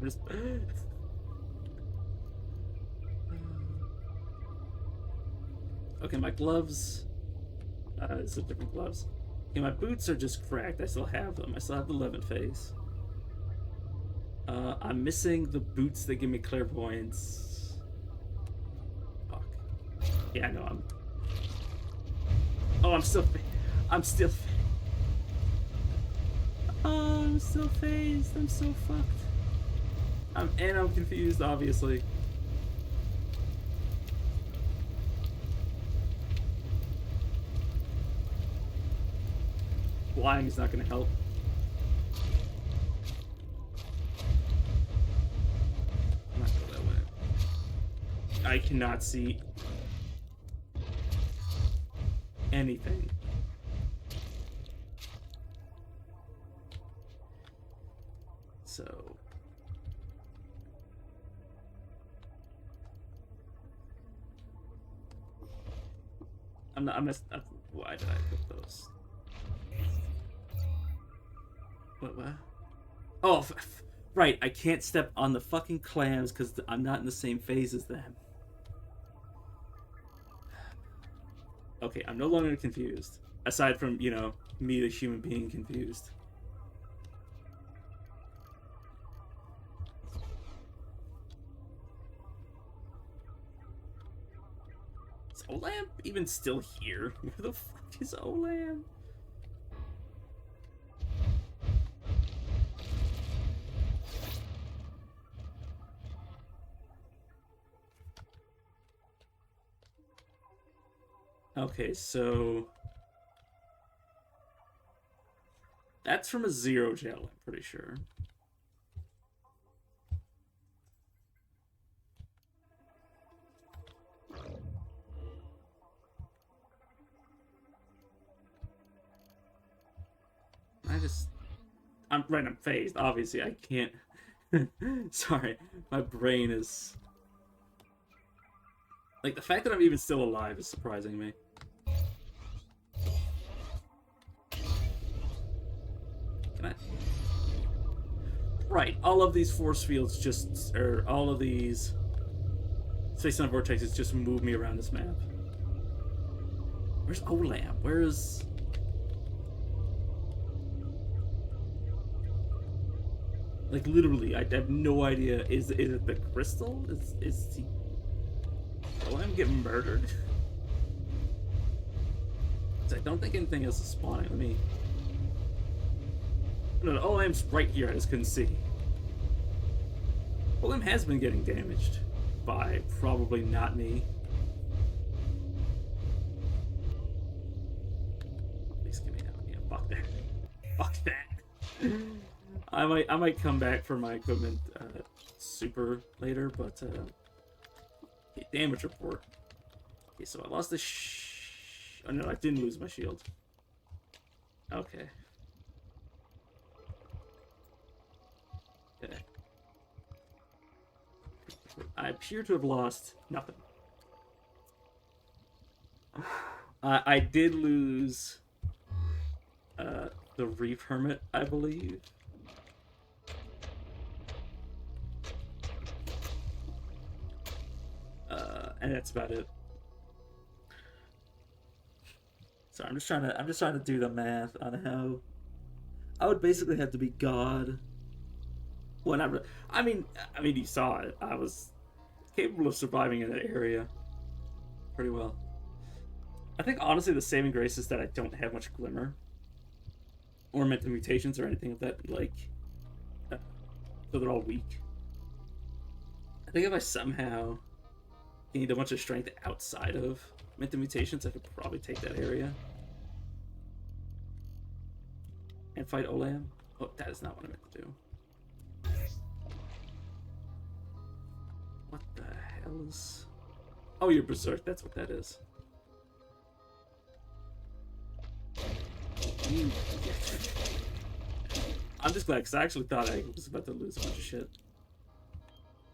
just... Okay, my gloves... it's a different gloves. Okay, my boots are just cracked. I still have them. I still have the 11 phase. I'm missing the boots that give me clairvoyance. Fuck. Yeah, I know, I'm... Oh, I'm still... I'm still... Oh, I'm still phased. I'm so fucked. And I'm confused, obviously. Flying is not going to help. I'm not going that way. I cannot see anything. So... why did I put those? What? Oh, right. I can't step on the fucking clams because I'm not in the same phase as them. Okay, I'm no longer confused. Aside from, you know, me, the human being, confused. Is Olam even still here? Where the fuck is Olam? Okay, so... That's from a zero gel, I'm pretty sure. I'm phased. Obviously, I can't. Sorry, my brain is like the fact that I'm even still alive is surprising me. Can I? Right, all of these force fields just, or all of these space-time vortexes just move me around this map. Where's Olam? Where's? Like literally, I have no idea. Is it the crystal? Is he? Olam get murdered? I don't think anything else is spawning. Let me. No, Olam's right here. I just couldn't see. Golem has been getting damaged by probably not me. Please get me out. Yeah, fuck that. Fuck that. I might come back for my equipment super later, but okay, damage report. Okay, so I lost the oh no, I didn't lose my shield. Okay. Okay. I appear to have lost nothing. I did lose the Reef Hermit, I believe. And that's about it. So I'm just trying to do the math on how I would basically have to be God. Whenever I mean you saw it. I was capable of surviving in that area pretty well. I think honestly the saving grace is that I don't have much glimmer or mental mutations or anything of that like so they're all weak. I think if I somehow gained a bunch of strength outside of mental mutations, I could probably take that area and fight Olam. Oh, that is not what I meant to do. What the hell is? Oh, you're Berserk. That's what that is. I'm just glad because I actually thought I was about to lose a bunch of shit.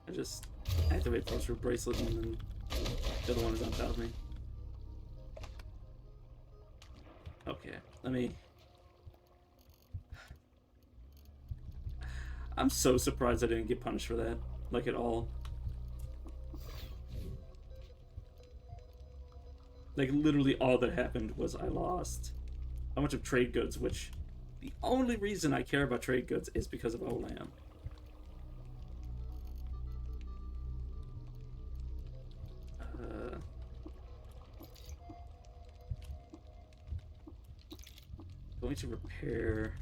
I just activate Poster Bracelet and then the other one is on top of me. Okay, let me. I'm so surprised I didn't get punished for that, like at all. Like literally all that happened was I lost a bunch of trade goods, which the only reason I care about trade goods is because of Olam. Going to repair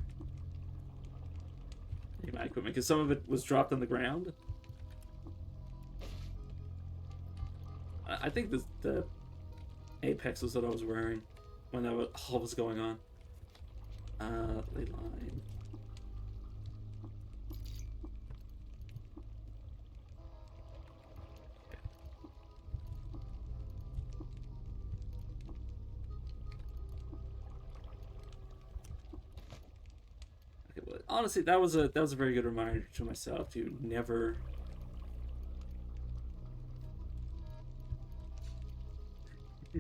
my equipment because some of it was dropped on the ground. I think the Apex was what I was wearing when that all was going on. Ley line. Okay, well, honestly, that was a very good reminder to myself to never.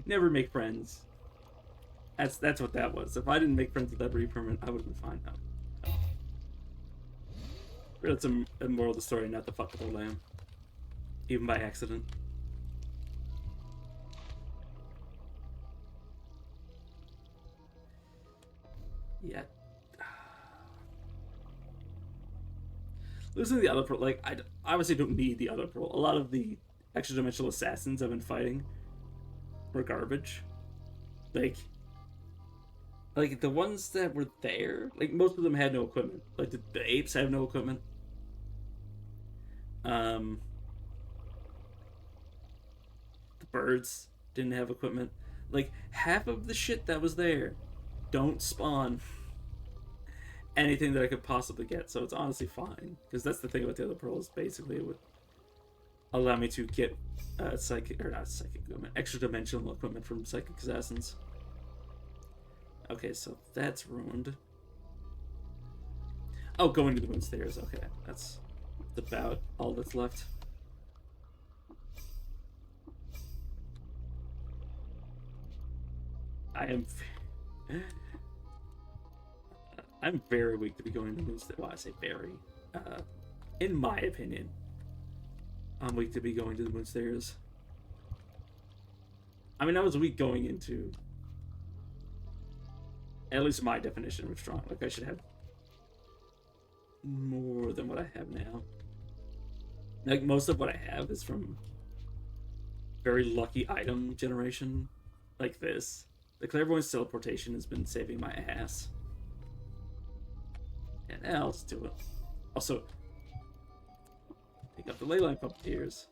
Never make friends. That's what that was. If I didn't make friends with that Repermanent, I would have been fine now. Really, it's a moral of the story, not the fuck with Olam. Even by accident. Yeah. Losing the other pro, like, I obviously don't need the other pro. A lot of the extra dimensional assassins I've been fighting were garbage. Like the ones that were there, like most of them had no equipment. Like the apes have no equipment. The birds didn't have equipment. Like half of the shit that was there don't spawn anything that I could possibly get, so it's honestly fine. Because that's the thing about the other pearl, is basically it would allow me to get psychic, or not psychic equipment, extra dimensional equipment from psychic assassins. Okay, so that's ruined. Oh, going to the moon stairs. Okay, that's about all that's left. I'm very weak to be going to the moon stairs. Well, I say very. In my opinion, I'm weak to be going to the moon stairs. I mean, I was weak going into, at least my definition of strong. Like, I should have more than what I have now. Like, most of what I have is from very lucky item generation, like this. The clairvoyance teleportation has been saving my ass. And I'll just do it. Also, pick up the leyline puppeteers.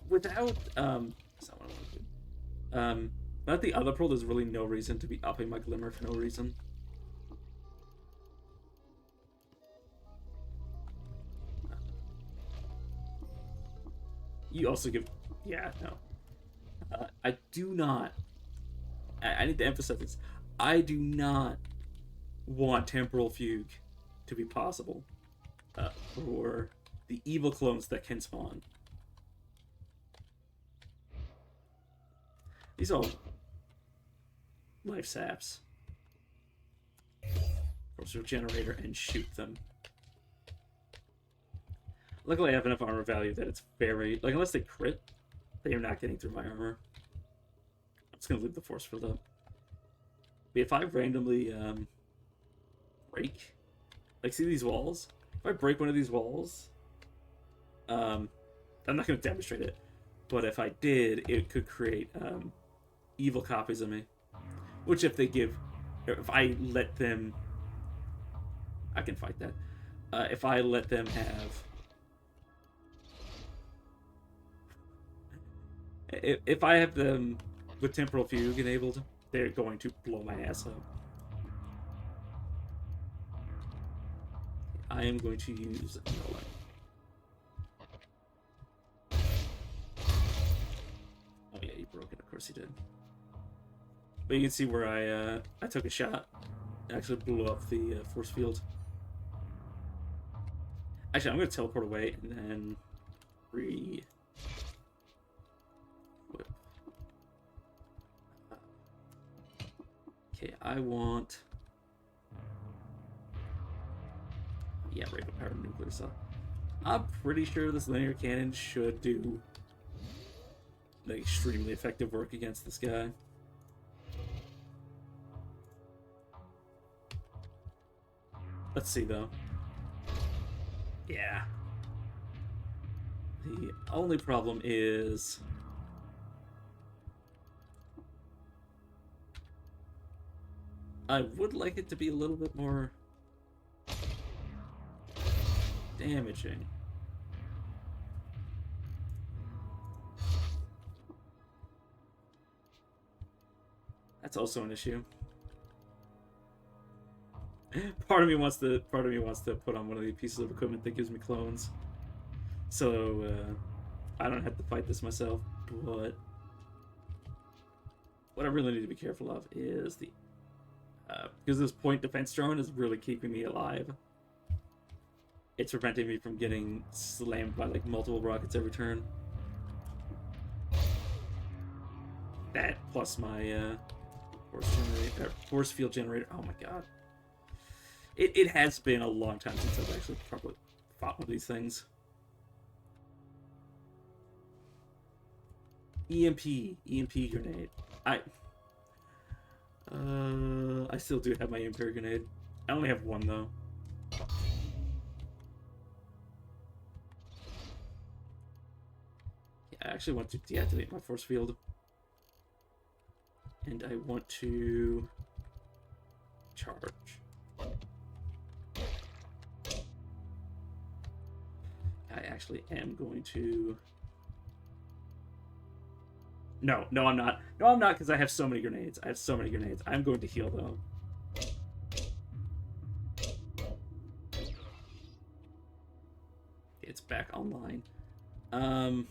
Without, that's not what I want to do. Without the other pearl, there's really no reason to be upping my glimmer for no reason. You also give... Yeah, no. I do not... I need to emphasize this. I do not want Temporal Fugue to be possible for the evil clones that can spawn. These are all life saps. Force field generator and shoot them. Luckily, I have enough armor value that it's very... Like, unless they crit, they are not getting through my armor. I'm just going to leave the force field up. But if I randomly break... Like, see these walls? If I break one of these walls... I'm not going to demonstrate it. But if I did, it could create evil copies of me. Which if they give... If I let them... I can fight that. If I let them have... If I have them with Temporal Fugue enabled, they're going to blow my ass up. I am going to use Golem. Oh yeah, he broke it. Of course he did. But you can see where I took a shot. It actually blew up the force field. Actually, I'm going to teleport away and then re... Okay, I want... Yeah, Raven Powered Nuclear Cell. I'm pretty sure this linear cannon should do like extremely effective work against this guy. Let's see though. Yeah. The only problem is... I would like it to be a little bit more damaging. That's also an issue. Part of me wants to put on one of the pieces of equipment that gives me clones, so I don't have to fight this myself. But what I really need to be careful of is the because this point defense drone is really keeping me alive. It's preventing me from getting slammed by like multiple rockets every turn. That plus my force field generator. Oh my god. It has been a long time since I've actually probably fought one of these things. EMP grenade. I still do have my EMP grenade. I only have one though. Yeah, I actually want to deactivate my force field. And I want to charge. I actually am going to... No, I'm not. No, I'm not, because I have so many grenades. I'm going to heal, though. it's back online. Gotta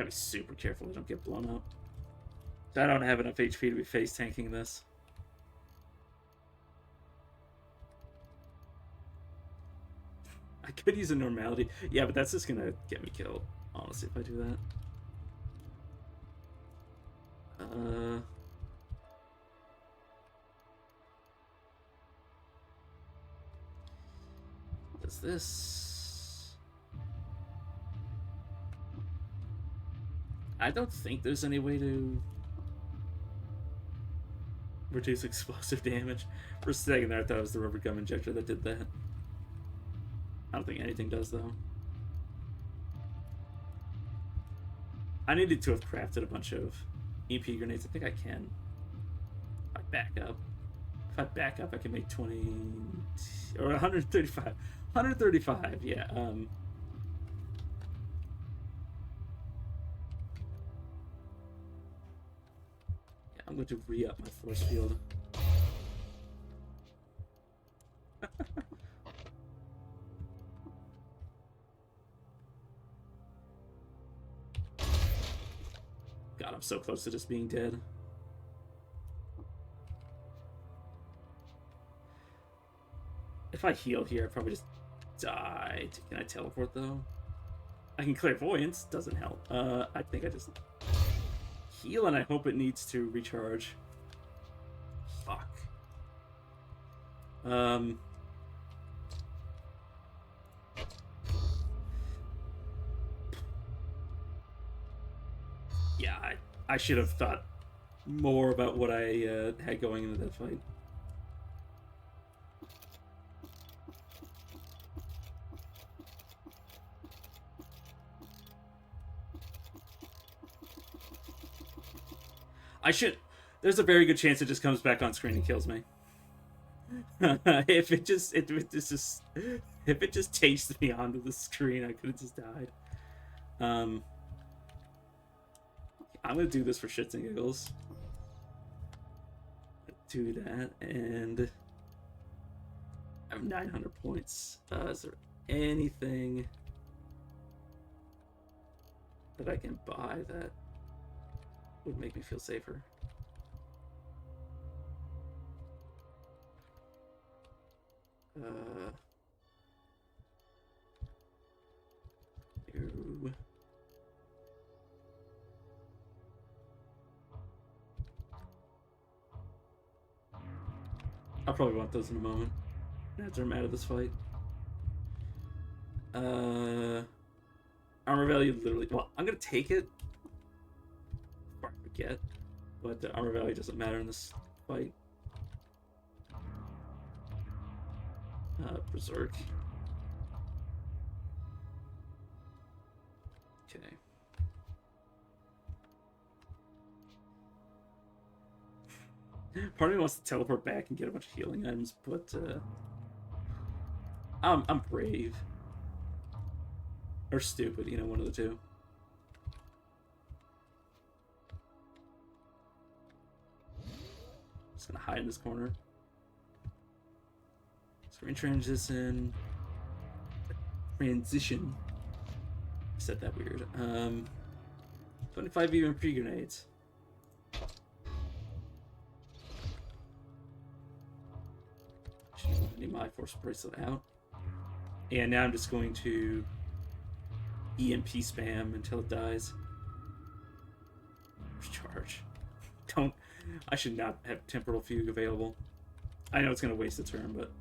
be super careful I don't get blown up. I don't have enough HP to be face tanking this. I could use a normality. Yeah, but that's just gonna get me killed, honestly, if I do that. What is this? I don't think there's any way to reduce explosive damage. For a second there, I thought it was the rubber gum injector that did that. I don't think anything does, though. I needed to have crafted a bunch of EP grenades. I think I can. If I back up. If I back up, I can make 20... or 135. 135, yeah. Yeah, I'm going to re-up my force field. God, I'm so close to just being dead. If I heal here, I probably just die. Can I teleport, though? I can clairvoyance. Doesn't help. I think I just heal, and I hope it needs to recharge. Fuck. Yeah, I should have thought more about what I had going into that fight. There's a very good chance it just comes back on screen and kills me. if it just chased me onto the screen, I could have just died. I'm gonna do this for shits and giggles. Do that, and I have 900 points. Is there anything that I can buy that would make me feel safer? Ew. I'll probably want those in a moment after I'm out of this fight. Armor value literally... Well, I'm gonna take it before I forget, but the armor value doesn't matter in this fight. Berserk. Okay. Part of me wants to teleport back and get a bunch of healing items, but I'm brave. Or stupid, you know, one of the two. Just gonna hide in this corner. Screen transition. Transition. I said that weird. 25 EMP grenades. Need my force bracelet out. And now I'm just going to EMP spam until it dies. Charge. I should not have temporal fugue available. I know it's going to waste a turn, but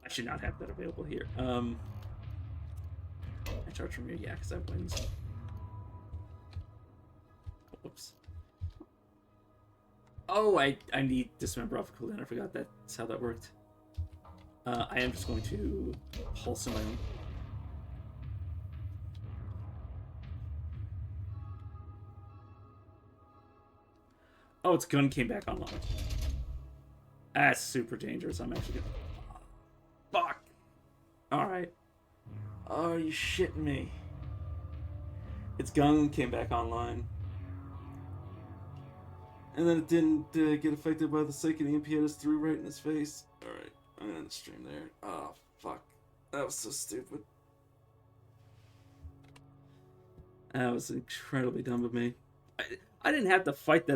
I should not have that available here. I charge from here, yeah, because that wins. Oh, whoops. Oh, I need dismember off a cooldown. I forgot that's how that worked. I am just going to pulse in my own. Oh, its gun came back online. That's super dangerous. I'm actually gonna... Fuck! Alright. Oh, you shitting me. its gun came back online. And then it didn't get affected by the second EMP I just threw right in his face. Alright, I'm gonna end the stream there. Oh, fuck. That was so stupid. That was incredibly dumb of me. I didn't have to fight that